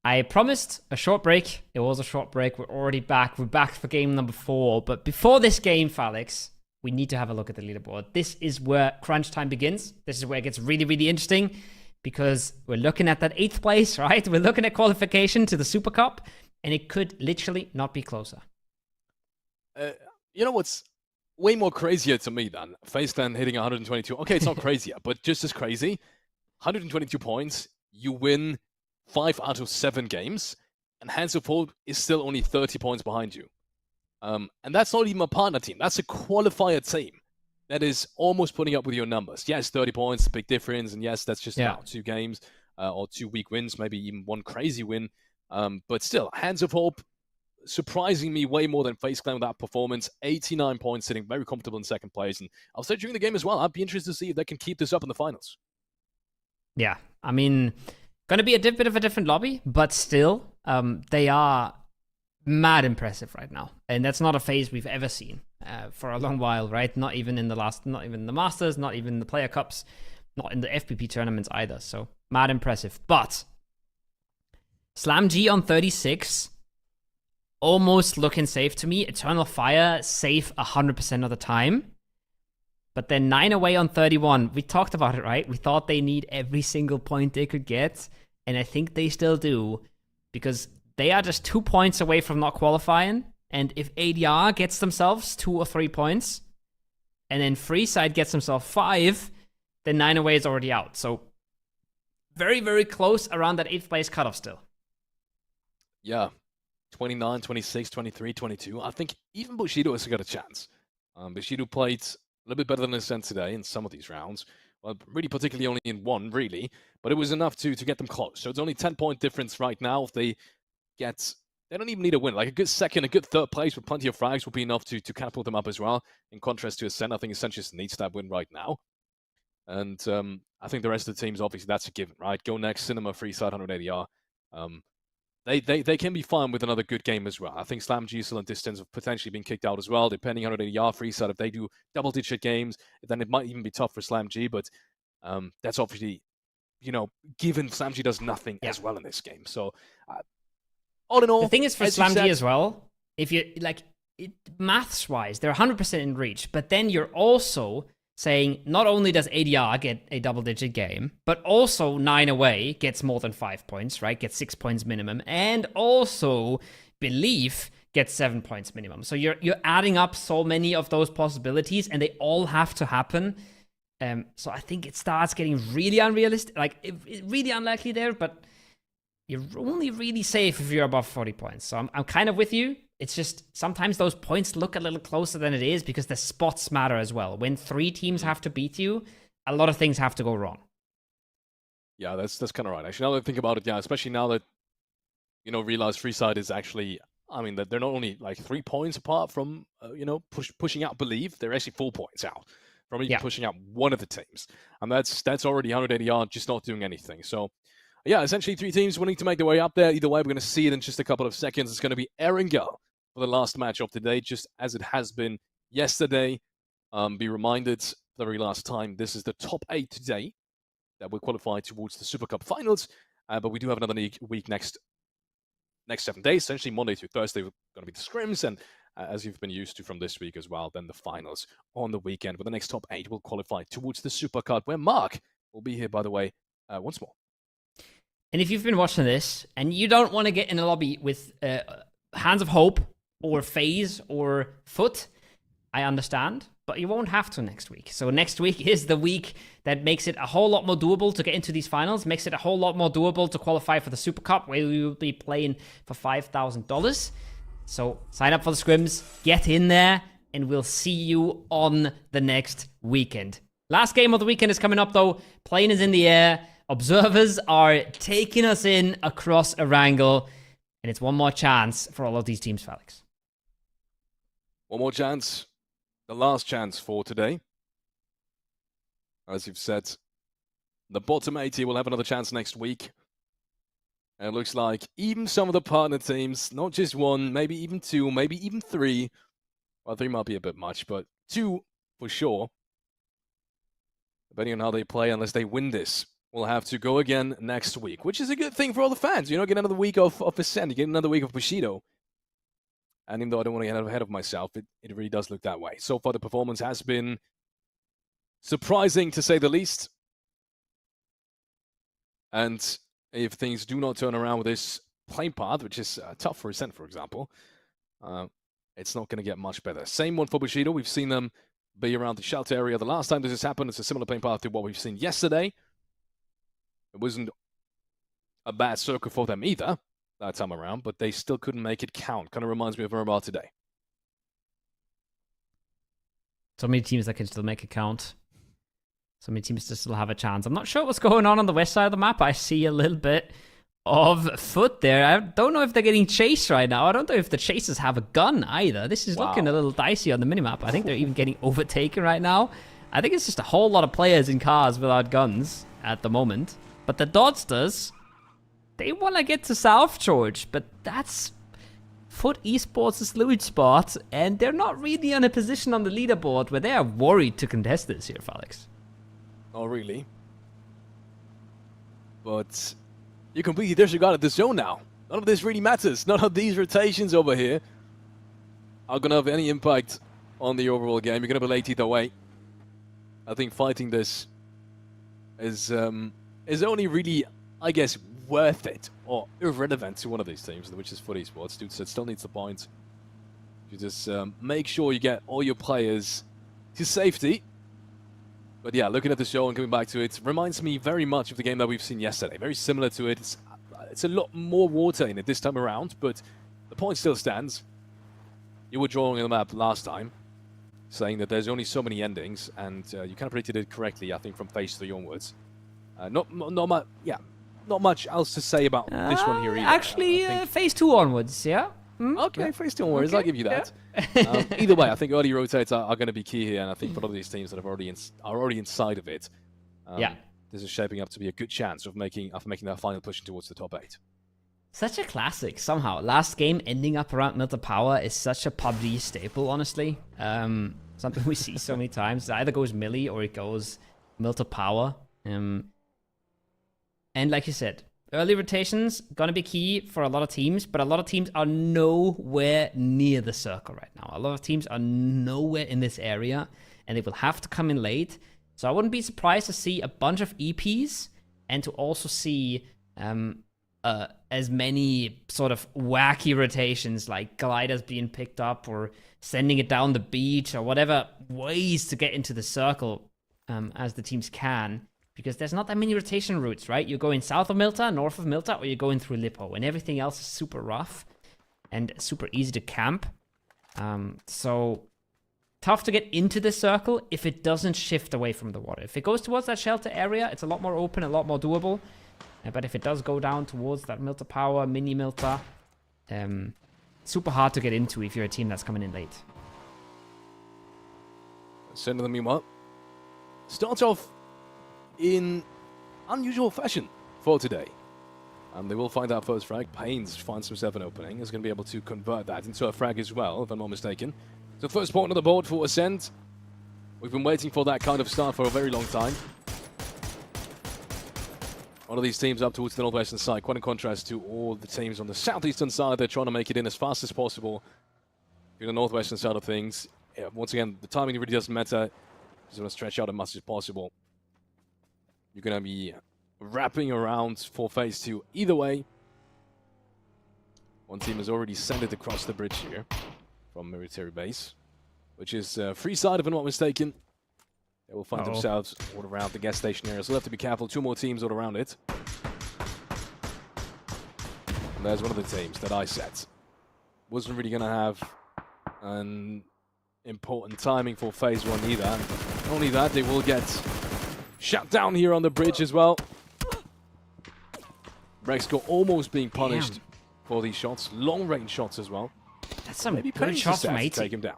I promised a short break. It was a short break. We're already back. We're back for game number 4. But before this game, Felix, we need to have a look at the leaderboard. This is where crunch time begins. This is where it gets really, really interesting because we're looking at that 8th place, right? We're looking at qualification to the Super Cup, and it could literally not be closer. You know what's way more crazier to me than FaZe hitting 122. Okay, it's not crazier, but just as crazy. 122 points, you win 5 out of 7 games, and Hands of Hope is still only 30 points behind you. And that's not even a partner team. That's a qualifier team that is almost putting up with your numbers. Yes, 30 points, big difference, and yes, that's just about 2 games or 2 weak wins, maybe even 1 crazy win. But still, Hands of Hope surprising me way more than FaZe with that performance. 89 points, sitting very comfortable in second place. And I'll say during the game as well, I'd be interested to see if they can keep this up in the finals. Yeah, I mean, gonna be a bit of a different lobby, but still, they are mad impressive right now, and that's not a FaZe we've ever seen for a long while, right? Not even in the Masters, not even the Player Cups, not in the FPP tournaments either. So mad impressive. But SlamG on 36, almost looking safe to me. Eternal Fire safe 100% of the time. But then 9 away on 31. We talked about it, right? We thought they need every single point they could get. And I think they still do. Because they are just 2 points away from not qualifying. And if ADR gets themselves 2 or 3 points, and then Freeside gets himself 5, then 9 away is already out. So very, very close around that 8th place cutoff still. Yeah. 29, 26, 23, 22. I think even Bushido has got a chance. Bushido played a little bit better than his sent today in some of these rounds. Well, really particularly only in one, really. But it was enough to get them close. So it's only 10-point difference right now. If they don't even need a win. Like a good second, a good third place with plenty of frags will be enough to catapult them up as well. In contrast to Ascent, I think Ascent just needs that win right now. And I think the rest of the teams, obviously, that's a given, right? Go Next, Cinema, Freeside, 180R. They can be fine with another good game as well. I think SlamG is still in distance of potentially being kicked out as well, depending on 180R Freeside. If they do double-digit games, then it might even be tough for SlamG, but that's obviously, given SlamG does nothing as well in this game. So, all in all, the thing is for SlamG as well, if you, maths-wise, they're 100% in reach, but then you're also saying not only does ADR get a double-digit game, but also 9 away gets more than 5 points, right? Gets 6 points minimum, and also Belief gets 7 points minimum. So you're adding up so many of those possibilities, and they all have to happen. So I think it starts getting really unrealistic, really unlikely there, but you're only really safe if you're above 40 points. So I'm kind of with you. It's just sometimes those points look a little closer than it is because the spots matter as well. When 3 teams have to beat you, a lot of things have to go wrong. Yeah, that's kind of right. Actually, now that I think about it, yeah, especially now that, realize Freeside is actually, that they're not only 3 points apart from, pushing out Believe, they're actually 4 points out from even pushing out one of the teams. And that's already 180 yards, just not doing anything. So, yeah, essentially 3 teams wanting to make their way up there. Either way, we're going to see it in just a couple of seconds. It's going to be Erangel for the last match of the day, just as it has been yesterday. Be reminded for the very last time, this is the top 8 today that will qualify towards the Super Cup finals. But we do have another week next 7 days. Essentially, Monday through Thursday, we're going to be the scrims. And as you've been used to from this week as well, then the finals on the weekend. But the next top 8 will qualify towards the Super Cup, where Mark will be here, by the way, once more. And if you've been watching this and you don't want to get in a lobby with Hands of Hope or FaZe or Foot, I understand, but you won't have to next week. So next week is the week that makes it a whole lot more doable to get into these finals, makes it a whole lot more doable to qualify for the Super Cup, where we will be playing for $5,000. So sign up for the scrims, get in there, and we'll see you on the next weekend. Last game of the weekend is coming up, though. Plane is in the air. Observers are taking us in across Erangel, and it's one more chance for all of these teams, Felix. One more chance. The last chance for today. As you've said, the bottom 80 will have another chance next week. And it looks like even some of the partner teams, not just 1, maybe even 2, maybe even 3. Well, 3 might be a bit much, but 2 for sure. Depending on how they play, unless they win this, we'll have to go again next week, which is a good thing for all the fans. Get another week of Ascent, you get another week of Bushido. And even though I don't want to get ahead of myself, it really does look that way. So far, the performance has been surprising, to say the least. And if things do not turn around with this playing path, which is tough for Ascent, for example, it's not going to get much better. Same one for Bushido. We've seen them be around the shelter area. The last time this has happened, it's a similar playing path to what we've seen yesterday. It wasn't a bad circle for them either that time around, but they still couldn't make it count. Kind of reminds me of Mobile today. So many teams that can still make it count. So many teams that still have a chance. I'm not sure what's going on the west side of the map. I see a little bit of foot there. I don't know if they're getting chased right now. I don't know if the chasers have a gun either. This is looking a little dicey on the minimap. I think they're even getting overtaken right now. I think it's just a whole lot of players in cars without guns at the moment. But the Dodsters, they want to get to South George, but that's Foot Esports' lead spot, and they're not really in a position on the leaderboard where they are worried to contest this here, Felix. Oh, really? But you completely disregarded the zone now. None of this really matters. None of these rotations over here are going to have any impact on the overall game. You're going to be late either way. I think fighting this is only really, I guess, worth it or irrelevant to one of these teams, which is Foot Esports. Dude said still needs the point. You just make sure you get all your players to safety. But yeah, looking at the show and coming back to it, reminds me very much of the game that we've seen yesterday. Very similar to it. It's a lot more water in it this time around, but the point still stands. You were drawing on the map last time, saying that there's only so many endings, and you kind of predicted it correctly, I think, from phase 3 onwards. Not much else to say about this one here either. Actually, phase 2 onwards, yeah? Okay, yeah. phase 2 onwards, Okay, I'll give you that. Yeah. Either way, I think early rotates are going to be key here, and I think for a lot of these teams that are already inside of it, this is shaping up to be a good chance of making that final push towards the top 8. Such a classic, somehow. Last game ending up around Milta Power is such a PUBG staple, honestly. Something we see so many times. It either goes Millie or it goes Milta Power. And like you said, early rotations gonna be key for a lot of teams, but a lot of teams are nowhere near the circle right now. A lot of teams are nowhere in this area, and they will have to come in late. So I wouldn't be surprised to see a bunch of EPs and to also see as many sort of wacky rotations like gliders being picked up or sending it down the beach or whatever ways to get into the circle as the teams can. Because there's not that many rotation routes, right? You're going south of Milta, north of Milta, or you're going through Lippo, and everything else is super rough and super easy to camp. So tough to get into the circle if it doesn't shift away from the water. If it goes towards that shelter area, it's a lot more open, a lot more doable. But if it does go down towards that Milta Power, mini Milta, super hard to get into if you're a team that's coming in late. Send them meanwhile. Starts off in unusual fashion for today. They will find that first frag. Pains finds himself an opening. Is going to be able to convert that into a frag as well, if I'm not mistaken. So first point on the board for Ascent. We've been waiting for that kind of start for a very long time. One of these teams up towards the northwestern side, quite in contrast to all the teams on the southeastern side. They're trying to make it in as fast as possible. In the northwestern side of things, once again, the timing really doesn't matter. Just want to stretch out as much as possible. You're going to be wrapping around for phase 2 either way. One team has already sent it across the bridge here from military base, which is free side if I'm not mistaken. They will find themselves all around the gas station area, so they'll have to be careful. 2 more teams all around it. And there's one of the teams that I set. Wasn't really going to have an important timing for phase 1 either. And not only that, they will get shut down here on the bridge as well. Brexco almost being punished for these shots. Long range shots as well. That's some good shots from Haiti. Take him down.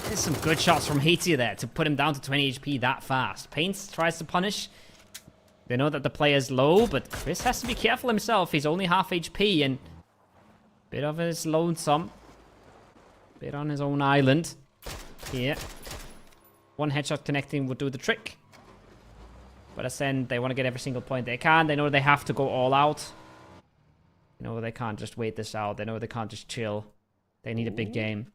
There's some good shots from Haiti there to put him down to 20 HP that fast. Paints tries to punish. They know that the player's low, but Chris has to be careful himself. He's only half HP and bit of his lonesome. Bit on his own island. Here. One headshot connecting would do the trick. But Ascend, they want to get every single point they can. They know they have to go all out. They know they can't just wait this out. They know they can't just chill. They need a big game.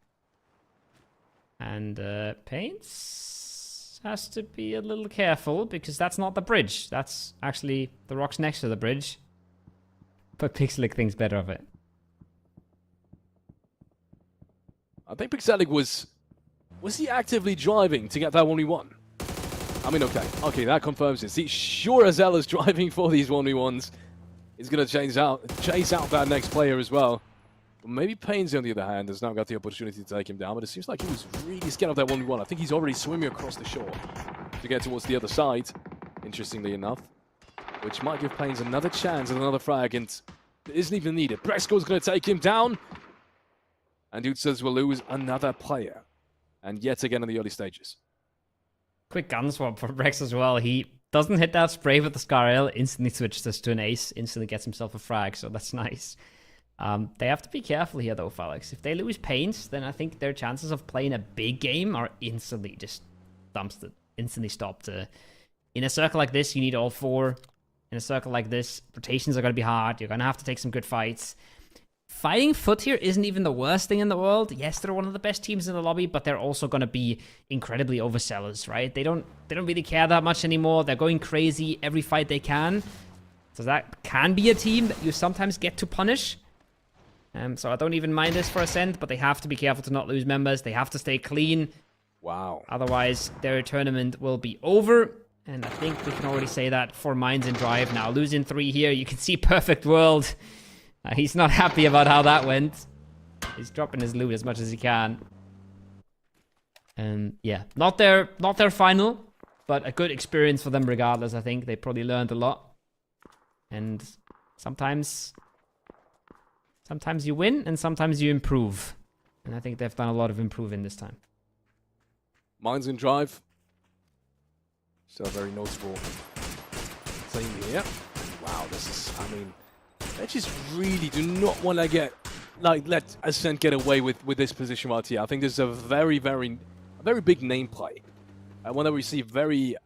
And Paints has to be a little careful because that's not the bridge. That's actually the rocks next to the bridge. But Pixelic thinks better of it. I think Pixelic was he actively driving to get that 1v1? I mean, okay, that confirms it. See, sure as hell is driving for these 1v1s. He's going to chase out that next player as well. But maybe Payne's, on the other hand, has now got the opportunity to take him down, but it seems like he was really scared of that 1v1. I think he's already swimming across the shore to get towards the other side, interestingly enough, which might give Payne's another chance at another frag, and it isn't even needed. Bresco's going to take him down, and Dude says we'll lose another player, and yet again in the early stages. Quick gun swap for Brex as well. He doesn't hit that spray with the Scar-L, instantly switches this to an ace, instantly gets himself a frag, so that's nice. They have to be careful here though, Felix. If they lose Paints, then I think their chances of playing a big game are instantly just dumpstered, instantly stopped. In a circle like this, you need all 4. In a circle like this, rotations are going to be hard. You're going to have to take some good fights. Fighting Foot here isn't even the worst thing in the world. Yes, they're one of the best teams in the lobby, but they're also going to be incredibly oversellers, right? They don't really care that much anymore. They're going crazy every fight they can. So that can be a team that you sometimes get to punish. So I don't even mind this for Ascent, but they have to be careful to not lose members. They have to stay clean. Wow. Otherwise, their tournament will be over. And I think we can already say that for Minds and Drive now. Losing 3 here, you can see Perfect World. He's not happy about how that went. He's dropping his loot as much as he can. And yeah, not their final, but a good experience for them regardless, I think. They probably learned a lot. And sometimes you win and sometimes you improve. And I think they've done a lot of improving this time. Minds in Drive. Still very notable thing here. Wow, this is, I mean, they just really do not want to let Ascent get away with this position right here. I think this is a very big name play. One that we see very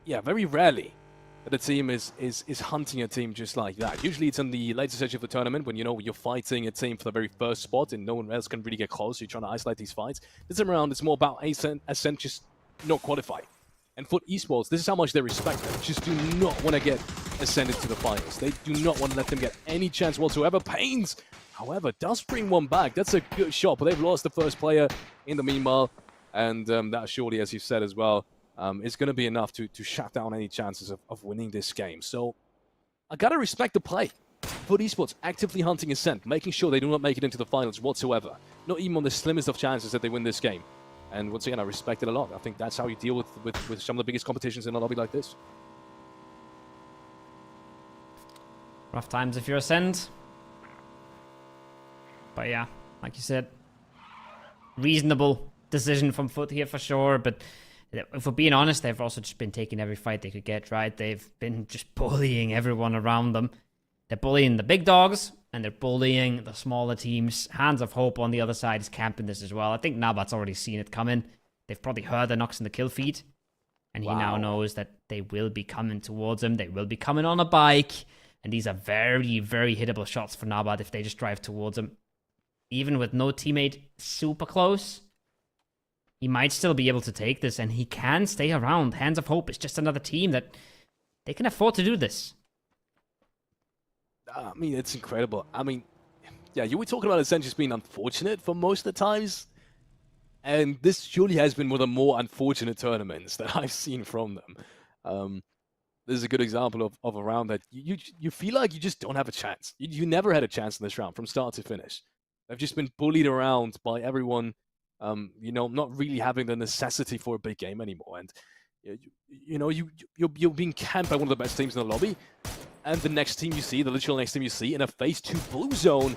rarely that a team is hunting a team just like that. Usually it's in the later stage of the tournament when, you know, you're fighting a team for the very first spot and no one else can really get close. You're trying to isolate these fights. This time around, it's more about Ascent just not qualify. And for Esports, this is how much they respect them. Just do not want to get ascended to the finals. They do not want to let them get any chance whatsoever. Pains, however, does bring one back. That's a good shot, but they've lost the first player in the meanwhile. And that surely, as you said as well, is going to be enough to shut down any chances of winning this game. So I got to respect the play. For Esports, actively hunting Ascent, making sure they do not make it into the finals whatsoever. Not even on the slimmest of chances that they win this game. And once again, I respect it a lot. I think that's how you deal with some of the biggest competitions in a lobby like this. Rough times if you're Ascent. But yeah, like you said, reasonable decision from Foot here for sure. But if we're being honest, they've also just been taking every fight they could get, right? They've been just bullying everyone around them. They're bullying the big dogs, and they're bullying the smaller teams. Hands of Hope on the other side is camping this as well. I think Nabat's already seen it coming. They've probably heard the knocks in the kill feed. And he now knows that they will be coming towards him. They will be coming on a bike. And these are very, very hittable shots for Nabat if they just drive towards him. Even with no teammate super close, he might still be able to take this. And he can stay around. Hands of Hope is just another team that they can afford to do this. I mean, it's incredible. I mean, yeah, you were talking about Ascent just being unfortunate for most of the times. And this surely has been one of the more unfortunate tournaments that I've seen from them. This is a good example of a round that you feel like you just don't have a chance. You never had a chance in this round from start to finish. They've just been bullied around by everyone, you know, not really having the necessity for a big game anymore. And, you know, you're being camped by one of the best teams in the lobby. And the next team you see, the literal next team you see in a phase 2 blue zone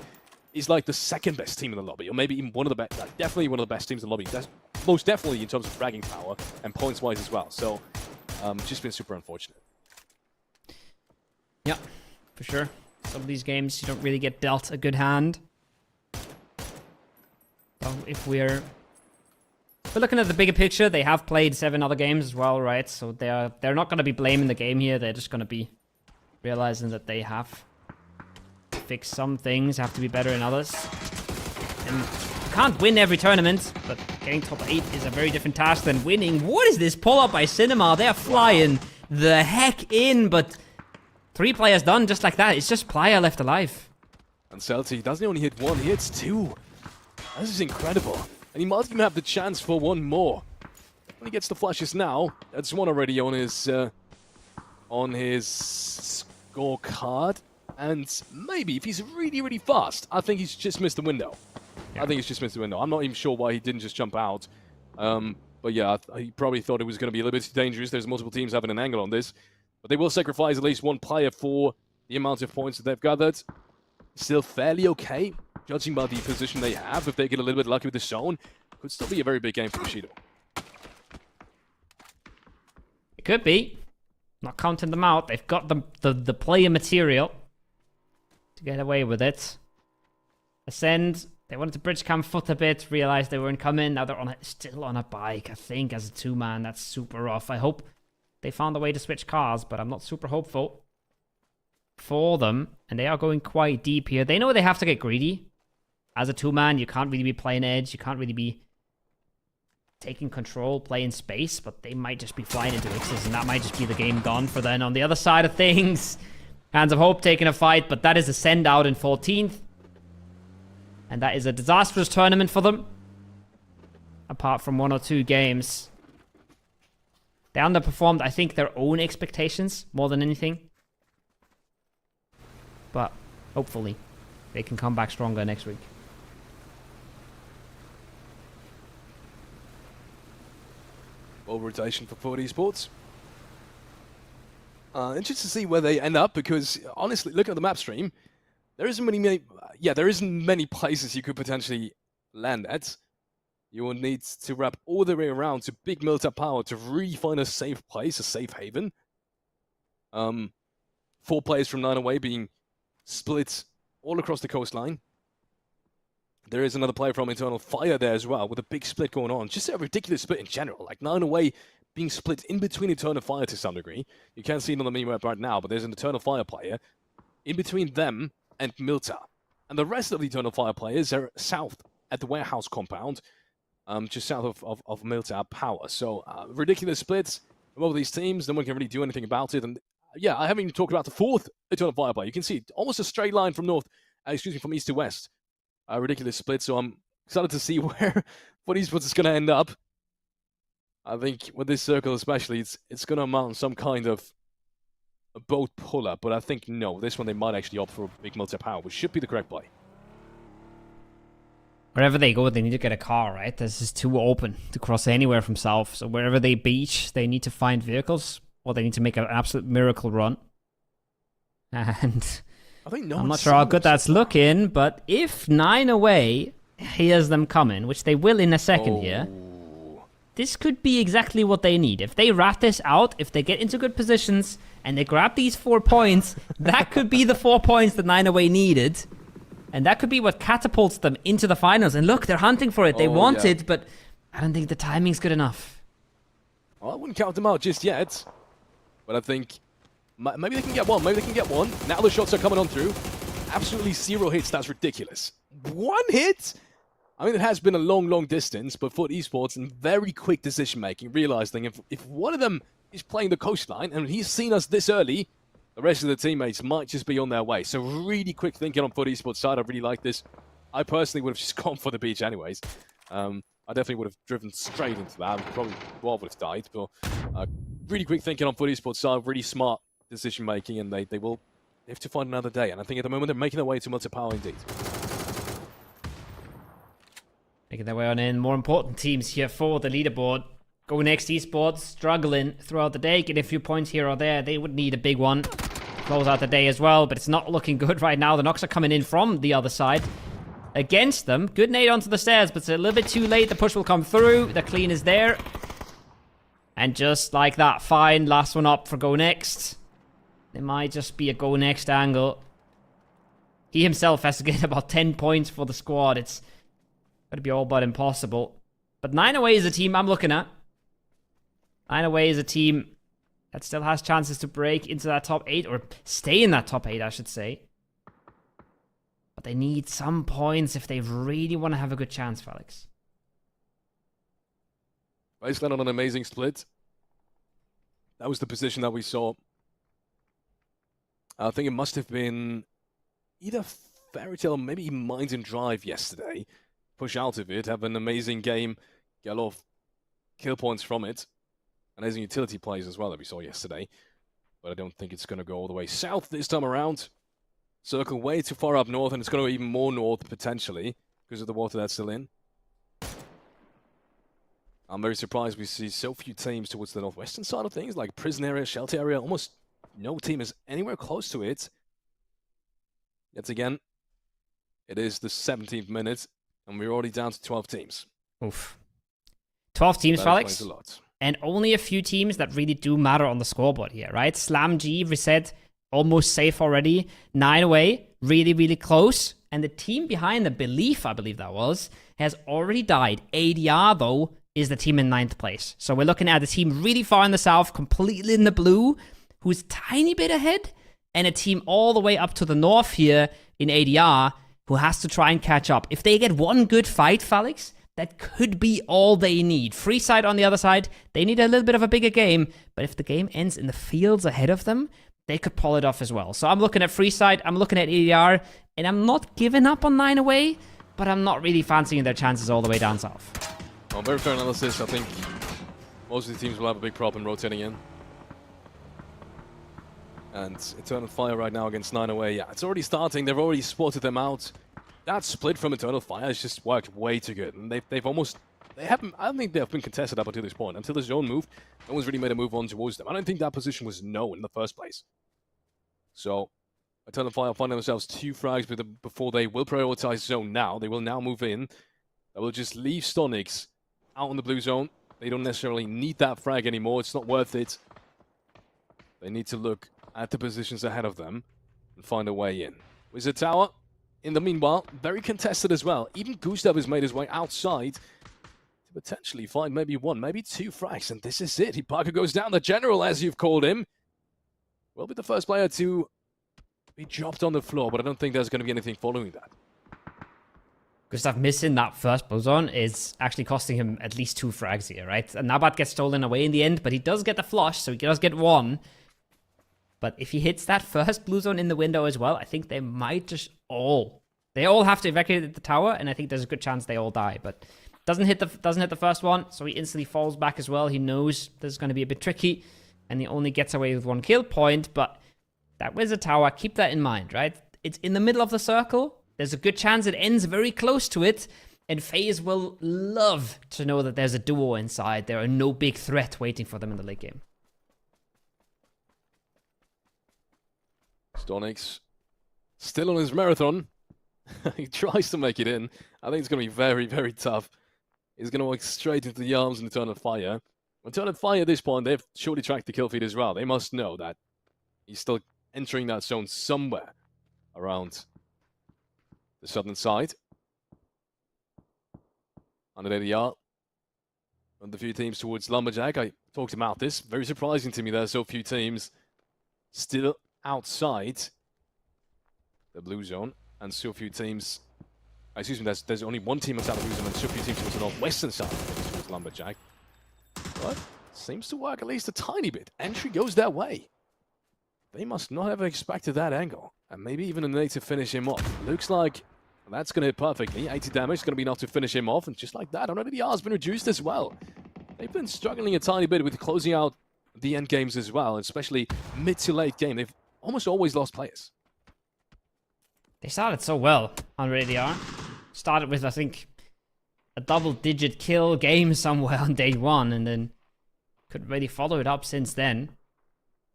is like the second best team in the lobby, or maybe even one of the best, definitely one of the best teams in the lobby. That's most definitely in terms of fragging power and points-wise as well. So, just been super unfortunate. Yeah, for sure. Some of these games, you don't really get dealt a good hand. So if we're looking at the bigger picture, they have played 7 other games as well, right? So they're not going to be blaming the game here. They're just going to be realizing that they have to fix some things, have to be better in others. And you can't win every tournament, but getting top 8 is a very different task than winning. What is this pull-up by Cinema? They're flying the heck in, but 3 players done just like that. It's just Playa left alive. And Celti doesn't only hit 1, he hits 2. This is incredible. And he might even have the chance for one more. When he gets the flashes now, that's one already on his scorecard. And maybe if he's really, really fast, I think he's just missed the window. Yeah. I think he's just missed the window. I'm not even sure why he didn't just jump out. But yeah, he probably thought it was going to be a little bit too dangerous. There's multiple teams having an angle on this. But they will sacrifice at least one player for the amount of points that they've gathered. Still fairly okay, judging by the position they have. If they get a little bit lucky with the zone, could still be a very big game for Bushido. It could be. Not counting them out. They've got the player material to get away with it. Ascend. They wanted to bridge cam foot a bit, realized they weren't coming. Now they're still on a bike, I think, as a two-man. That's super rough. I hope they found a way to switch cars, but I'm not super hopeful for them. And they are going quite deep here. They know they have to get greedy. As a two-man, you can't really be playing edge. You can't really be taking control, playing space, but they might just be flying into X's, and that might just be the game gone for them. On the other side of things, Hands of Hope taking a fight, but that is a send out in 14th. And that is a disastrous tournament for them. Apart from 1 or 2 games. They underperformed, I think, their own expectations more than anything. But hopefully they can come back stronger next week. Well, rotation for Ford Esports. Interested to see where they end up, because honestly, looking at the map stream, there isn't many places you could potentially land at. You will need to wrap all the way around to Big Milta Power to really find a safe place, a safe haven. 4 players from 9 away being split all across the coastline. There is another player from Eternal Fire there as well, with a big split going on. Just a ridiculous split in general. Like 9 away being split in between Eternal Fire to some degree. You can't see it on the minimap right now, but there's an Eternal Fire player in between them and Milta. And the rest of the Eternal Fire players are south at the warehouse compound, just south of Milta Power. So, ridiculous splits from all these teams. No one can really do anything about it. And yeah, I haven't even talked about the 4th Eternal Fire player. You can see almost a straight line from from east to west. A ridiculous split. So I'm excited to see where what Esports is going to end up. I think with this circle especially, it's going to amount some kind of a boat pull-up, but I think no, this one they might actually opt for a Big Multi-Power, which should be the correct play. Wherever they go, they need to get a car, right? This is too open to cross anywhere from south. So wherever they beach, they need to find vehicles, or they need to make an absolute miracle run. And I think I'm not sure how good that's looking, but if 9 away hears them coming, which they will in a second here, this could be exactly what they need. If they rat this out, if they get into good positions, and they grab these 4 points, that could be the 4 points that 9 away needed. And that could be what catapults them into the finals. And look, they're hunting for it. They want it, but I don't think the timing's good enough. Well, I wouldn't count them out just yet. But I think maybe they can get one. Maybe they can get one. Now the shots are coming on through. Absolutely 0 hits. That's ridiculous. 1 hit? I mean, it has been a long, long distance, but for Esports and very quick decision-making, realizing if one of them is playing the coastline and he's seen us this early, the rest of the teammates might just be on their way. So really quick thinking on Foot Esports side. I really like this. I personally would have just gone for the beach anyways. I definitely would have driven straight into that. Probably would have died. But really quick thinking on Foot Esports side. Really smart decision making, and they have to find another day. And I think at the moment they're making their way to multi-power indeed. Making their way on in. More important teams here for the leaderboard. Go Next Esports, struggling throughout the day, getting a few points here or there. They would need a big one to close out the day as well, but it's not looking good right now. The knocks are coming in from the other side against them. Good nade onto the stairs, but it's a little bit too late. The push will come through. The clean is there. And just like that, fine. Last one up for Go Next. It might just be a Go Next angle. He himself has to get about 10 points for the squad. It's going to be all but impossible. But 9 away is a team I'm looking at. 9 away is a team that still has chances to break into that top 8, or stay in that top 8, I should say. But they need some points if they really want to have a good chance, Felix. Iceland on an amazing split. That was the position that we saw. I think it must have been either Fairy Tale or maybe Mind and Drive yesterday. push out of it, have an amazing game, get a lot of kill points from it. Amazing utility plays as well that we saw yesterday. But I don't think it's going to go all the way south this time around. Circle way too far up north, and it's going to go even more north potentially because of the water that's still in. I'm very surprised we see so few teams towards the northwestern side of things, like prison area, shelter area. Almost no team is anywhere close to it. Yet again, it is the 17th minute, and we're already down to 12 teams. Oof. 12 teams, Felix. A lot. And only a few teams that really do matter on the scoreboard here, right? Slam G, reset, almost safe already. 9 away, really, really close. And the team behind the Belief, I believe that was, has already died. ADR, though, is the team in 9th place. So we're looking at a team really far in the south, completely in the blue, who's tiny bit ahead, and a team all the way up to the north here in ADR, who has to try and catch up. If they get one good fight, Felix, that could be all they need. Freeside on the other side, they need a little bit of a bigger game, but if the game ends in the fields ahead of them, they could pull it off as well. So I'm looking at Freeside, I'm looking at ADR, and I'm not giving up on 9 away, but I'm not really fancying their chances all the way down south. Well, very fair analysis. I think most of the teams will have a big problem rotating in. And Eternal Fire right now against 9 away. Yeah, it's already starting. They've already spotted them out. That split from Eternal Fire has just worked way too good. And they've almost... They haven't... I don't think they've been contested up until this point. Until the zone move, no one's really made a move on towards them. I don't think that position was known in the first place. So, Eternal Fire finding themselves 2 frags before they will prioritize zone now. They will now move in. They will just leave Stonix out in the blue zone. They don't necessarily need that frag anymore. It's not worth it. They need to look at the positions ahead of them and find a way in. Wizard Tower, in the meanwhile, very contested as well. Even Gustav has made his way outside to potentially find maybe 1, maybe 2 frags. And this is it. Hipaka goes down. The General, as you've called him, will be the first player to be dropped on the floor, but I don't think there's going to be anything following that. Gustav missing that first boson is actually costing him at least 2 frags here, right? And Nabat gets stolen away in the end, but he does get the flush, so he does get 1. But if he hits that first blue zone in the window as well, I think they might just all... They all have to evacuate the tower, and I think there's a good chance they all die. But doesn't hit the first one, so he instantly falls back as well. He knows this is going to be a bit tricky, and he only gets away with 1 kill point. But that Wizard Tower, keep that in mind, right? It's in the middle of the circle. There's a good chance it ends very close to it, and FaZe will love to know that there's a duo inside. There are no big threat waiting for them in the late game. Stonix still on his marathon. He tries to make it in. I think it's going to be very, very tough. He's going to walk straight into the arms of Eternal Fire. Eternal Fire at this point, they've surely tracked the kill feed as well. They must know that he's still entering that zone somewhere around the southern side. 180 yard. And the few teams towards Lumberjack. I talked about this. Very surprising to me there are so few teams still outside the blue zone. And so few teams... Excuse me, there's only 1 team outside the blue zone and so few teams towards the northwestern side towards Lumberjack. But seems to work at least a tiny bit. Entry goes their way. They must not have expected that angle. And maybe even a need to finish him off. Looks like that's going to hit perfectly. 80 damage is going to be enough to finish him off. And just like that, already the R has been reduced as well. They've been struggling a tiny bit with closing out the end games as well. Especially mid to late game. They've almost always lost players. They started so well on ADR. Started with, I think, a double-digit kill game somewhere on day 1. And then couldn't really follow it up since then.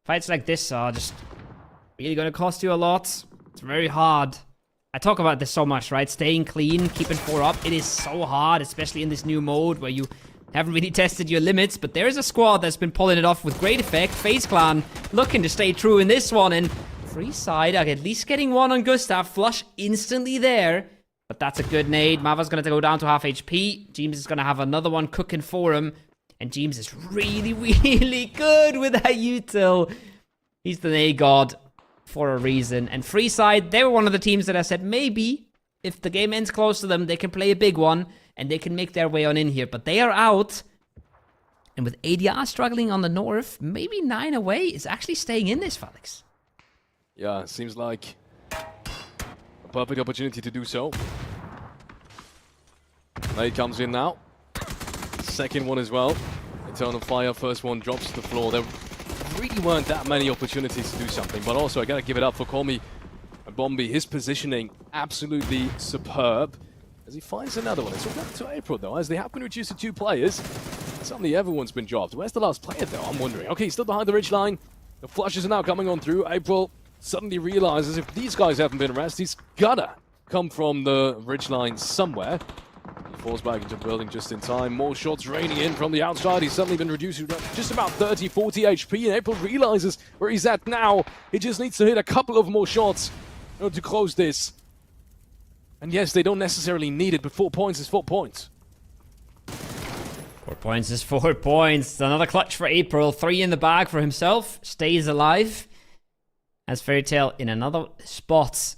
Fights like this are just really going to cost you a lot. It's very hard. I talk about this so much, right? Staying clean, keeping 4 up. It is so hard, especially in this new mode where you haven't really tested your limits. But there is a squad that's been pulling it off with great effect. FaZe Clan looking to stay true in this one. And Freeside are at least getting 1 on Gustav. Flush instantly there. But that's a good nade. Mava's going to go down to half HP. James is going to have another one cooking for him. And James is really, really good with that util. He's the nade god for a reason. And Freeside, they were one of the teams that I said maybe if the game ends close to them, they can play a big one and they can make their way on in here. But they are out. And with ADR struggling on the north, maybe 9 away is actually staying in this, Felix. Yeah, it seems like a perfect opportunity to do so. Nade comes in now. Second one as well. Eternal Fire, first one drops to the floor. There really weren't that many opportunities to do something, but also I gotta give it up for Call Me Bombi. His positioning absolutely superb as he finds another one. It's all down to April though, as they have been reduced to 2 players. Suddenly everyone's been dropped. Where's the last player though? I'm wondering. Okay, he's still behind the ridge line. The flushes are now coming on through. April suddenly realizes if these guys haven't been arrested, he's gotta come from the ridge line somewhere. He falls back into the building just in time. More shots raining in from the outside. He's suddenly been reduced to just about 30, 40 HP, and April realizes where he's at now. He just needs to hit a couple of more shots in order to close this. And yes, they don't necessarily need it, but 4 points is 4 points. 4 points is 4 points. Another clutch for April. 3 in the bag for himself. Stays alive. As Fairy Tail in another spot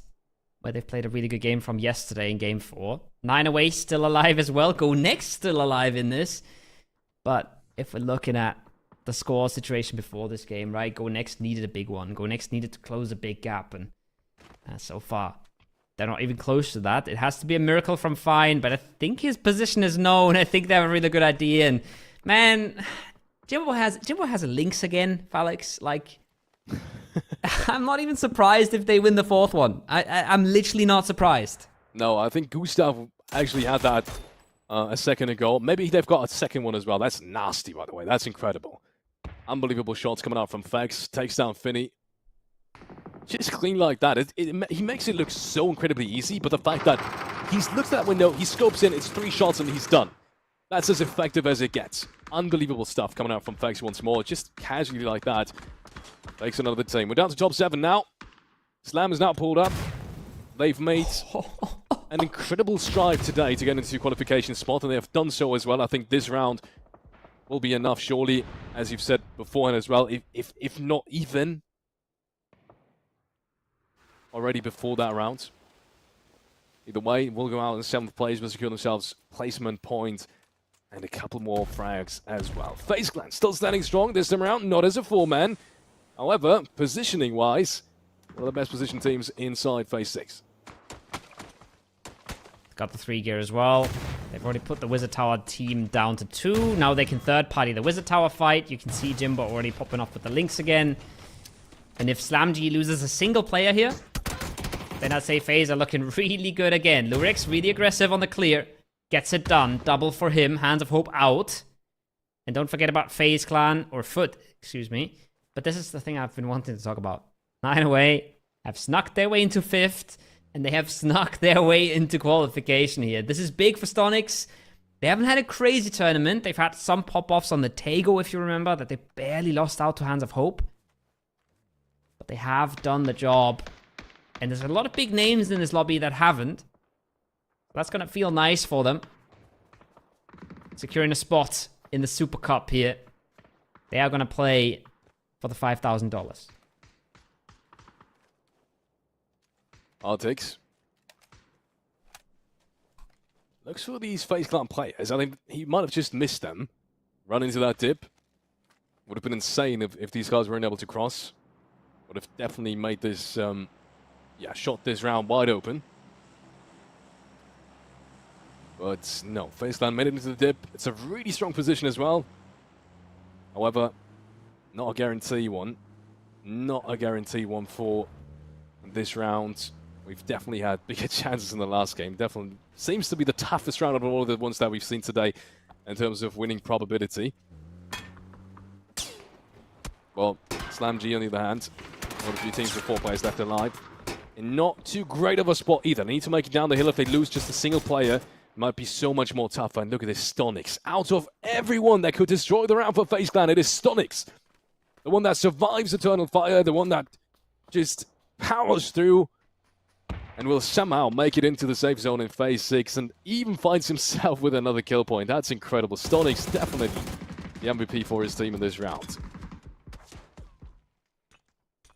where they've played a really good game from yesterday in game 4. 9 away, still alive as well. Go Next, still alive in this. But if we're looking at the score situation before this game, right? Go Next needed a big one. Go Next needed to close a big gap. And so far, they're not even close to that. It has to be a miracle from Fine, but I think his position is known. I think they have a really good idea. And man, Jimbo has a Lynx again, Felix. Like, I'm not even surprised if they win the 4th one. I'm literally not surprised. No, I think Gustav actually had that a second ago. Maybe they've got a second one as well. That's nasty, by the way. That's incredible. Unbelievable shots coming out from Fex. Takes down Finny. Just clean like that. He makes it look so incredibly easy, but the fact that he's looked at that window, he scopes in, it's 3 shots and he's done. That's as effective as it gets. Unbelievable stuff coming out from Fex once more. Just casually like that. Takes another team. We're down to top 7 now. Slam is now pulled up. They've made an incredible stride today to get into the qualification spot, and they have done so as well. I think this round will be enough, surely, as you've said beforehand as well, if not even already before that round. Either way, we'll go out in 7th place, will secure themselves placement point and a couple more frags as well. FaZe Clan still standing strong this time around, not as a 4-man. However, positioning-wise, one of the best positioned teams inside Phase 6. Got the 3 gear as well. They've already put the Wizard Tower team down to 2. Now they can third party the Wizard Tower fight. You can see Jimbo already popping off with the Lynx again. And if SlamG loses a single player here, then I'd say FaZe are looking really good again. Lurix really aggressive on the clear. Gets it done. Double for him. Hands of Hope out. And don't forget about FaZe Clan, or Foot, excuse me. But this is the thing I've been wanting to talk about. 9 away have snuck their way into 5th. And they have snuck their way into qualification here. This is big for Stonix. They haven't had a crazy tournament. They've had some pop-offs on the Tego, if you remember, that they barely lost out to Hands of Hope. But they have done the job. And there's a lot of big names in this lobby that haven't. That's going to feel nice for them. Securing a spot in the Super Cup here. They are going to play for the $5,000. Artix looks for these FaZe Clan players. I think he might have just missed them. Run into that dip. Would have been insane if these guys weren't able to cross. Would have definitely made this, shot this round wide open. But no, FaZe Clan made it into the dip. It's a really strong position as well. However, not a guarantee one. Not a guarantee one for this round. We've definitely had bigger chances in the last game. Definitely seems to be the toughest round of all of the ones that we've seen today in terms of winning probability. Well, SlamG on the other hand, one of the few teams with 4 players left alive. In not too great of a spot either. They need to make it down the hill. If they lose just a single player, it might be so much more tougher. And look at this Stonix. Out of everyone that could destroy the round for FaZe Clan, it is Stonix. The one that survives Eternal Fire, the one that just powers through and will somehow make it into the safe zone in Phase 6 and even finds himself with another kill point. That's incredible. Stonix definitely the MVP for his team in this round.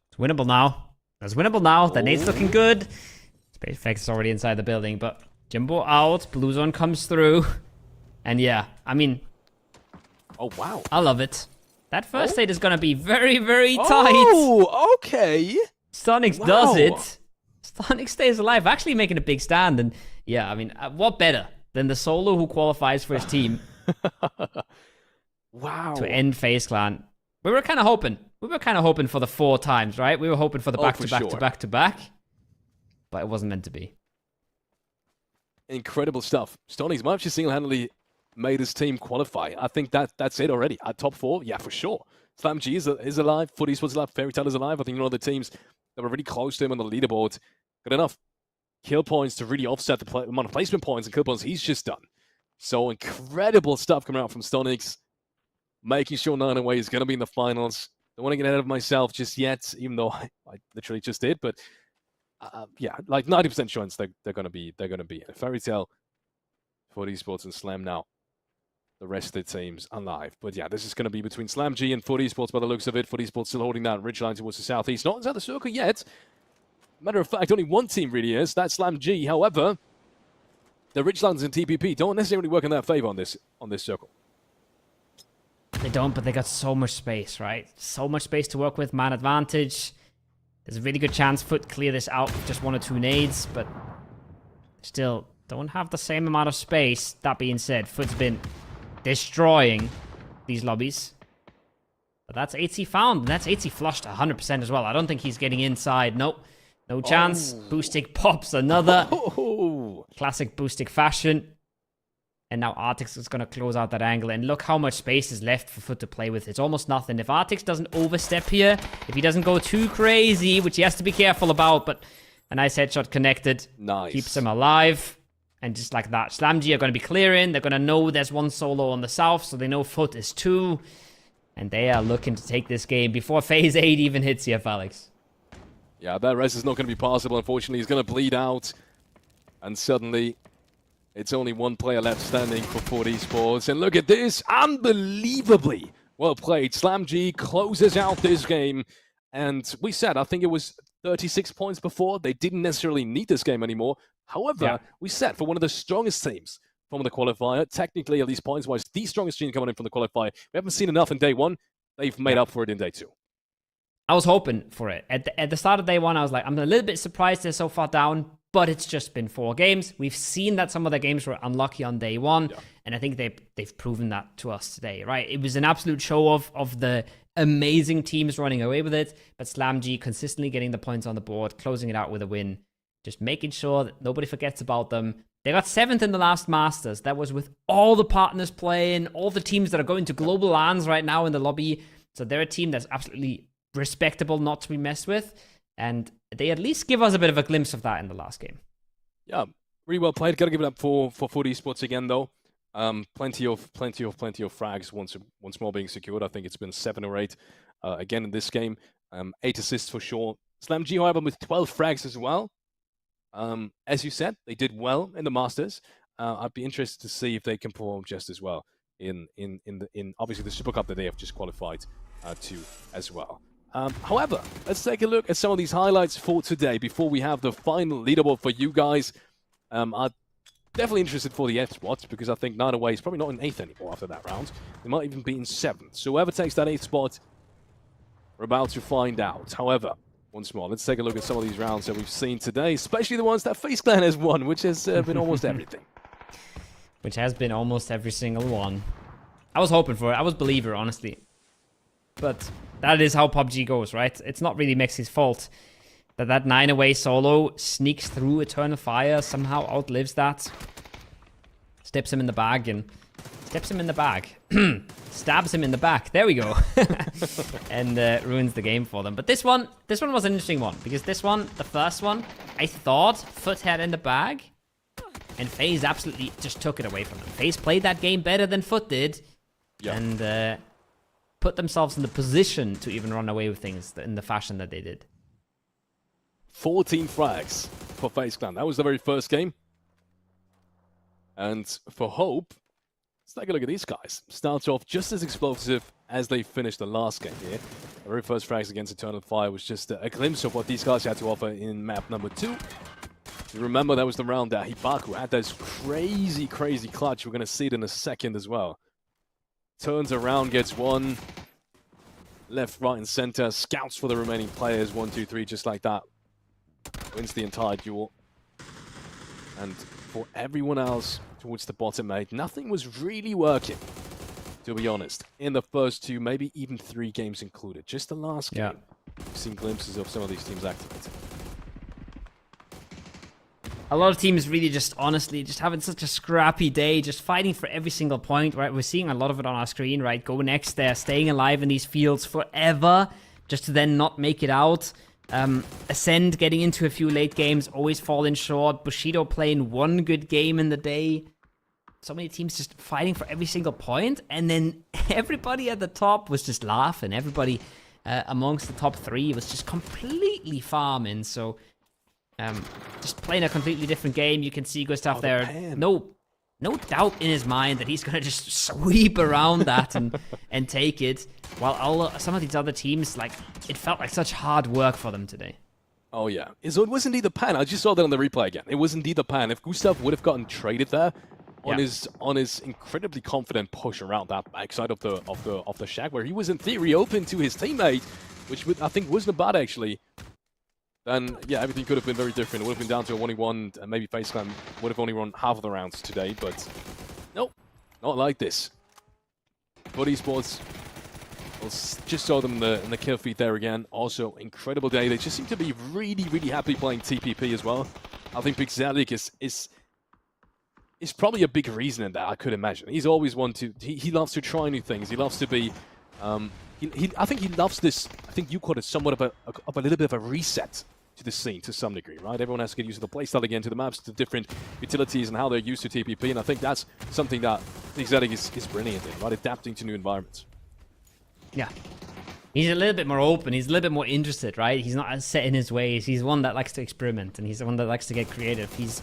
It's winnable now. It's winnable now. The nade's looking good. Space Effects is already inside the building, but Jimbo out. Blue Zone comes through. And yeah, I mean... Oh, wow. I love it. That first state is going to be very, very tight. Oh, okay. Stonix does it. Stonix stays alive, actually making a big stand. And yeah, I mean, what better than the solo who qualifies for his team Wow. to end FaZe Clan. We were kind of hoping. We were kind of hoping for the 4 times, right? We were hoping for the back-to-back-to-back-to-back. But it wasn't meant to be. Incredible stuff. Stoney's much as single-handedly made his team qualify. I think that's it already. At top 4, yeah, for sure. SlamG is alive. Foot Esports is alive. Fairy Tail is alive. I think one of the teams that were really close to him on the leaderboard got enough kill points to really offset the amount of placement points and kill points he's just done. So incredible stuff coming out from Stonix. Making sure 9away is going to be in the finals. Don't want to get ahead of myself just yet, even though I literally just did. But yeah, like 90% chance they're going to be in. Fairy Tail, Foot Esports, and Slam now. The rest of the teams alive. But yeah, this is going to be between SlamG and Foot Esports by the looks of it. Foot Esports still holding that ridge line towards the southeast. Not inside the circle yet. Matter of fact, only one team really is. That's SlamG. However, the ridgelines and TPP don't necessarily work in their favor on this circle. They don't, but they got so much space, right? So much space to work with. Man advantage. There's a really good chance Foot clear this out with just 1 or 2 nades, but still don't have the same amount of space. That being said, Foot's been destroying these lobbies. But that's 8C found, and that's 8C flushed 100% as well. I don't think he's getting inside. Nope. No chance. Boostic pops another. Classic Boostic fashion. And now Artix is going to close out that angle. And look how much space is left for Foot to play with. It's almost nothing. If Artix doesn't overstep here, if he doesn't go too crazy, which he has to be careful about, but a nice headshot connected. Nice. Keeps him alive. And just like that, SlamG are going to be clearing. They're going to know there's 1 solo on the south, so they know Foot is 2. And they are looking to take this game before Phase 8 even hits here, Alex. Yeah, that rest is not going to be possible. Unfortunately, he's going to bleed out. And suddenly, it's only 1 player left standing for Foot Esports. And look at this. Unbelievably well played. SlamG closes out this game. And we said, I think it was 36 points before. They didn't necessarily need this game anymore. However, we said for one of the strongest teams from the qualifier, technically, at least points-wise, the strongest team coming in from the qualifier. We haven't seen enough in day 1. They've made up for it in day 2. I was hoping for it. At the start of day 1, I was like, I'm a little bit surprised they're so far down, but it's just been 4 games. We've seen that some of the games were unlucky on day 1, and I think they've proven that to us today, right? It was an absolute show of the amazing teams running away with it, but SlamG consistently getting the points on the board, closing it out with a win, just making sure that nobody forgets about them. They got 7th in the last Masters. That was with all the partners playing, all the teams that are going to global LANs right now in the lobby. So they're a team that's absolutely respectable not to be messed with, and they at least give us a bit of a glimpse of that in the last game. Yeah, really well played. Got to give it up for Foot Esports again, though. Plenty of frags once more being secured. I think it's been 7 or 8 again in this game. 8 assists for sure. SlamG, however, with 12 frags as well. As you said, they did well in the Masters. I'd be interested to see if they can perform just as well in obviously the Super Cup that they have just qualified to as well. However, let's take a look at some of these highlights for today before we have the final leaderboard for you guys. I'm definitely interested for the Esports because I think 9away is probably not in 8th anymore after that round. They might even be in 7th. So whoever takes that 8th spot, we're about to find out. However, once more, let's take a look at some of these rounds that we've seen today, especially the ones that FaZe Clan has won, which has been almost everything. Which has been almost every single one. I was hoping for it. I was a believer, honestly. But that is how PUBG goes, right? It's not really Mexi's fault that 9away solo sneaks through Eternal Fire, somehow outlives that. Steps him in the bag and... Steps him in the bag. Stabs him in the back. There we go. And ruins the game for them. But this one was an interesting one. Because this one, the first one, I thought Foot had in the bag. And FaZe absolutely just took it away from them. FaZe played that game better than Foot did. Yeah. And put themselves in the position to even run away with things in the fashion that they did. 14 frags for FaZe Clan. That was the very first game. And for Hope, let's take a look at these guys. Start off just as explosive as they finished the last game here. The very first frags against Eternal Fire was just a glimpse of what these guys had to offer in map number 2. You remember that was the round that Hibaku had this crazy clutch. We're going to see it in a second as well. Turns around, gets one. Left, right, and center. Scouts for the remaining players. 1, 2, 3, just like that. Wins the entire duel. And for everyone else towards the bottom 8, nothing was really working, to be honest, in the first 2, maybe even 3 games included. Just the last game, we've seen glimpses of some of these teams activating. A lot of teams really just, honestly, just having such a scrappy day, just fighting for every single point, right? We're seeing a lot of it on our screen, right? Go next there, staying alive in these fields forever, just to then not make it out. Ascend getting into a few late games, always falling short. Bushido playing one good game in the day. So many teams just fighting for every single point, and then everybody at the top was just laughing. Everybody amongst the top 3 was just completely farming, so... just playing a completely different game. You can see Gustav there. No doubt in his mind that he's gonna just sweep around that and take it. While some of these other teams, like, it felt like such hard work for them today. Oh yeah, so it was indeed the pan. I just saw that on the replay again. It was indeed the pan. If Gustav would have gotten traded there on his incredibly confident push around that backside of the shack, where he was in theory open to his teammate, which I think wasn't bad actually. Then, yeah, everything could have been very different. It would have been down to a 1v1, and maybe FaceClan would have only run half of the rounds today, but nope, not like this. But Esports, we'll just saw them in the kill feed there again. Also, incredible day. They just seem to be really, really happy playing TPP as well. I think Pixelic is probably a big reason in that, I could imagine. He's always one to... He loves to try new things. He loves to be... I think he loves this. I think you call it somewhat of a little bit of a reset to the scene to some degree, right? Everyone has to get used to the playstyle again, to the maps, to different utilities and how they're used to TPP, and I think that's something that Exotic is brilliant in, right? Adapting to new environments. Yeah. He's a little bit more open. He's a little bit more interested, right? He's not as set in his ways. He's one that likes to experiment, and he's the one that likes to get creative. He's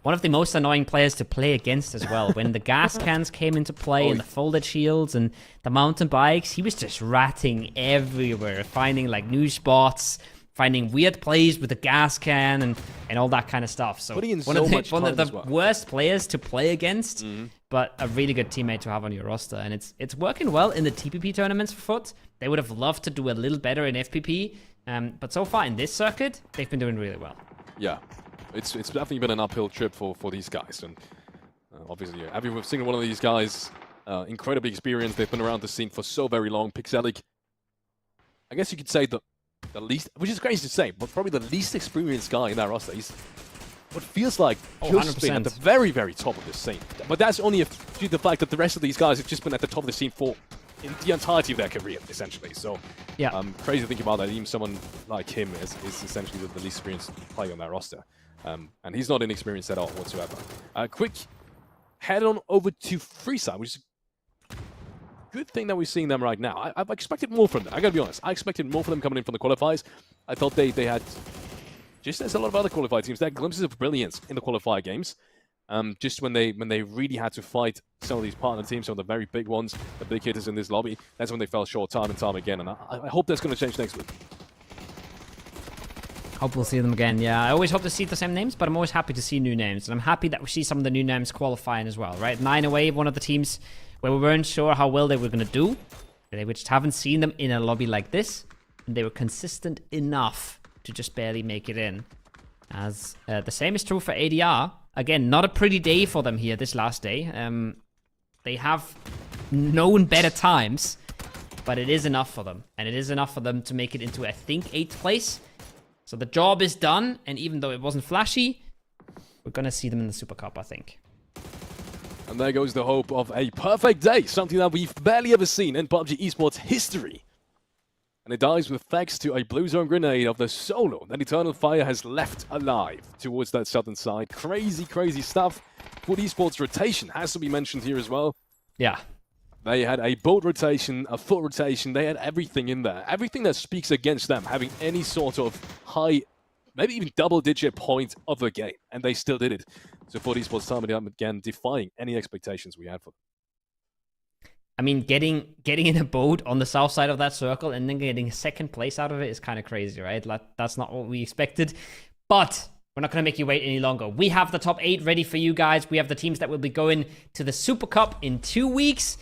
one of the most annoying players to play against as well. When the gas cans came into play and the folded shields and the mountain bikes, he was just ratting everywhere, finding like new spots, finding weird plays with the gas can and all that kind of stuff. So one of the worst players to play against, but a really good teammate to have on your roster. And it's working well in the TPP tournaments for Foot. They would have loved to do a little better in FPP, but so far in this circuit, they've been doing really well. Yeah. It's definitely been an uphill trip for these guys, and obviously every single one of these guys incredibly experienced. They've been around the scene for so very long. Pixelic, I guess you could say the least, which is crazy to say, but probably the least experienced guy in that roster. He's what feels like just been at the very, very top of the scene. But that's only due to the fact that the rest of these guys have just been at the top of the scene for in the entirety of their career, essentially. So, yeah, crazy to think about that. Even someone like him is essentially the least experienced player on that roster. And he's not inexperienced at all whatsoever. Quick head on over to Freeside, which is a good thing that we're seeing them right now. I've expected more from them. I gotta be honest. I expected more from them coming in from the qualifiers. I thought they had, just as a lot of other qualified teams, they had glimpses of brilliance in the qualifier games. Just when they really had to fight some of these partner teams, some of the very big ones, the big hitters in this lobby, that's when they fell short time and time again. And I hope that's going to change next week. Hope we'll see them again. Yeah, I always hope to see the same names, but I'm always happy to see new names. And I'm happy that we see some of the new names qualifying as well, right? 9away, one of the teams where we weren't sure how well they were going to do. We just haven't seen them in a lobby like this. And they were consistent enough to just barely make it in. As the same is true for ADR. Again, not a pretty day for them here this last day. They have known better times, but it is enough for them. And it is enough for them to make it into, I think, 8th place. So the job is done, and even though it wasn't flashy, we're going to see them in the Super Cup, I think. And there goes the hope of a perfect day, something that we've barely ever seen in PUBG Esports history. And it dies with thanks to a Blue Zone grenade of the solo that Eternal Fire has left alive towards that southern side. Crazy, crazy stuff. Foot Esports rotation has to be mentioned here as well. Yeah. They had a bolt rotation, a foot rotation. They had everything in there. Everything that speaks against them having any sort of high, maybe even double-digit point of the game. And they still did it. So Foot Esports time and time again, defying any expectations we had for them. I mean, getting in a boat on the south side of that circle and then getting second place out of it is kind of crazy, right? Like, that's not what we expected. But we're not going to make you wait any longer. We have the top 8 ready for you guys. We have the teams that will be going to the Super Cup in 2 weeks.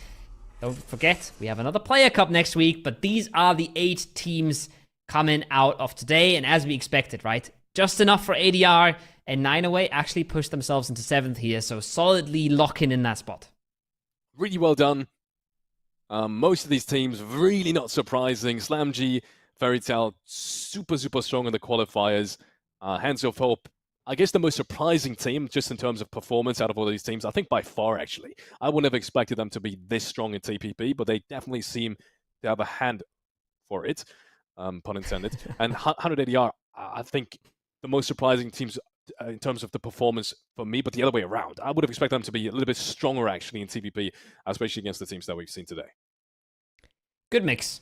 Don't forget, we have another Player Cup next week, but these are the 8 teams coming out of today, and as we expected, right? Just enough for ADR, and 9 away actually pushed themselves into 7th here, so solidly locking in that spot. Really well done. Most of these teams, really not surprising. SlamG, Fairy Tail, super strong in the qualifiers. Hands of Hope, I guess the most surprising team, just in terms of performance out of all these teams, I think by far, actually. I would have expected them to be this strong in TPP, but they definitely seem to have a hand for it, pun intended. And 180R, I think the most surprising teams in terms of the performance for me, but the other way around. I would have expected them to be a little bit stronger, actually, in TPP, especially against the teams that we've seen today. Good mix.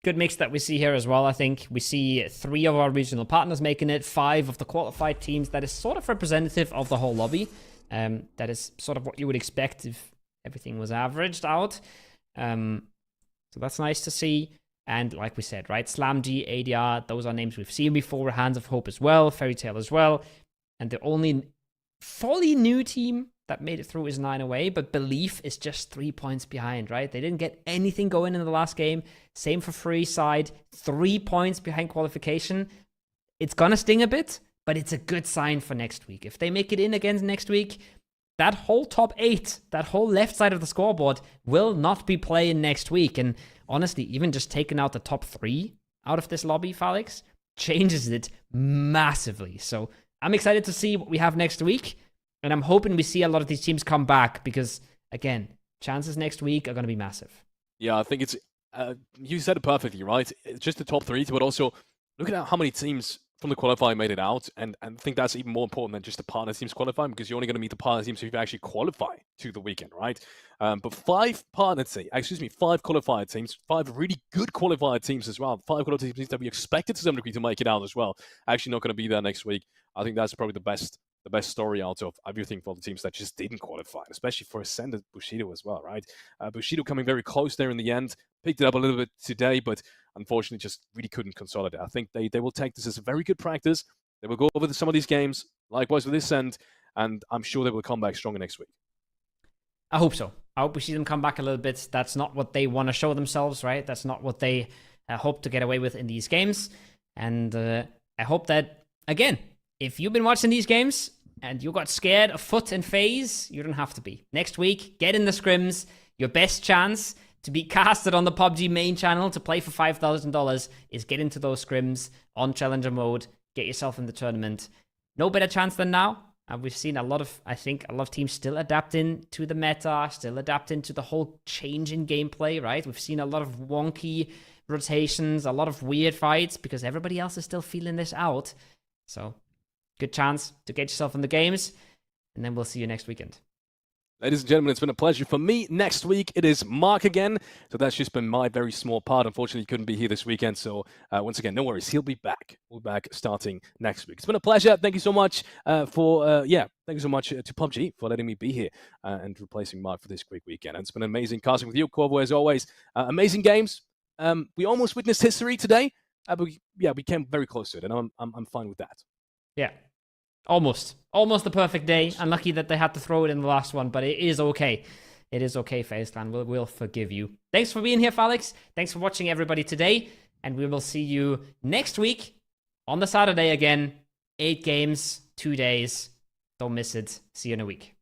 Good mix that we see here as well. I think we see 3 of our regional partners making it, 5 of the qualified teams. That is sort of representative of the whole lobby. That is sort of what you would expect if everything was averaged out. So that's nice to see. And like we said, right, SlamG, ADR, those are names we've seen before. Hands of Hope as well, Fairy Tail as well. And the only fully new team that made it through is 9 away, but Belief is just 3 points behind, right? They didn't get anything going in the last game. Same for Free Side, 3 points behind qualification. It's gonna sting a bit, but it's a good sign for next week. If they make it in again next week, that whole top 8, that whole left side of the scoreboard will not be playing next week. And honestly, even just taking out the top 3 out of this lobby, Felix, changes it massively. So I'm excited to see what we have next week. And I'm hoping we see a lot of these teams come back because, again, chances next week are going to be massive. Yeah, I think it's, you said it perfectly, right? It's just the top 3, but also look at how many teams from the qualifying made it out. And I think that's even more important than just the partner teams qualifying, because you're only going to meet the partner teams if you actually qualify to the weekend, right? But 5 qualified teams, 5 really good qualified teams as well. 5 qualified teams that we expected to some degree to make it out as well. Actually not going to be there next week. I think that's probably the best story out of everything for the teams that just didn't qualify, especially for Ascended Bushido as well, right? Bushido coming very close there in the end, picked it up a little bit today, but unfortunately just really couldn't consolidate. I think they will take this as a very good practice. They will go over some of these games, likewise with this end, and I'm sure they will come back stronger next week. I hope so. I hope we see them come back a little bit. That's not what they want to show themselves, right? That's not what they hope to get away with in these games. And I hope that, again, if you've been watching these games and you got scared of Foot and FaZe, you don't have to be. Next week, get in the scrims. Your best chance to be casted on the PUBG main channel to play for $5,000 is get into those scrims on Challenger mode, get yourself in the tournament. No better chance than now. And we've seen a lot of teams still adapting to the meta, still adapting to the whole change in gameplay, right? We've seen a lot of wonky rotations, a lot of weird fights because everybody else is still feeling this out. So, good chance to get yourself in the games, and then we'll see you next weekend. Ladies and gentlemen, it's been a pleasure for me. Next week, it is Mark again. So that's just been my very small part. Unfortunately, he couldn't be here this weekend. So once again, no worries. He'll be back. We'll be back starting next week. It's been a pleasure. Thank you so much thank you so much to PUBG for letting me be here and replacing Mark for this quick weekend. And it's been amazing casting with you, Corvo, as always. Amazing games. We almost witnessed history today. But we came very close to it, and I'm fine with that. Yeah. Almost the perfect day. Unlucky that they had to throw it in the last one, but it is okay. It is okay, FaZe Clan. We'll forgive you. Thanks for being here, Felix. Thanks for watching, everybody, today. And we will see you next week on the Saturday again. 8 games, 2 days. Don't miss it. See you in a week.